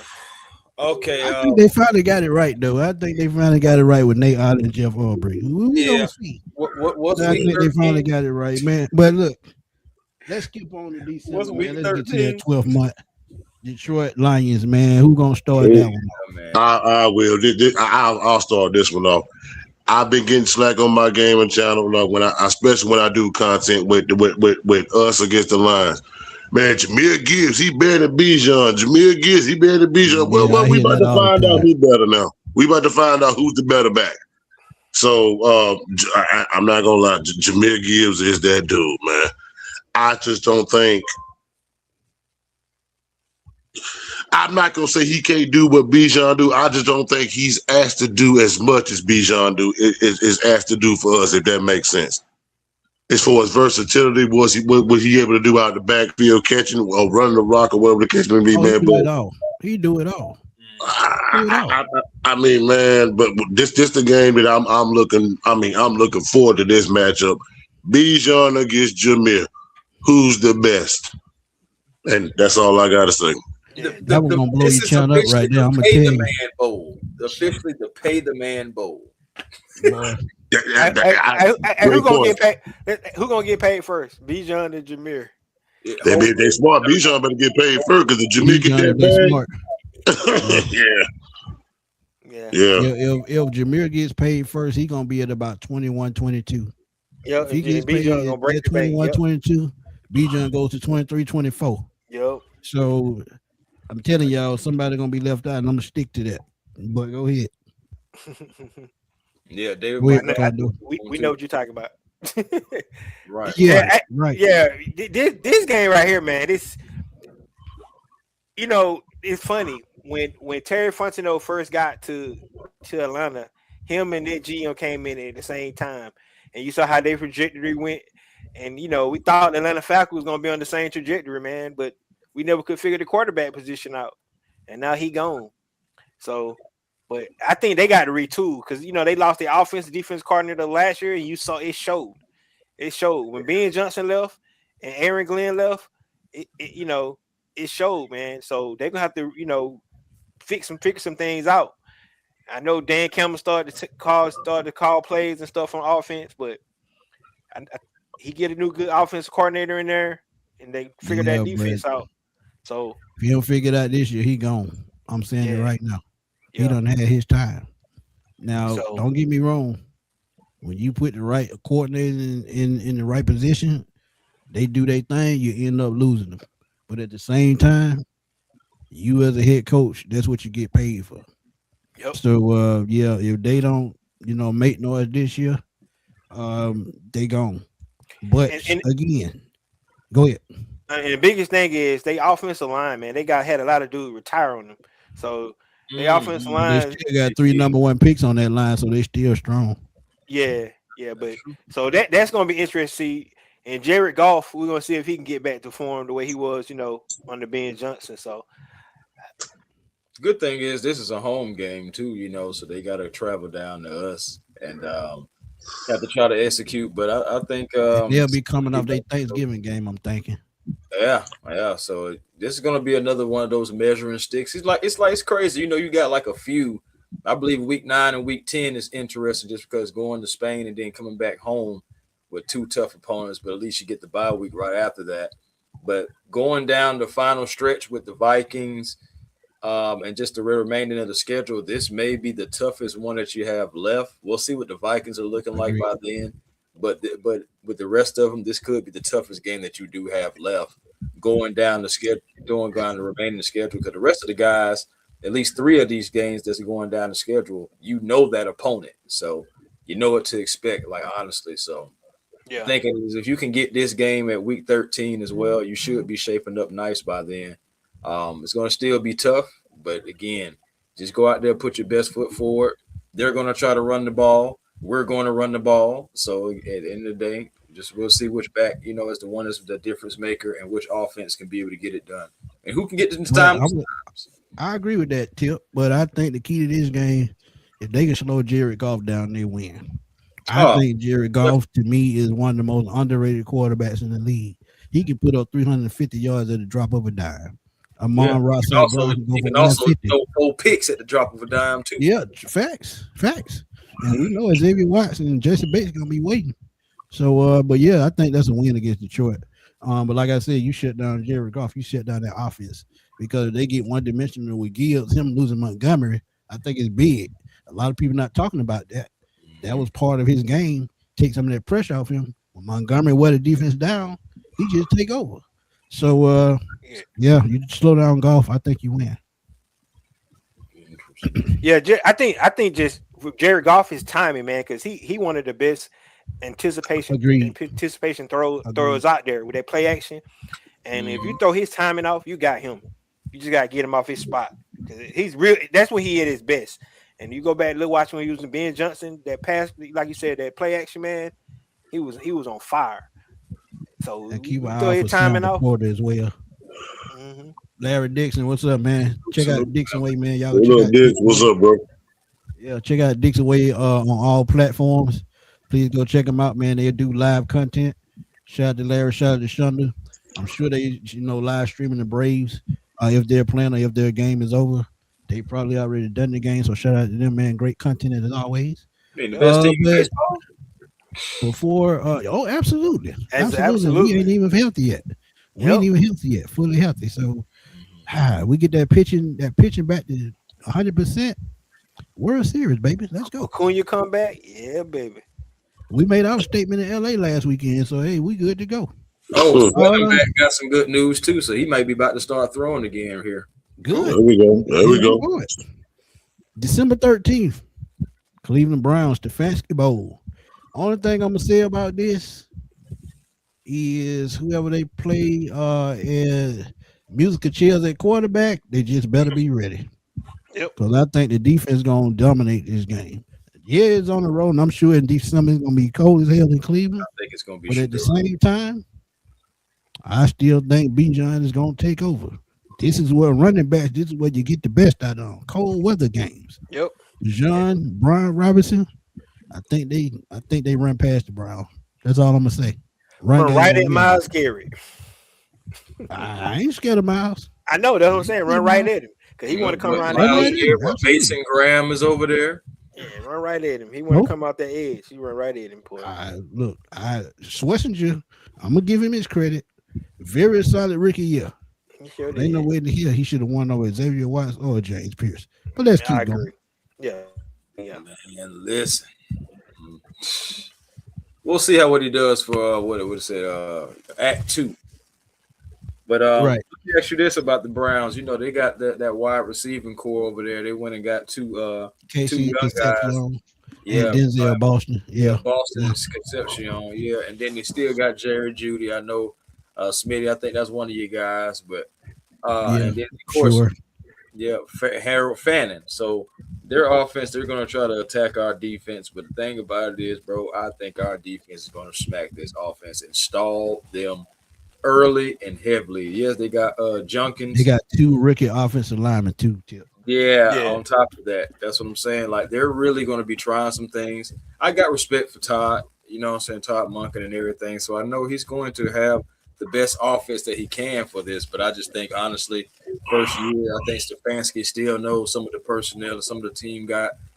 Okay, I think they finally got it right though. I think they finally got it right with Nate Otten and Jeff Aubrey. We yeah. gonna see. What's But I week think they 13? finally got it right, man. But look, let's skip on to What's December, man. week Let's get to that 13? 12th month. Detroit Lions, man. Who gonna start Yeah, that one? Yeah, man. I will. I'll start this one off. I've been getting slack on my gaming channel, like especially when I do content with us against the Lions. Man, Jameer Gibbs, he better than Bijan. Jameer Gibbs, he better than Bijan. Yeah, Well, I we hear about that to all the find out time. who better now. We about to find out who's the better back. So I'm not gonna lie, Jameer Gibbs is that dude, man. I just don't think. I'm not gonna say he can't do what Bijan do. I just don't think he's asked to do as much as Bijan is asked to do for us. If that makes sense. As far as versatility, was he able to do out the backfield, catching or running the rock or whatever the case may be, Oh, he man? do But it all. He do it all. Do it I, all. I, I mean, man, but this the game that I'm looking. I mean, I'm looking forward to this matchup. Bijan against Jameer. Who's the best? And that's all I gotta say. Yeah, That one gonna blow This your is chant up officially right there. the I'm gonna pay tell the you, man bowl. Officially the pay the man bowl. boy. who Great gonna point. get paid? Who gonna get paid first? Bijan and Jameer. They smart. Bijan better get paid first because the Jameer get Bijan, if they that smart. Yeah. bag. Yeah, Yeah, yeah. If Jameer gets paid first, he gonna be at about 21, 22. yeah. If he And gets Bijan paid gonna break at the bank. 21, Yep, 22, Bijan goes to 23, 24. yep. So I'm telling y'all, somebody gonna be left out, and I'm gonna stick to that. But go ahead. Yeah, David Go I ahead, know, might I, Ricardo. we know what you're talking about. right, Yeah, right. right. Yeah. This game right here, man. It's funny when Terry Fontenot first got to Atlanta, him and that GM came in at the same time, and you saw how their trajectory went. And we thought the Atlanta Falcons was gonna be on the same trajectory, man, but we never could figure the quarterback position out. And now he gone. So, but I think they got to retool because they lost their offense defense coordinator last year, and you saw it showed. It showed when Ben Johnson left and Aaron Glenn left. It showed, man. So they're gonna have to figure some things out. I know Dan Campbell started to call plays and stuff on offense, but he get a new good offensive coordinator in there, and they figure that Yeah, but defense out. So if he don't figure it out this year, he gone. I'm saying it yeah, right now. He yeah. done had his time. Now, So don't get me wrong. When you put the right coordinator in the right position, they do their thing, you end up losing them. But at the same time, You as a head coach, that's what you get paid for. Yep. So yeah, if they don't, make noise this year, they gone. But And, and again, go ahead. and the biggest thing is they offensive line, man. They had a lot of dudes retire on them. So they offensive Mm-hmm. But they line, still got three number one picks on that line, so they still strong. yeah, yeah. That's But true. so that's gonna be interesting to see. And Jared Goff, we're gonna see if he can get back to form the way he was, under Ben Johnson. So Good thing is this is a home game too, so they got to travel down to us and have to try to execute. But I think And they'll be coming off their Thanksgiving game, I'm thinking. yeah, yeah. So this is gonna be another one of those measuring sticks. It's crazy. You got like a few. I believe week 9 and week 10 is interesting just because going to Spain and then coming back home with two tough opponents, but at least you get the bye week right after that. But going down the final stretch with the Vikings, and just the remaining of the schedule, this may be the toughest one that you have left. We'll see what the Vikings are looking like Agreed. by then, but with the rest of them, this could be the toughest game that you do have left. Going down the schedule, going down the remaining schedule, because the rest of the guys, at least 3 of these games that's going down the schedule, that opponent, so you know what to expect. Like honestly, so yeah, thinking is if you can get this game at week 13 as well, you should be shaping up nice by then. It's going to still be tough, but again, just go out there, put your best foot forward. They're going to try to run the ball. We're going to run the ball. So at the end of the day, just we'll see which back, is the one that's the difference maker and which offense can be able to get it done. And who can get this But time? I agree with that, Tip. But I think the key to this game, if they can slow Jared Goff down, they win. I Oh, think Jared Goff, to me, is one of the most underrated quarterbacks in the league. He can put up 350 yards at the drop of a dime. yeah. Amon Ross St. Brown can go He for can also 150. throw 4 picks at the drop of a dime too. Yeah, facts. And we know Xavier Watson and Jesse Bates gonna be waiting. So, but yeah, I think that's a win against Detroit. But like I said, you shut down Jared Goff, you shut down that offense because if they get one dimensional with Gibbs, him losing Montgomery, I think it's big. A lot of people not talking about that. That was part of his game. Take some of that pressure off him. When Montgomery wear the defense down, he just take over. So, yeah, you slow down Golf. I think you win. yeah. I think just with Jared Goff, his timing, man, because he one of the best Agreed. anticipation Agreed. throwers out there with that play action. And if you throw his timing off, you got him. You just gotta get him off his spot because he's real. That's when he at his best. And you go back and look, watch when he was using Ben Johnson, that pass, like you said, that play action, man. He was on fire. So And keep an you eye throw out his for Sam timing off. Porter as well. hmm Larry Dixon, what's up, man? Check out Dixon Way, man. Y'all go What check up, out Dick? Dixon What's Way. up, bro? Yeah, check out Dixon Way on all platforms. Please go check them out, man. They do live content. Shout out to Larry, shout out to Shonda. I'm sure they, live streaming the Braves. If they're playing or if their game is over. They probably already done the game. So shout out to them, man. Great content as always. I mean, the best team in But baseball. before absolutely. Absolutely. We ain't Absolutely. even healthy yet. We ain't Yep. even healthy yet, fully healthy. So we get that pitching back to 100%. World Series, baby. Let's go. Acuna come back, yeah, baby. We made our statement in LA last weekend, so hey, we good to go. Oh, running Uh, back got some good news too, so he might be about to start throwing again here. good. There we go. There we go. Go. December 13th, Cleveland Browns Stefanski Bowl. Only thing I'm gonna say about this is whoever they play as musical chairs at quarterback, they just better be ready. Yep. Because I think the defense gonna dominate this game. Yeah, it's on the road, and I'm sure in December it's gonna be cold as hell in Cleveland. I think it's gonna be. But at the Shador. same time, I still think Bijan is gonna take over. This is where running backs. This is where you get the best out of them. Cold weather games. Yep. John Brian Robinson. I think they run past the Browns. That's all I'm gonna say. Run Run game right gonna at be Miles Garrett. I ain't scared of Miles. I know that's what I'm saying. Run right at him because he want to come But around Run that Miles right edge. in. Garrett, with Absolutely. Mason Graham is over there. Yeah, run right at him. He want Nope. to come out that edge. He run right at him, boy. Look, Schlesinger, I'm gonna give him his credit. Very solid rookie year. He sure Ain't no did. way to hear he should have won over Xavier Watson or James Pierce. But let's I keep going. agree. Yeah. Yeah. Man, listen. We'll see what he does for what it would say Act 2. But But Right. let me ask you this about the Browns. They got that wide receiving core over there. They went and got two Casey young guys. Concepcion and Yeah, Denzel Boston. yeah, Yeah. Boston Yeah. is Concepcion. Yeah, and then they still got Jerry Judy. I know Smitty. I think that's one of your guys. But Yeah. and then of course, Sure. yeah, Harold Fannin. So their offense, they're going to try to attack our defense. But the thing about it is, bro, I think our defense is going to smack this offense and stall them early and heavily. Yes, they got They Junkins. got two rookie offensive linemen too, Tip. Yeah, Yeah. on top of that, that's what I'm saying. Like they're really going to be trying some things. I got respect for Todd. What I'm saying, Todd Monken and everything. So I know he's going to have the best offense that he can for this. But I just think honestly, first year, I think Stefanski still knows some of the personnel, some of the team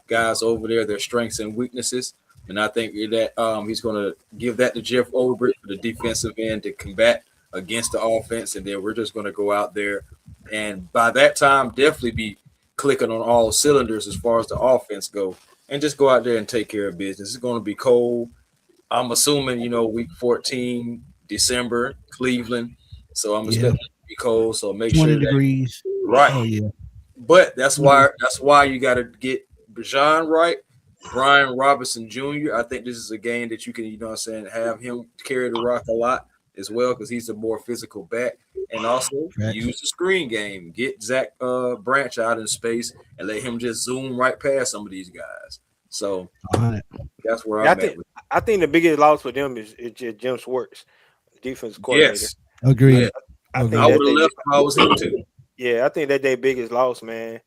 guys over there, their strengths and weaknesses. And I think that he's going to give that to Jeff Ulbrich for the defensive end to combat against the offense, and then we're just going to go out there and by that time definitely be clicking on all cylinders as far as the offense go, and just go out there and take care of business. It's going to be cold. I'm assuming week 14, December, Cleveland. So I'm Yeah. expecting it to be cold. So make 20 sure that degrees. right. Oh yeah. But that's why you got to get Bijan right. Brian Robinson Jr. I think this is a game that you can, have him carry the rock a lot as well because he's a more physical back. And also Facts. use the screen game. Get Zach Branch out in space and let him just zoom right past some of these guys. So 100. that's where Yeah, I'm at. I think the biggest loss for them is just Jim Schwartz, defense coordinator. Yes. Agreed. Yeah. I Agreed. think I that would have left if I was him too. yeah, I think that their biggest loss, man.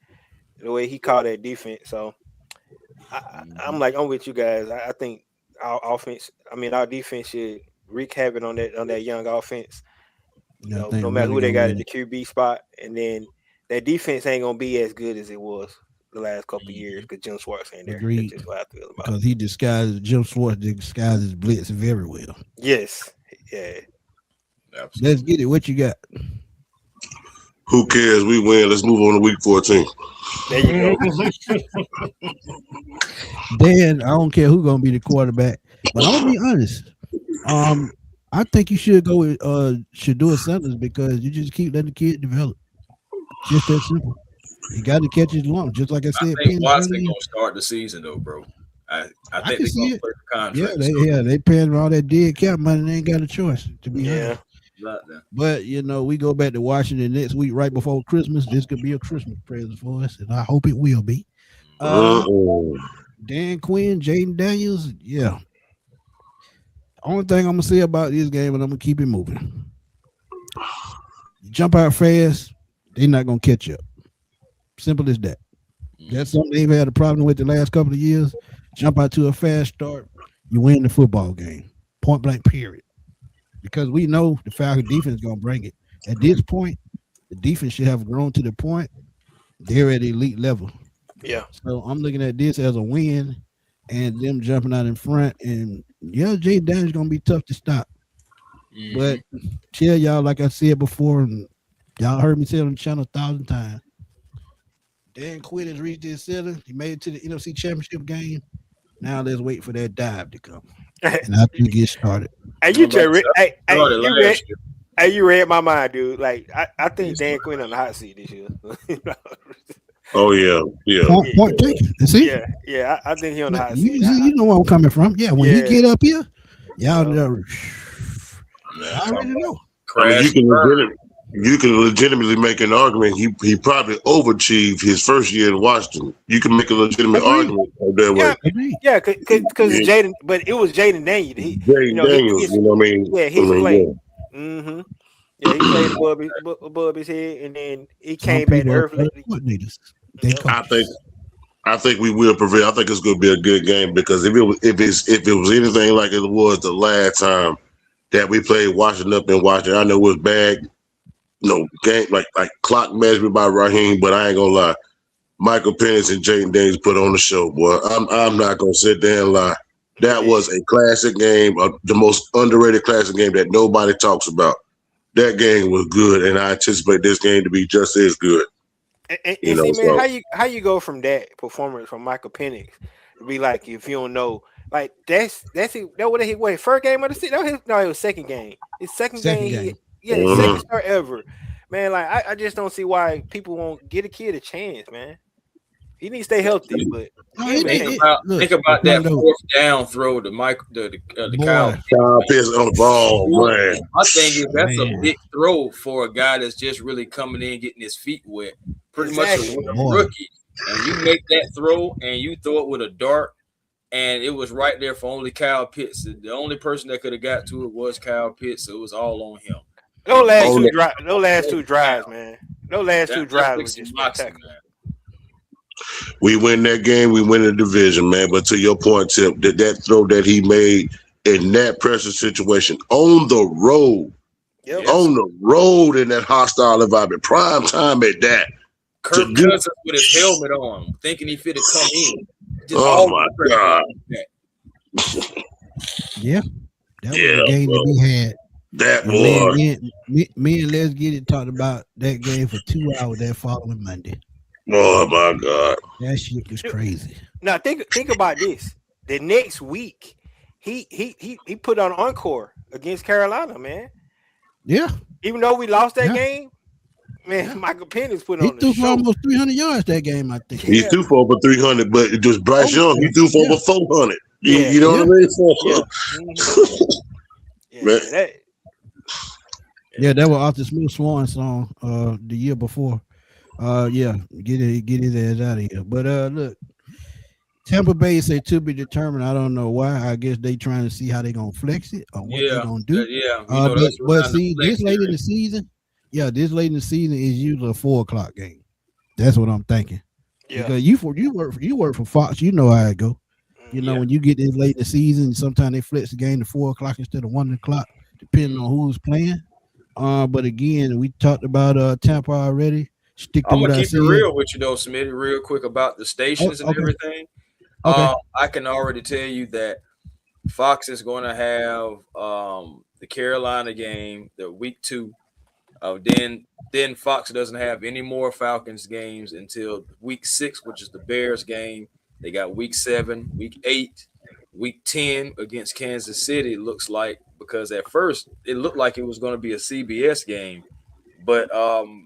The way he called that defense. So I'm with you guys. I think our defense should wreak havoc on that young offense. Yeah, I think No matter really who they gonna got at win the it. QB spot, and then that defense ain't gonna be as good as it was the last couple of years because Jim Schwartz ain't there. That's Agreed. just what I feel about. Because he disguised Jim Schwartz disguises blitz very well. Yes, yeah. Absolutely. Let's get it. What you got? Who cares? We win. Let's move on to week 14. There you go. Dan, I don't care who's gonna be the quarterback, but I'm gonna be honest. I think you should go with Shador Sanders because you just keep letting the kid develop. Just that simple. He got to catch his lump, just like I I said. think Penn Watson earlier. gonna start the season though, bro. I I think can they're see gonna it. play the contract. They paying him all that dead cap money. They ain't got a choice, to be Yeah. honest. Not that. But we go back to Washington next week, right before Christmas. This could be a Christmas present for us, and I hope it will be. Dan Quinn, Jaden Daniels, yeah. Only thing I'm gonna say about this game, and I'm gonna keep it moving. You jump out fast, they're not gonna catch up. Simple as that. That's something they've had a problem with the last couple of years. Jump out to a fast start, you win the football game. Point blank, period. Because we know the Falcon defense is gonna bring it. At this point, the defense should have grown to the point they're at elite level. Yeah. So I'm looking at this as a win and them jumping out in front. And yeah, Jay Daniels gonna be tough to stop. But tell y'all, like I said before, and y'all heard me say it on the channel 1,000 times. Dan Quinn has reached his ceiling. He made it to the NFC Championship game. Now let's wait for that dive to come. And I think get started. Hey, you just Started last year. you read my mind, dude. Like I think Dan Quinn on the hot seat this year. Oh yeah, yeah. Point taken. See? Yeah. I think he on the hot You, seat. you know where I'm coming from. Yeah, when he get up here, y'all know. I already know. I mean, Crash. you can legitimately make an argument. He probably overachieved his first year in Washington. You can make a legitimate argument that way. Yeah, because Jaden, but it was Jaden Daniels. Jaden Daniels, you know what I mean? Yeah, he's played. Mm-hmm. Yeah, he played above his head, and then he came back to earth. I think we will prevail. I think it's going to be a good game because if it was anything like it was the last time that we played Washington up in Washington, I know it was bad. Game like clock measurement by Raheem, but I ain't gonna lie. Michael Penix and Jaden Daniels put on the show, boy. I'm not gonna sit there and lie. That was a classic game, the most underrated classic game that nobody talks about. That game was good, and I anticipate this game to be just as good. And see, man, how you go from that performance from Michael Penix to be like, if you don't know, like that what he first game of the season? It was second game. His second game. Yeah, second start ever. Man, like I just don't see why people won't get a kid a chance, man. He needs to stay healthy, but No, give him a chance. look, Think about that Rondo, fourth down throw to Mike the Kyle boy, Pitts, Kyle man. Pitts on the ball, man. My thing is that's a man, big throw for a guy that's just really coming in getting his feet wet. Pretty much a Exactly. boy, rookie, and you make that throw and you throw it with a dart, and it was right there for only Kyle Pitts. The only person that could have got to it was Kyle Pitts, so it was all on him. Those And last make two Only, drive, those last two drives, down. man. Those last two That's drives like was some just moxie, spectacular. man. we win that game, we win the division, man. But to your point, Tip, that throw that he made in that pressure situation Yep. Yes. on the road in that hostile environment, prime time at that to Kirk do. Cousins with his helmet on, thinking he fit to come in. Just Oh all my the pressure God, on that. yeah, that was yeah, a game to bro, be had. that And man, was, me and Let's Get It talked about that game for 2 hours that following Monday. oh my God, That shit was crazy. Now think about this. The next week, he put on encore against Carolina, man. Yeah, Even though we lost that yeah. game, man, Michael Penix put He on the threw for show. almost 300 yards that game, I think. he Yeah, threw for over 300, but it was Bryce Over Young. He threw for yeah, over 400. yeah, You know what I yeah, mean? yeah, mhm. Yeah, Man, man. That yeah. That was off the Smooth Swan song the year before. Yeah, get his ass out of here. But look, Tampa Bay say to be determined. I don't know why. I guess they trying to see how they gonna flex it or what they Yeah, gonna do. yeah. But That's but around the see, flex this late in area. the season, yeah, this late in the season is usually a 4 o'clock game. That's what I'm thinking. yeah. Because you work for Fox, you know how it go. You know Mhm. Yeah. when you get this late in the season, sometimes they flex the game to 4 o'clock instead of 1 o'clock, depending Mm. on who's playing. But again, we talked about Tampa already. Stick to I'm what gonna I keep it said. real with you though, Smitty, real quick about the Oh, stations and okay, everything. okay. I can already tell you that Fox is going to have the Carolina game, the week 2. Then Fox doesn't have any more Falcons games until week 6, which is the Bears game. They got week 7, week 8, week 10 against Kansas City. It looks like, because at first it looked like it was going to be a CBS game, but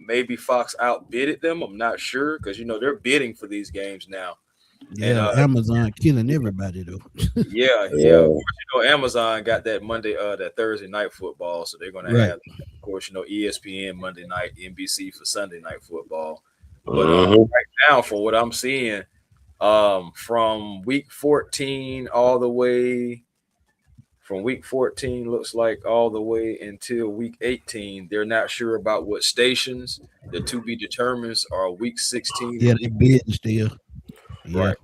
maybe Fox outbidded them. I'm not sure, because they're bidding for these games now. And Yeah, Amazon killing everybody though. yeah, yeah. Of uh, course, Amazon got that that Thursday night football, so they're gonna Right. have, of course, ESPN Monday night, NBC for Sunday night football. But uh-huh. right now, from what I'm seeing, from week 14 all the way from week 14 looks like all the way until week 18, they're not sure about what stations. The to be determines are week 16 Yeah, and they week bidding still. Yeah, right.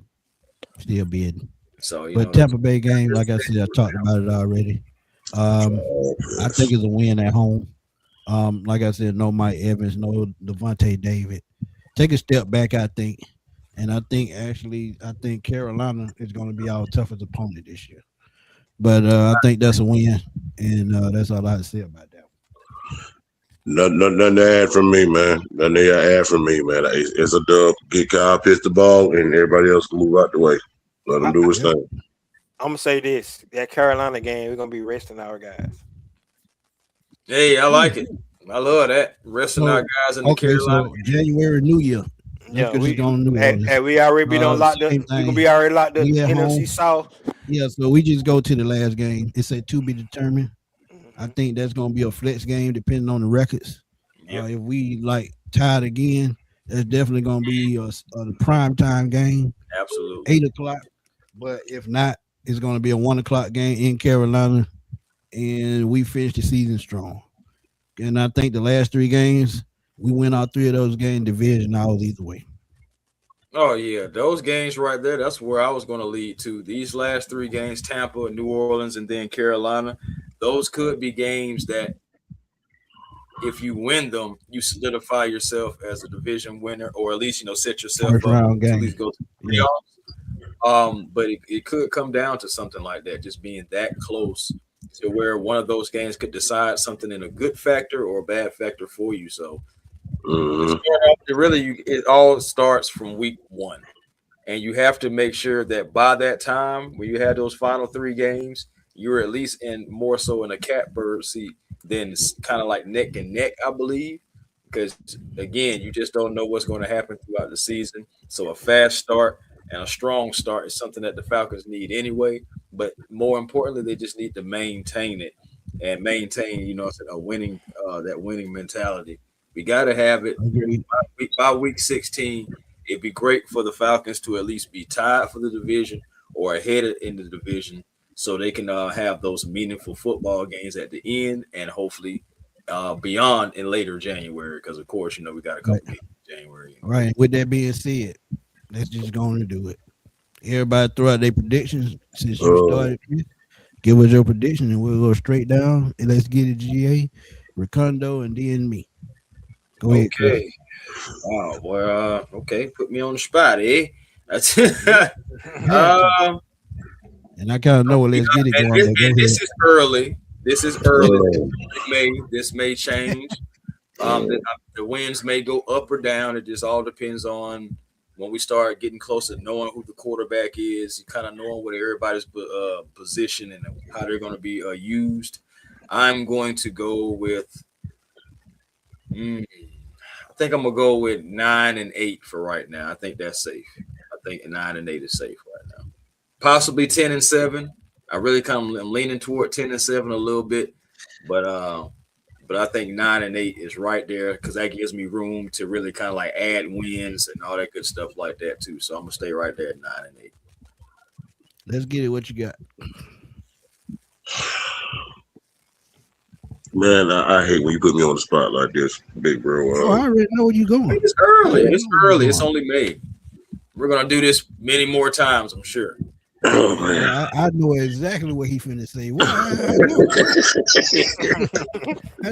still bidding. So But Tampa Bay game, like I said, I talked about it already. I think it's a win at home. Like I said, no Mike Evans, no Devontae David. Take a step back, I think. And I think Carolina is going to be our toughest opponent this year. But I think that's a win. And that's all I have to say about that. Nothing to add from me, man. Nothing to add from me, man. It's a dub. Get Kyle Pitts the ball, and everybody else can move out the way. Let him do his Yep. thing. I'm gonna say this: that Carolina game, we're gonna be resting our guys. Hey, I like it. I love that. Resting our So, guys in the okay, Carolina. so January, New Year. Let's Yeah, just go to New Orleans. we already be done locked up. Same We gonna thing. be already locked up. We at NFC home. South. Yeah, so we just go to the last game. It said to be determined. I Mhm. think that's going to be a flex game depending on the records. Yep, If we like tied again, that's definitely going to be a prime time game, absolutely. 8 o'clock. But if not, it's going to be a 1 o'clock game in Carolina, and we finish the season strong. And I think the last 3 games, we win all 3 of those games, division out either way. Oh yeah, those games right there. That's where I was going to lead to. These last 3 games: Tampa, New Orleans, and then Carolina. Those could be games that, if you win them, you solidify yourself as a division winner, or at least set yourself First up round to at game. least go to the Yeah. playoffs. But it could come down to something like that, just being that close to where one of those games could decide something in a good factor or a bad factor for you. So Mhm. it all starts from week 1, and you have to make sure that by that time, when you have those final 3 games, you're at least in more so in a catbird seat than kind of like neck and neck, I believe. Because again, you just don't know what's going to happen throughout the season. So a fast start and a strong start is something that the Falcons need anyway. But more importantly, they just need to maintain it and maintain, a winning that winning mentality. We got to have it Agreed. by week 16. It'd be great for the Falcons to at least be tied for the division or ahead in the division, so they can have those meaningful football games at the end and hopefully beyond in later January. Because of course, we got a couple Right. games in January. Right. With that being said, let's just go on and do it. Everybody throw out their predictions since you started. Give us your prediction and we'll go straight down. And let's get it, GA, Ricondo, and then me. Go ahead, Chris. Okay. Wow. Well, okay. Put me on the spot, eh? That's And I kind of know what let's get it going. and this is early. This is early. This may change. The winds may go up or down. It just all depends on when we start getting closer, knowing who the quarterback is, kind of knowing what everybody's position and how they're going to be used. I'm going to go with. I think I'm gonna go with 9 and 8 for right now. I think that's safe. I think 9 and 8 is safe right now. Possibly 10 and 7. I really kind of am leaning toward 10 and 7 a little bit, but I think 9 and 8 is right there because that gives me room to really kind of like add wins and all that good stuff like that too. So I'm gonna stay right there at 9 and 8. Let's get it. What you got? Man, I hate when you put me on the spot like this, big bro. I already know where you going. It's early. It's early. It's only May. We're gonna do this many more times, I'm sure. Oh man, I know exactly what he finna say. I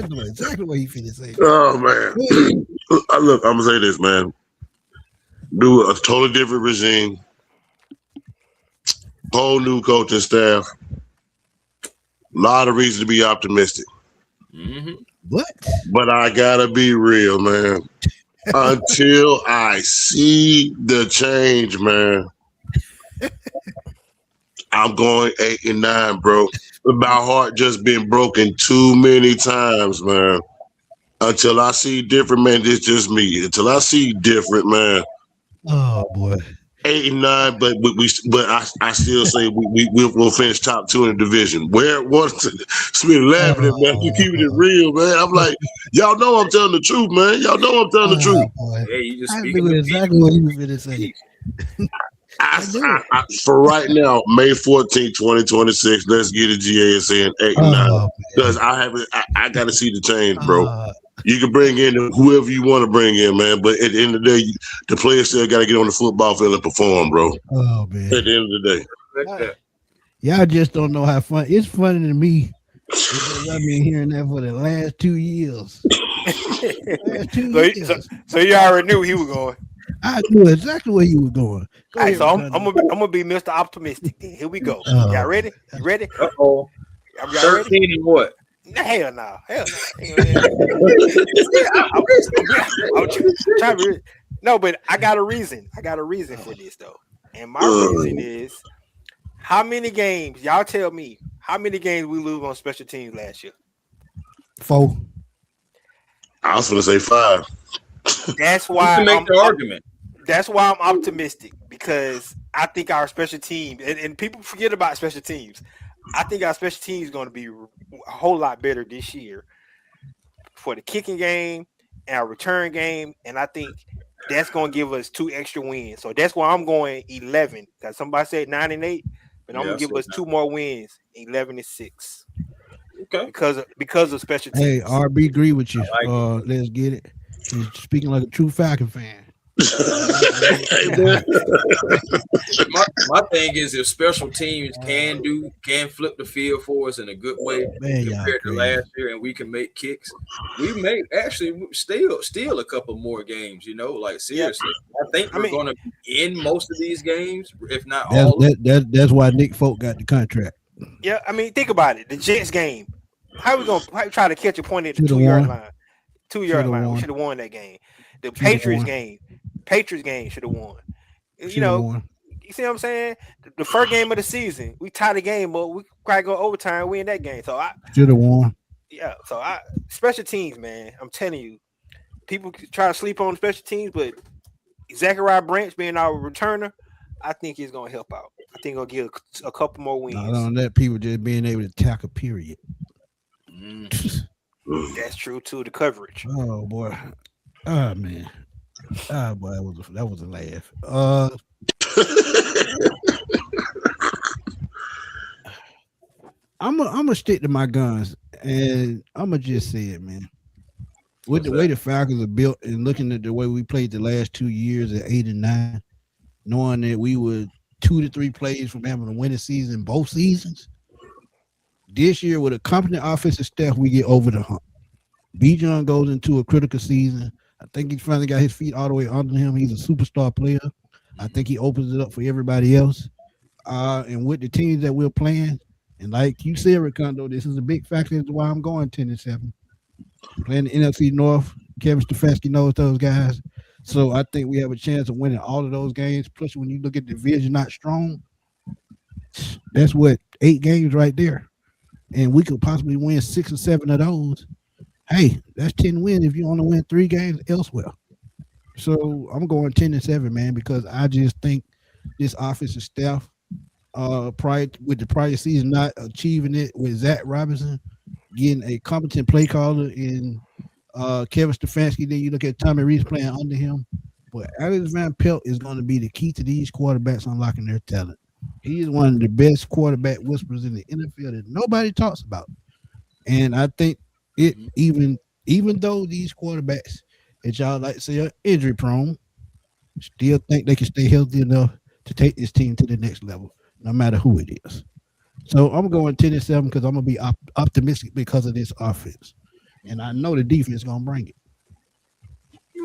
know exactly what he finna say. oh man. Look, I'm gonna say this, man. Do a totally different regime, whole new coaching staff. A lot of reason to be optimistic. Mm-hmm. What? But I gotta be real, man. Until I see the change, man, I'm going 8 and 9, bro. My heart just been broken too many times, man. Until I see different, man. This just me. Until I see different, man. Oh boy. 8 and 9, but I still say we'll finish top 2 in the division. Where it was, Smith laughing at man. You keeping it real, man. I'm like, y'all know I'm telling the truth, man. Y'all know I'm telling the truth. Boy. Hey, you just I speaking knew to exactly what he was gonna say. For right now, May 14th, 2026, let's get a GA saying 8 and 9. Because I got to see the change, bro. You can bring in whoever you want to bring in, man. But at the end of the day, the players still got to get on the football field and perform, bro. Oh man! At the end of the day, y'all just don't know how fun. It's funny to me because I've been hearing that for the last 2 years. So you already knew he was going. I knew exactly where he was going. All right, so I'm gonna be Mr. Optimistic. Then. Here we go. Y'all ready? You ready? Uh-oh. Y'all ready? 13 and what? Hell no. No, but I got a reason. I got a reason for this though. And my reason is how many games, y'all tell me, how many games we lose on special teams last year? 4. I was going to say 5. That's why you can make the argument. That's why I'm optimistic because I think our special teams and people forget about special teams. I think our special teams is going to be a whole lot better this year for the kicking game and our return game, and I think that's going to give us 2 extra wins. So that's why I'm going 11. Because somebody said 9 and 8, but I'm going to give us 2 more wins, 11 and 6. Okay. Because of special teams. Hey, RB, agree with you. Let's get it. He's speaking like a true Falcon fan. my thing is if special teams can flip the field for us in a good way compared to last year and we can make kicks, we may actually steal a couple more games, like seriously. I think we're gonna end most of these games, if not all. That's why Nick Folk got the contract. Yeah, I mean, think about it. The Jets game. How are we gonna try to catch a point at the 2-yard line? 2-yard line. We should have won that game. The Patriots game should have won. You see what I'm saying? The first game of the season, we tie the game, but we probably go overtime, win that game. So Should have won. yeah. So special teams, man. I'm telling you, people try to sleep on special teams, but Zachariah Branch being our returner, I think he's gonna help out. I think he'll give a couple more Not wins. on that, people just being able to tackle. Period. Mm. That's true too. The coverage. Oh boy. Oh man. Ah boy, that was a laugh. I'm gonna stick to my guns, and I'm gonna just say it, man. With What's the way that? the Falcons are built, and looking at the way we played the last 2 years at 8 and 9, knowing that we were 2 to 3 plays from having a winning season both seasons, this year with a competent offensive staff, we get over the hump. Bijan goes into a critical season. I think he's finally got his feet all the way under him. He's a superstar player. I think he opens it up for everybody else. And with the teams that we're playing, and like you said, Ricardo, this is a big factor as to why I'm going 10-7. Playing the NFC North, Kevin Stefanski knows those guys. So I think we have a chance of winning all of those games. Plus, when you look at the division not strong, that's what 8 games right there. And we could possibly win 6 or 7 of those. Hey, that's 10 wins if you only win 3 games elsewhere. So I'm going 10-7, man, because I just think this offensive staff, prior with the prior season not achieving it with Zach Robinson, getting a competent play caller in Kevin Stefanski. Then you look at Tommy Reese playing under him. But Alex Van Pelt is going to be the key to these quarterbacks unlocking their talent. He is one of the best quarterback whisperers in the NFL that nobody talks about. And I think it even though these quarterbacks that y'all like to say are injury prone, still think they can stay healthy enough to take this team to the next level, no matter who it is. So I'm going 10-7 because I'm gonna be optimistic because of this offense, and I know the defense is gonna bring it.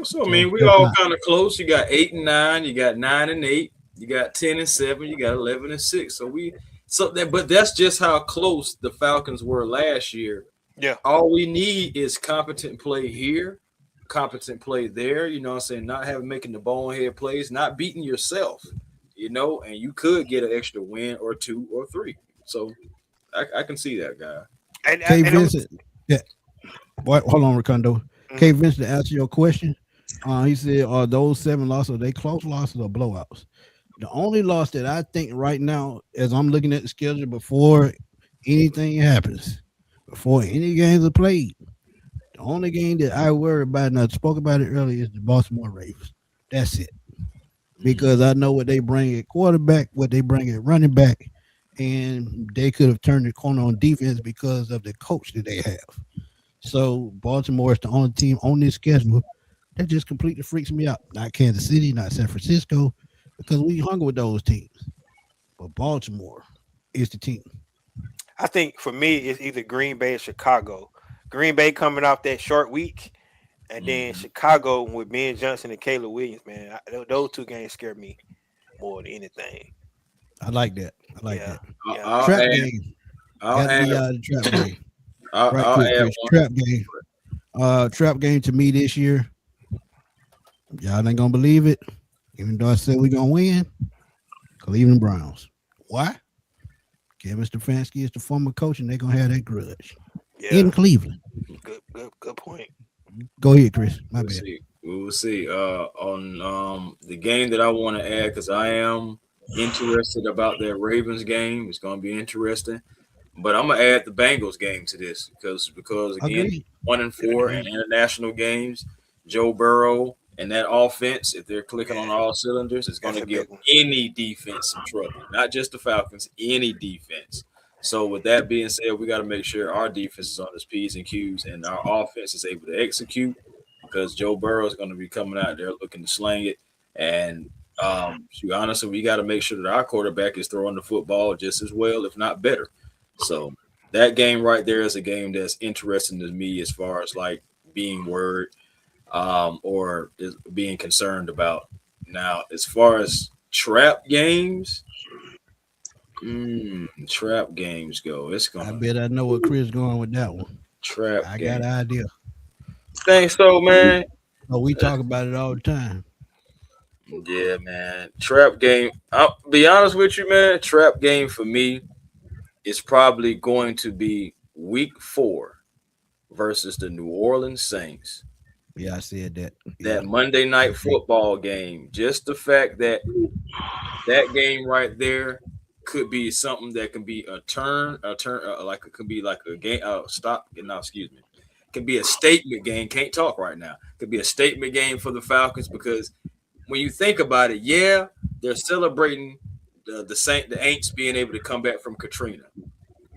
So I So mean, we that's all not kind of close. You got 8 and 9, you got 9 and 8, you got 10 and 7, you got 11 and 6. But that's just how close the Falcons were last year. Yeah. All we need is competent play here, competent play there. You know what I'm saying? Not having making the bonehead plays, not beating yourself. And you could get an extra win or 2 or 3. So I can see that, guy. K Vincent. Yeah. Boy, hold on, Ricardo. K Vincent, to answer your question, he said, are those 7 losses, are they close losses or blowouts? The only loss that I think right now, as I'm looking at the schedule before anything happens, before any games are played, the only game that I worry about, and I spoke about it earlier, is the Baltimore Ravens. That's it. Because I know what they bring at quarterback, what they bring at running back, and they could have turned the corner on defense because of the coach that they have. So Baltimore is the only team on this schedule that just completely freaks me out. Not Kansas City, not San Francisco, because we hung with those teams. But Baltimore is the team. I think for me, it's either Green Bay or Chicago. Green Bay coming off that short week, and then Chicago with Ben Johnson and Caleb Williams. Man, those 2 games scare me more than anything. I like that. I like Yeah. that. I'll Trap add, game. I'll Got to add, be out of the trap game. Right I'll quick, add Chris. one. Trap game. Trap game to me this year. Y'all ain't gonna believe it. Even though I said we're gonna win, Cleveland Browns. Why? Kevin Stefanski is the former coach, and they're gonna have that grudge Yeah. in Cleveland. Good point. Go ahead, Chris. My We'll bad. see. We will see. On the game that I want to add, because I am interested about that Ravens game. It's going to be interesting. But I'm gonna add the Bengals game to this because again, Agreed. 1-4 in international games. Joe Burrow and that offense, if they're clicking on all cylinders, it's going That's to a give big one. any defense some trouble. Not just the Falcons, any defense. So with that being said, we got to make sure our defense is on its P's and Q's and our offense is able to execute because Joe Burrow is going to be coming out there looking to slang it. And honestly, we got to make sure that our quarterback is throwing the football just as well, if not better. So that game right there is a game that's interesting to me as far as like being worried or is being concerned about. Now, as far as trap games go, it's I gonna bet I know what Chris going with that one. trap I game. got an idea. Thanks, so man. Oh, we talk about it all the time. Yeah, man. Trap game. I'll be honest with you, man. Trap game for me is probably going to be week 4 versus the New Orleans Saints. Yeah, I said that. Yeah. That Monday night football game. Just the fact that that game right there could be something that can be like it could be like a game. Stop. No, excuse me. Can be a statement game. Can't talk right now. Could be a statement game for the Falcons because when you think about it, yeah, they're celebrating the Aints being able to come back from Katrina.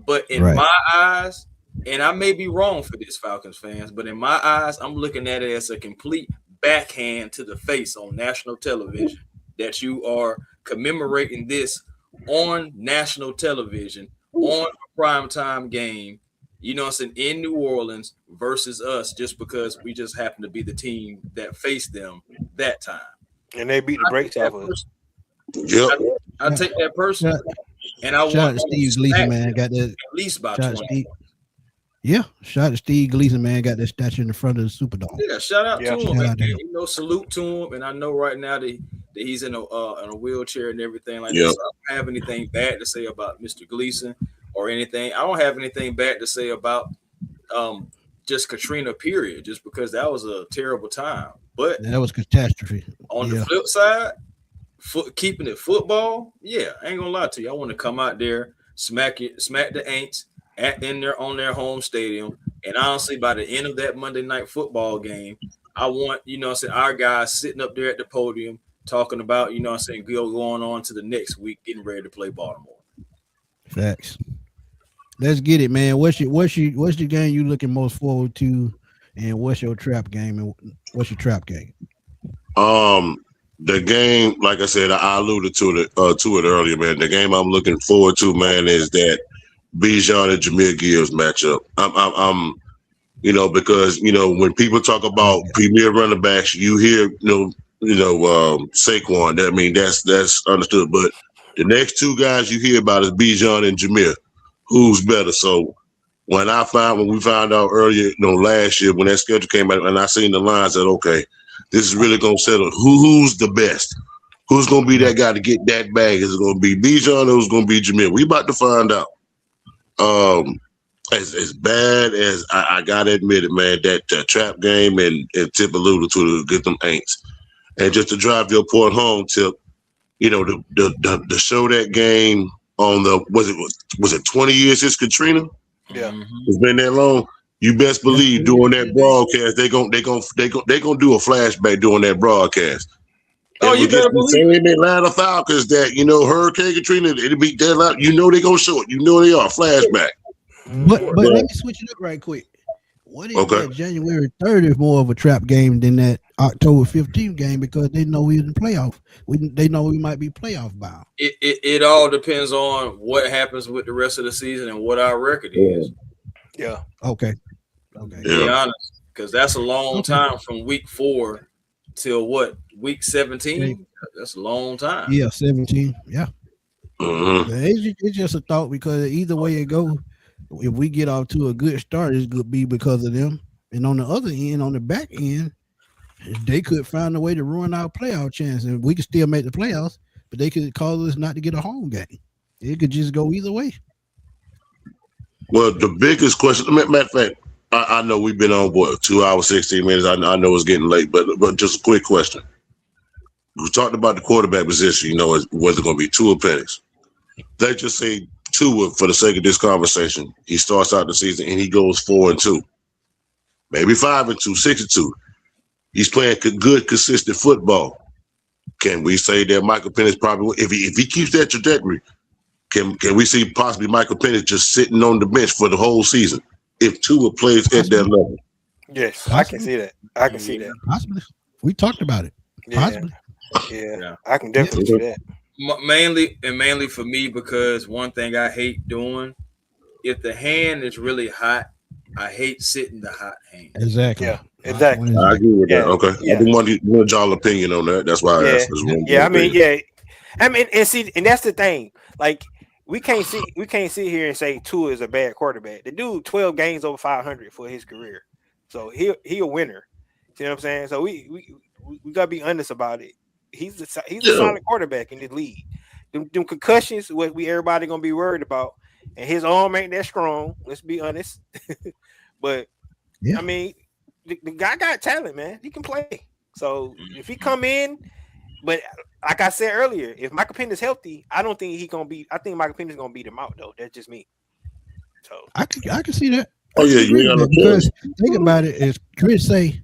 But in Right. my eyes, and I may be wrong for this, Falcons fans, but in my eyes, I'm looking at it as a complete backhand to the face on national television that you are commemorating this on national television on a primetime game, you know what I'm saying, in New Orleans versus us just because we just happen to be the team that faced them that time. And they beat the I take brakes that off us. person- Yep. I take that person Shout, and I shout want out to them to Steve Gleason, smack man. them Got that. at least by Shout out 20. Steve. Yeah, shout out to Steve Gleason, man. Got that statue in the front of the Superdome. Yeah, shout out Yeah. to him, Shout and, out to him. you know, salute to him. And I know right now that he's in a wheelchair and everything like Yep. that. So I don't have anything bad to say about Mr. Gleason or anything. I don't have anything bad to say about just Katrina, period, just because that was a terrible time. But That was catastrophe. on the Yeah, flip side, keeping it football, yeah, I ain't gonna lie to you. I want to come out there, smack the Aints in their on their home stadium. And honestly, by the end of that Monday night football game, I want, you know what I'm saying, our guys sitting up there at the podium talking about, you know what I'm saying, going on to the next week, getting ready to play Baltimore. facts. Let's get it, man. What's the game you looking most forward to, and what's your trap game, and what's your trap game? The game, like I said, I alluded to it earlier, man. The game I'm looking forward to, man, is that Bijan and Jameer Gibbs matchup. I'm because when people talk about premier running backs, you hear Saquon. I mean that's understood. But the next two guys you hear about is Bijan and Jameer. Who's better? So when we found out earlier, last year when that schedule came out, and I seen the lines, that okay, this is really gonna settle who's the best. Who's gonna be that guy to get that bag? Is it gonna be Bijan or is it gonna be Jameer? We about to find out. As bad as I gotta admit it, man, that trap game and Tip alluded to get them Aints. And just to drive your point home, Tip, the show that game on the was it 20 years since Katrina? Yeah. It's been that long. You best believe during that broadcast they gonna do a flashback during that broadcast. Oh, And you we get better the believe same Atlanta Falcons that Hurricane Katrina, it'll be dead out. They gonna show it. They are flashback. But let me switch it up right quick. What if Okay. that January 3rd is more of a trap game than that October 15th game because they know we're in the playoff? They know we might be playoff bound. It all depends on what happens with the rest of the season and what our record is. Yeah. Okay. To be honest, because that's a long time from week 4 till week 17. That's a long time. Yeah, 17. Yeah. Mhm. It's just a thought because either way it goes, if we get off to a good start, it's going to be because of them. And on the other end, on the back end, they could find a way to ruin our playoff chance. And we could still make the playoffs, but they could cause us not to get a home game. It could just go either way. Well, the biggest question, matter of fact, I know we've been on 2 hours 16 minutes. I know it's getting late, but just a quick question. We talked about the quarterback position. Was it going to be Tua Penix? Let's just say Tua, for the sake of this conversation, he starts out the season and he goes 4-2, maybe 5-2, 6-2. He's playing good, consistent football. Can we say that Michael Penix probably, if he keeps that trajectory, can we see possibly Michael Penix just sitting on the bench for the whole season if Tua plays at that level? Yes, I can see that. I can see that. Possibly. We talked about it. Yeah. Possibly. Yeah. I can definitely see that. Mainly for me, because one thing I hate doing, if the hand is really hot, I hate sitting the hot hand. Exactly. Yeah, exactly. I agree with that. Okay. Yeah. I didn't want y'all opinion on that. That's why I asked. And that's the thing. Like, we can't sit here and say Tua is a bad quarterback. The dude 12 games over 500 for his career, so he a winner. You know what I'm saying? So we gotta be honest about it. he's a Yeah. solid quarterback in the league. Them concussions, what we everybody gonna be worried about, and his arm ain't that strong. Let's be honest. But Yeah, I mean, the guy got talent, man. He can play. So if he come in, but like I said earlier, if Michael Penix healthy, I don't think he gonna be. I think Michael Penix gonna beat him out though. That's just me. So I can see that. Oh I yeah, can you agree ain't with got no that choice. because think about it. As Chris say,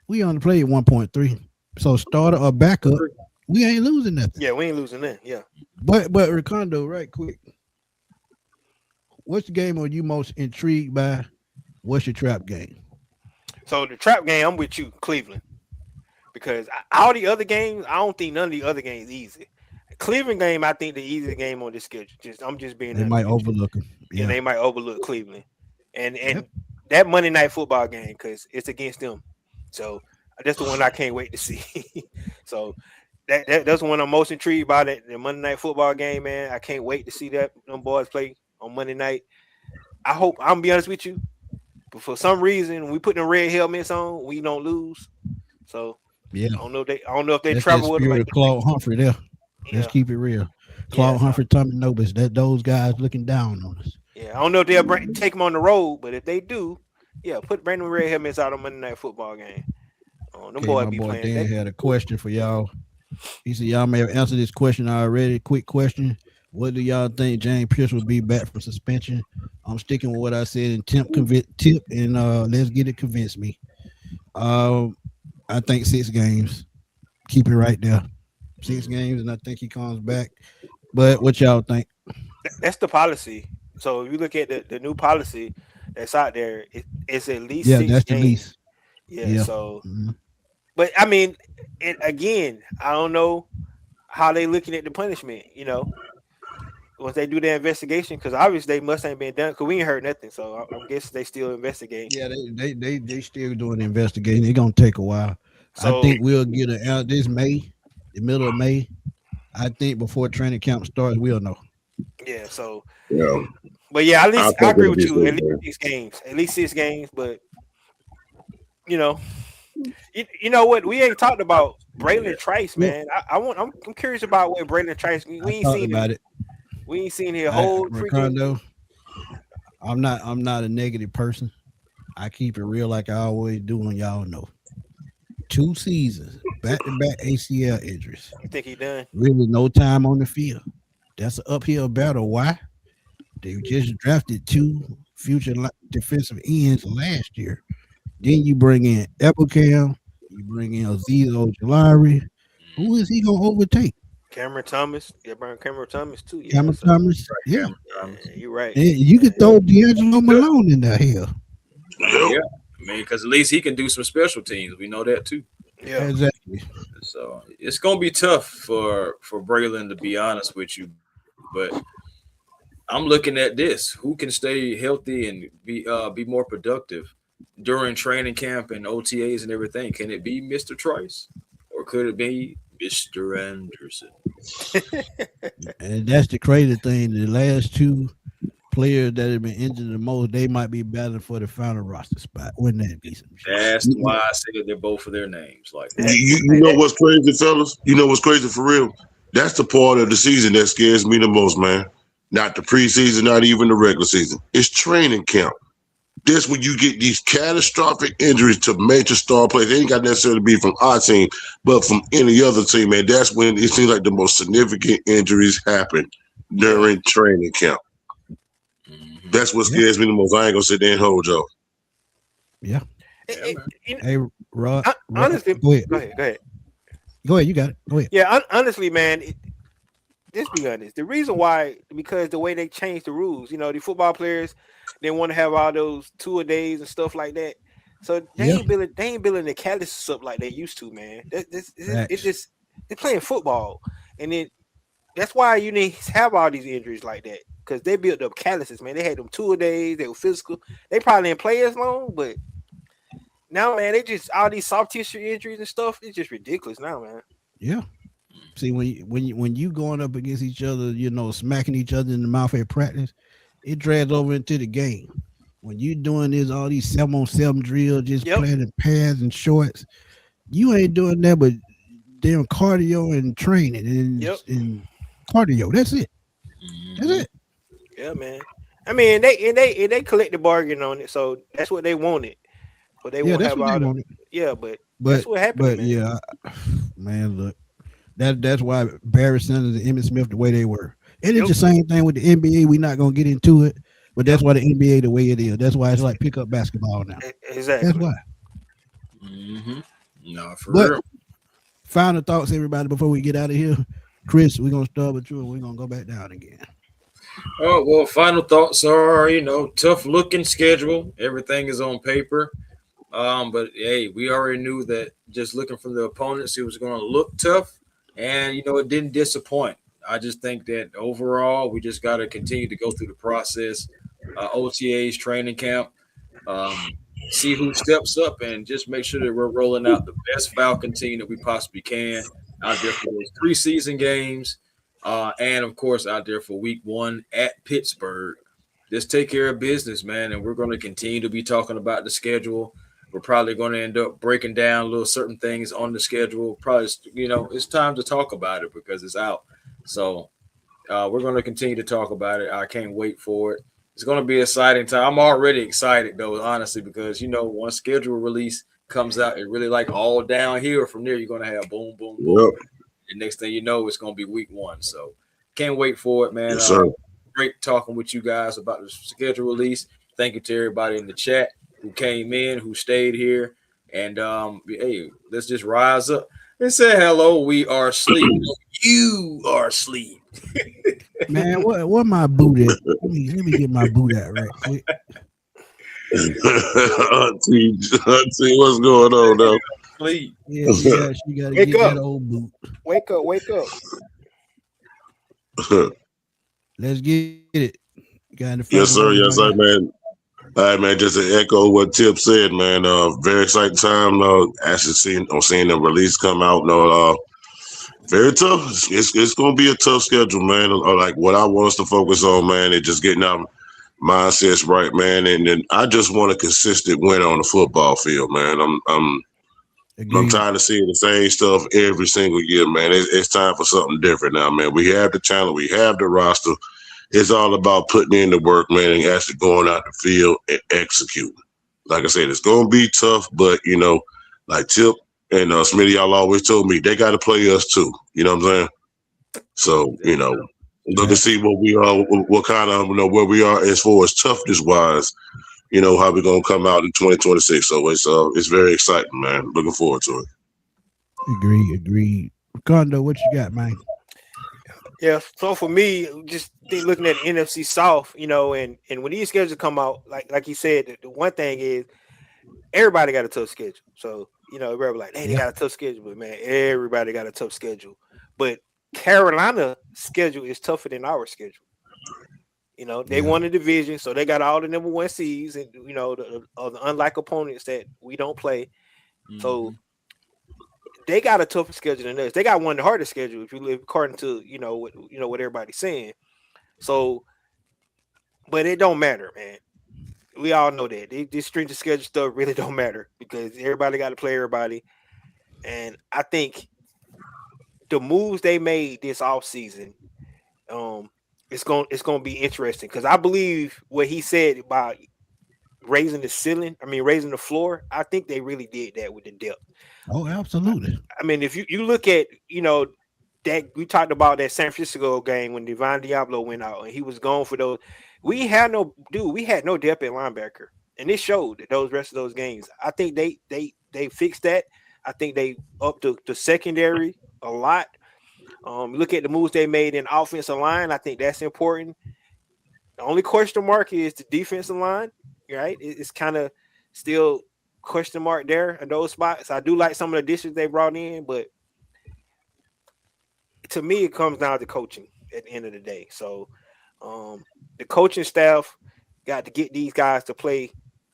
we only played 1.3. So starter or backup, we ain't losing nothing. yeah, we ain't losing that. Yeah. But Ricardo, right quick, what's the game are you most intrigued by? What's your trap game? So the trap game, I'm with you, Cleveland, because all the other games, I don't think none of the other games easy. Cleveland game, I think the easiest game on this schedule. I'm just being They honest might with you. overlook them. Yeah, Yeah. they might overlook Cleveland, and Yep. that Monday night football game because it's against them. So that's the one I can't wait to see. So that's the one I'm most intrigued by. That the Monday night football game, man. I can't wait to see that them boys play on Monday night. I hope I'm gonna be honest with you, but for some reason we put the red helmets on, we don't lose. So Yeah. I don't know if they That's that travel with them. spirit of Claude Humphrey there. Let's Yeah, keep it real. yeah, Claude so, Humphrey, Tommy Nobis, that those guys looking down on us. yeah. I don't know if they'll take them on the road, but if they do, yeah, put Brandon red helmets out on Monday night football game. Them Okay, boys my be boy playing. Dan had a question for y'all. He said y'all may have answered this question already. Quick question. What do y'all think James Pierce will be back from suspension? I'm sticking with what I said and tip and let's get it convince me. I think 6 games. Keep it right there. 6 games, and I think he comes back. But what y'all think? That's the policy. So if you look at the new policy that's out there, it's at least Yeah, six that's the games. least. Yeah. Yeah. So, Mhm. but I mean, again, I don't know how they looking at the punishment. Once they do their investigation, because obviously they must ain't been done. Because we ain't heard nothing. So I'm guessing they still investigating. Yeah, they still doing the investigating. It's gonna take a while. I So think we'll get it out this May, the middle of May. I think before training camp starts, we'll know. yeah. So, Yeah, but yeah, at I least I think agree it'll with be you. At six, least man. 6 games. At least 6 games. But you know, you know what? We ain't talked about Braylon Trice, Look, man. I'm curious about what Braylon Trice. We I ain't talked seen him. about it. We ain't seen his whole freaking. Ricardo, I'm not a negative person. I keep it real like I always do, and y'all know. 2 seasons, back to back ACL injuries. You think he done? Really no time on the field. That's an uphill battle. Why? They just drafted 2 future defensive ends last year. Then you bring in Epicam, you bring in Aziz Ojolari. Who is he gonna overtake? Cameron Thomas. Yeah, Cameron Thomas too. Yeah. Cameron So Thomas? Right, Yeah. Cameron Thomas. you're right. And you could throw D'Angelo Malone in there here. Yep. Yeah, I mean, because at least he can do some special teams. We know that too. Yeah. Exactly. So it's gonna be tough for Braylon, to be honest with you. But I'm looking at this: who can stay healthy and be more productive during training camp and OTAs and everything? Can it be Mr. Trice, or could it be Mr. Anderson? And that's the crazy thing. The last 2 players that have been injured the most, they might be battling for the final roster spot. Wouldn't that be some shit? That's why I said they're both of their names like You, that. you, you know what's crazy, fellas? You know what's crazy for real? That's the part of the season that scares me the most, man. Not the preseason, not even the regular season. It's training camp. This when you get these catastrophic injuries to major star players. They ain't got necessarily be from our team, but from any other team, man. That's when it seems like the most significant injuries happen during training camp. Mhm. That's what Yeah. scares me the most. I ain't gonna sit there and hold y'all. Yeah. Yeah, man. Hey, Rod, Honestly, go ahead. go ahead. Go ahead. Go ahead. You got it. Go ahead. Yeah. Honestly, man. Just be honest. The reason why, because the way they changed the rules, the football players, they want to have all those 2-a-days and stuff like that. So they Yeah. ain't building the calluses up like they used to, man. It's Facts. just they're playing football, and then that's why you need to have all these injuries like that because they built up calluses, man. They had them 2-a-days. They were physical. They probably didn't play as long, but now, man, they just all these soft tissue injuries and stuff. It's just ridiculous now, man. Yeah. See, when you going up against each other, smacking each other in the mouth at practice, it drags over into the game. When you doing this all these 7-on-7 drills, just Yep. playing in pads and shorts, you ain't doing that but damn cardio and training Yep. and cardio. That's it. That's Mhm. it. Yeah, man. I mean, they collect the bargain on it, so that's what they wanted. So they Yeah, won't that's have what they all the wanted. yeah, but that's But what happened, man. yeah, man, look, that's why Barry Sanders and Emmitt Smith the way they were. And it's Yep. the same thing with the NBA. We're not gonna get into it, but Yep. that's why the NBA the way it is. That's why it's like pickup basketball now. That's Exactly. why. Mhm. No, for But real. final thoughts, everybody, before we get out of here. Chris, we're gonna start with you and we're gonna go back down again. Oh well, final thoughts are tough looking schedule. Everything is on paper. But hey, we already knew that just looking from the opponents, it was going to look tough, and it didn't disappoint. I just think that overall, we just got to continue to go through the process, OTAs, training camp, um, see who steps up, and just make sure that we're rolling out the best Falcon team that we possibly can out there for those preseason games, and of course out there for Week 1 at Pittsburgh. Just take care of business, man, and we're going to continue to be talking about the schedule. We're probably going to end up breaking down little certain things on the schedule. Probably, it's time to talk about it because it's out. So we're going to continue to talk about it. I can't wait for it. It's going to be an exciting time. I'm already excited though, honestly, because once schedule release comes out, it really like all down here. From there, you're going to have boom, boom, boom. Yep. And next thing you know, it's going to be Week 1. So can't wait for it, man. Yes, sir. Great talking with you guys about the schedule release. Thank you to everybody in the chat who came in, who stayed here, and hey, let's just rise up and say hello. We are asleep. You are asleep. Man, what my boot at? Let me get my boot out right quick. Auntie, what's going on now? Sleep. Yeah, she gotta Wake get that up. old boot. Wake up. Wake up. Let's get it. Got any final Yes, words sir. y'all Yes, got? sir, man. All right, man. Just to echo what Tip said, man. Very exciting time. Actually seeing the release come out. Very tough. It's going to be a tough schedule, man. Like what I want us to focus on, man, is just getting our mindsets right, man. And then I just want a consistent win on the football field, man. I'm Agreed. tired of seeing the same stuff every single year, man. It's time for something different now, man. We have the talent, we have the roster. It's all about putting in the work, man, and actually going out the field and executing. Like I said, it's gonna be tough, but like Tip and Smitty, y'all always told me they got to play us too. You know what I'm saying? So look and see Facts. what we are, what kind of where we are as far as toughness wise. How we gonna come out in 2026. So it's very exciting, man. Looking forward to it. Agreed. Condo, what you got, man? Yeah. So for me, just looking at the NFC South, and when these schedules come out, like you said, the one thing is everybody got a tough schedule. So everybody like, hey, they Yeah. got a tough schedule, but man, everybody got a tough schedule. But Carolina schedule is tougher than our schedule. They Yeah. won the division, so they got all the number one seeds, and the unlike opponents that we don't play. So Mhm. they got a tougher schedule than us. They got one of the hardest schedule if you live according to what everybody's saying. So, but it don't matter, man. We all know that this strength of schedule stuff really don't matter because everybody got to play everybody. And I think the moves they made this offseason, um, it's gonna be interesting because I believe what he said about raising the ceiling. I mean, raising the floor. I think they really did that with the depth. Oh, absolutely. I mean, if you look at that we talked about that San Francisco game when Devon Diablo went out and he was gone for those. We had no depth at linebacker, and it showed those rest of those games. I think they fixed that. I think they upped the secondary a lot. Look at the moves they made in offensive line. I think that's important. The only question mark is the defensive line, right? It's kind of still question mark there in those spots. I do like some of the additions they brought in, but to me, it comes down to coaching at the end of the day. So um, the coaching staff got to get these guys to play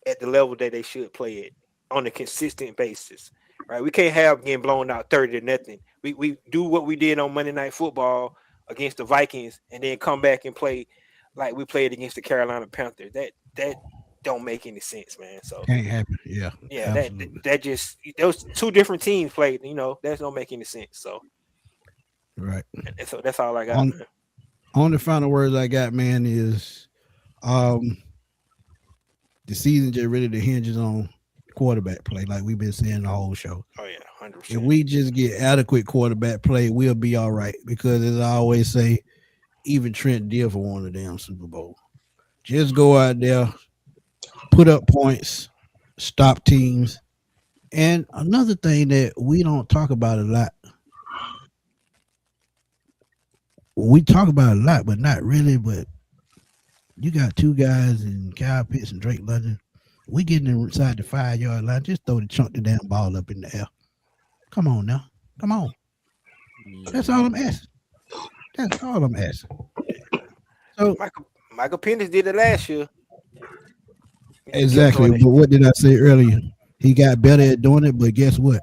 at the level that they should play it on a consistent basis. Right? We can't have getting blown out 30 to nothing. We do what we did on Monday Night Football against the Vikings and then come back and play like we played against the Carolina Panthers. don't make any sense, man. So Can't happen. Yeah, yeah, absolutely. that just those two different teams played. That don't make any sense. So Right. and so that's all I got, On man. on the final words I got, man, is um the season just really hinges on quarterback play, like we've been saying the whole show. Oh yeah, hundred If percent. we just get adequate quarterback play, we'll be all right. Because as I always say, even Trent Dilfer won the damn Super Bowl. Just go out there, put up points, stop teams. And another thing that we don't talk about a lot, we talk about a lot, but not really. But you got two guys in Kyle Pitts and Drake London. We getting inside the 5 yard line. Just throw the chunk the damn ball up in the air. Come on now. Come on. That's all I'm asking. That's all I'm asking. So Michael Penix did it last year. He just kept exactly. doing it. But what did I say earlier? He got better at doing it, but guess what?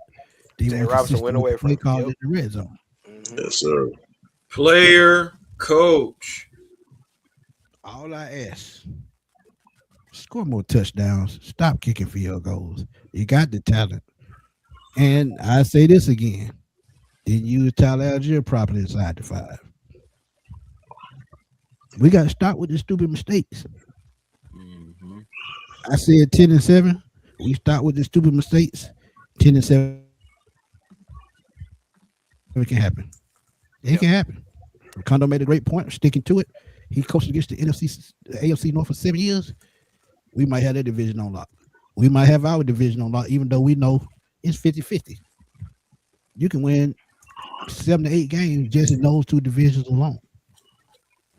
They Jay weren't Robinson consistent went with away the from play him. call Yep. in the red zone. Hmm. Yes, sir. Player, coach. All I ask, score more touchdowns. Stop kicking field goals. You got the talent. And I say this again. Didn't use Tyler Algier properly inside the 5. We got to stop with the stupid mistakes. Mhm. I said 10-7. We start with the stupid mistakes. 10-7 can happen. It Yep. can happen. Ricardo made a great point, sticking to it. He coached against the AFC North for 7 years. We might have that division on lock. We might have our division on lock, even though we know it's 50-50. You can win 7 to 8 games just in those two divisions alone.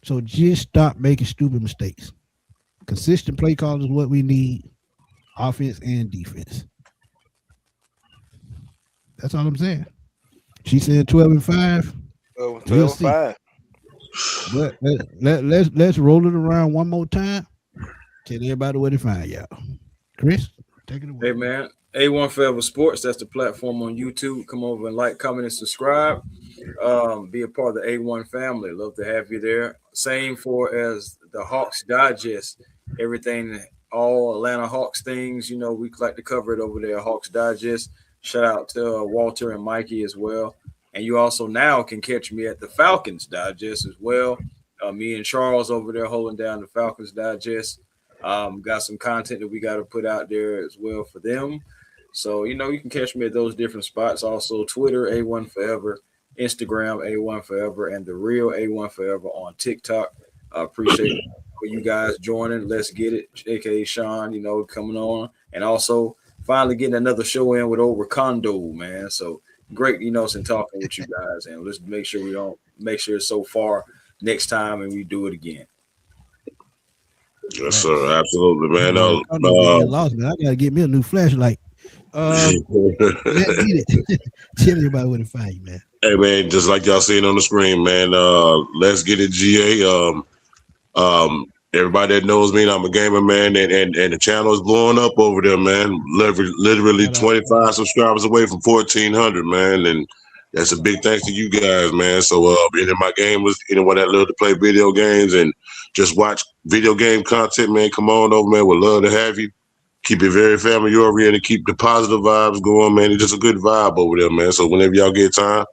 So just stop making stupid mistakes. Consistent play calls is what we need, offense and defense. That's all I'm saying. She said 12-5. We'll 12 and see. 5. But let's roll it around one more time. Tell everybody where to find y'all. Chris, take it away. Hey man, A1 Forever Sports. That's the platform on YouTube. Come over and like, comment, and subscribe. Be a part of the A1 family. Love to have you there. Same for as the Hawks Digest. Everything, all Atlanta Hawks things. We like to cover it over there. Hawks Digest. Shout out to Walter and Mikey as well. And you also now can catch me at the Falcons Digest as well. Me and Charles over there holding down the Falcons Digest. Got some content that we got to put out there as well for them. So, you can catch me at those different spots. Also, Twitter, A1 Forever, Instagram, A1 Forever, and the real A1 Forever on TikTok. Appreciate you guys joining. Let's get it. AKA Sean, coming on. And also, finally getting another show in with over Condo, man. So, great, some talking with you guys. And let's make sure it's so far next time and we do it again. Yes, sir. Absolutely, man. I'm getting lost, man. I gotta get me a new flashlight. Let's get it. Tell everybody where to find you, man. Hey, man, just like y'all seen on the screen, man. Let's get it, GA. Everybody that knows me, I'm a gamer, man, and the channel is blowing up over there, man. Literally 25 subscribers away from 1,400, man, and that's a big thanks to you guys, man. So, any of my gamers, anyone that love to play video games and just watch video game content, man, come on over, man. We'd love to have you. Keep it very family oriented and keep the positive vibes going, man. It's just a good vibe over there, man. So whenever y'all get time,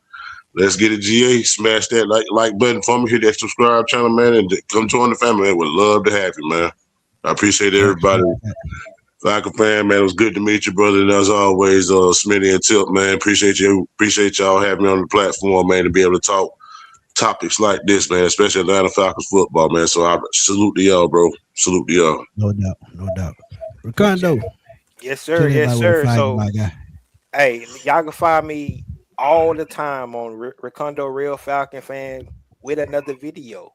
let's get a GA. Smash that like button for me. Hit that subscribe channel, man, and come join the family. Man, would love to have you, man. I appreciate everybody. Falcon fan, man, it was good to meet you, brother. And as always, Smitty and Tip, man, appreciate you. Appreciate y'all having me on the platform, man, to be able to talk topics like this, man, especially Atlanta Falcons football, man. So I salute to y'all, bro. Salute to y'all. No doubt, no doubt. Ricardo, Yes, tell sir. Yes, everybody where to sir. find you, So, my guy. hey, y'all can find me all the time on Ricondo Real Falcon Fan with another video.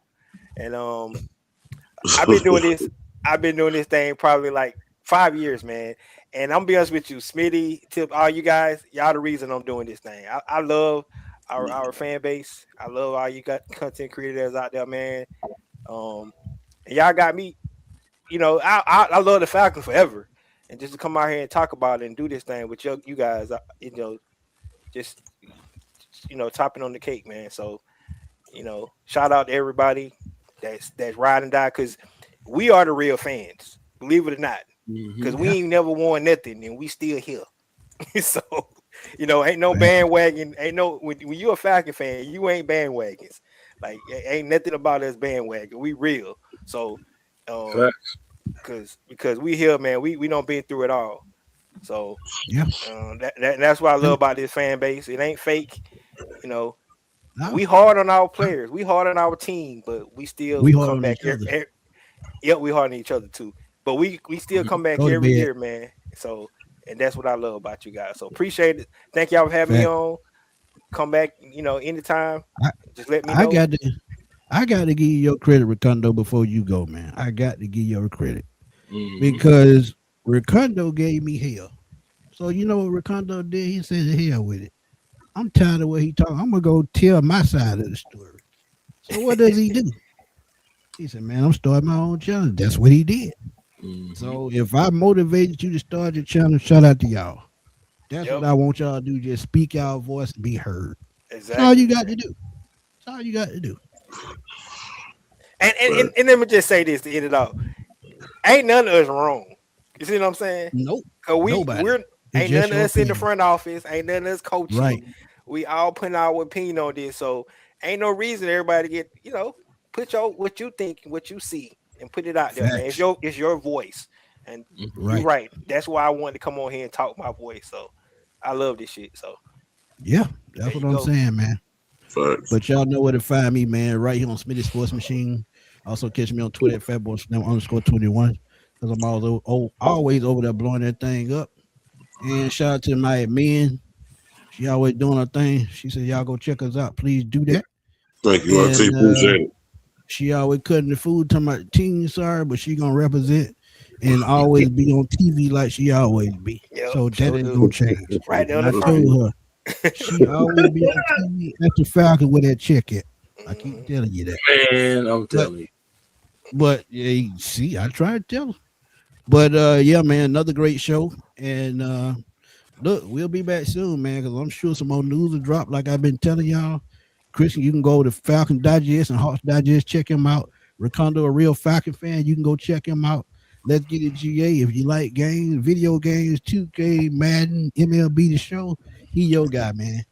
And I've been doing this. I've been doing this thing probably like 5 years, man. And I'm gonna be honest with you, Smitty, Tip, all you guys, y'all the reason I'm doing this thing. I love our fan base. I love all you got content creators out there, man. And y'all got me. I love the Falcons forever. And just to come out here and talk about it and do this thing with you guys, just topping on the cake, man. So, shout out to everybody that's ride and die, because we are the real fans. believe it or not, because we Yeah. ain't never won nothing, and we still here. So, ain't no Fact. bandwagon. Ain't no when you a Falcon fan, you ain't bandwagons. Like ain't nothing about us bandwagon. We real. So, Facts. because we here, man. We don't been through it all. So Yeah. that's what I love And about this fan base. It ain't fake. You know, no, we hard on our players. We hard on our team, but we still we hard come on back. each other. Yep, we hard on each other too. But we still come back Go to every bed. year, man. So and that's what I love about you guys. So appreciate it. Thank y'all for having me Fact. on. Come back, anytime. I, Just let me I know. got to I got to give you your credit, Ricondo, before you go, man. I got to give you your credit because Ricondo gave me hell. So you know what Ricondo did? He said, "Hell with it. I'm tired of what he talking. I'm gonna go tell my side of the story." So what does he do? He said, "Man, I'm starting my own channel." That's what he did. So if I motivated you to start your channel, shout out to y'all. That's what Yep, I want y'all to do. Just speak our voice and be heard. That's all exactly, you got man. to do. That's all you got to do. And let me just say this to end it off. Ain't none of us wrong. You see what I'm saying? Nope. Cause Nobody. we're It's ain't none just of your us in the opinion. front office, ain't none of us coaching. Right. We all putting our opinion on this. So ain't no reason everybody to get, put your what you think, what you see, and put it out there, man. Facts. It's your voice. And you're Right. right. That's why I wanted to come on here and talk my voice. So I love this shit. So Yeah. there That's what you I'm go. saying, man. Facts. But y'all know where to find me, man. Right here on Smitty Sports Machine. Also catch me on Twitter at fatboy_21 because I'm always over there blowing that thing up. And shout out to my admin. She always doing her thing. She said, "Y'all go check us out. Please do that." Thank you. I take And appreciate it. she always cutting the food to my team, sorry, but she gonna represent and always be on TV like she always be. Yep, So that sure ain't do. gonna change. Right there on And the I front. told her she always be on TV at the Falcon with that check at. I keep Mhm. telling you that. Man, I'm But telling you. yeah, see, I tried to tell her. But yeah, man, another great show. And look, we'll be back soon, man, because I'm sure some more news will drop like I've been telling y'all. Christian, you can go to Falcon Digest and Hawks Digest, check him out. Ricondo, a real Falcon fan, you can go check him out. Let's get it GA. If you like games, video games, 2K, Madden, MLB the show, he your guy, man.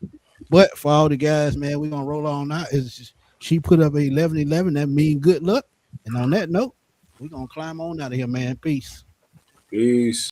But for all the guys, man, we're gonna roll on out. It's just, she put up a 11-11. That means good luck. And on that note, we're gonna climb on out of here, man. Peace. Peace.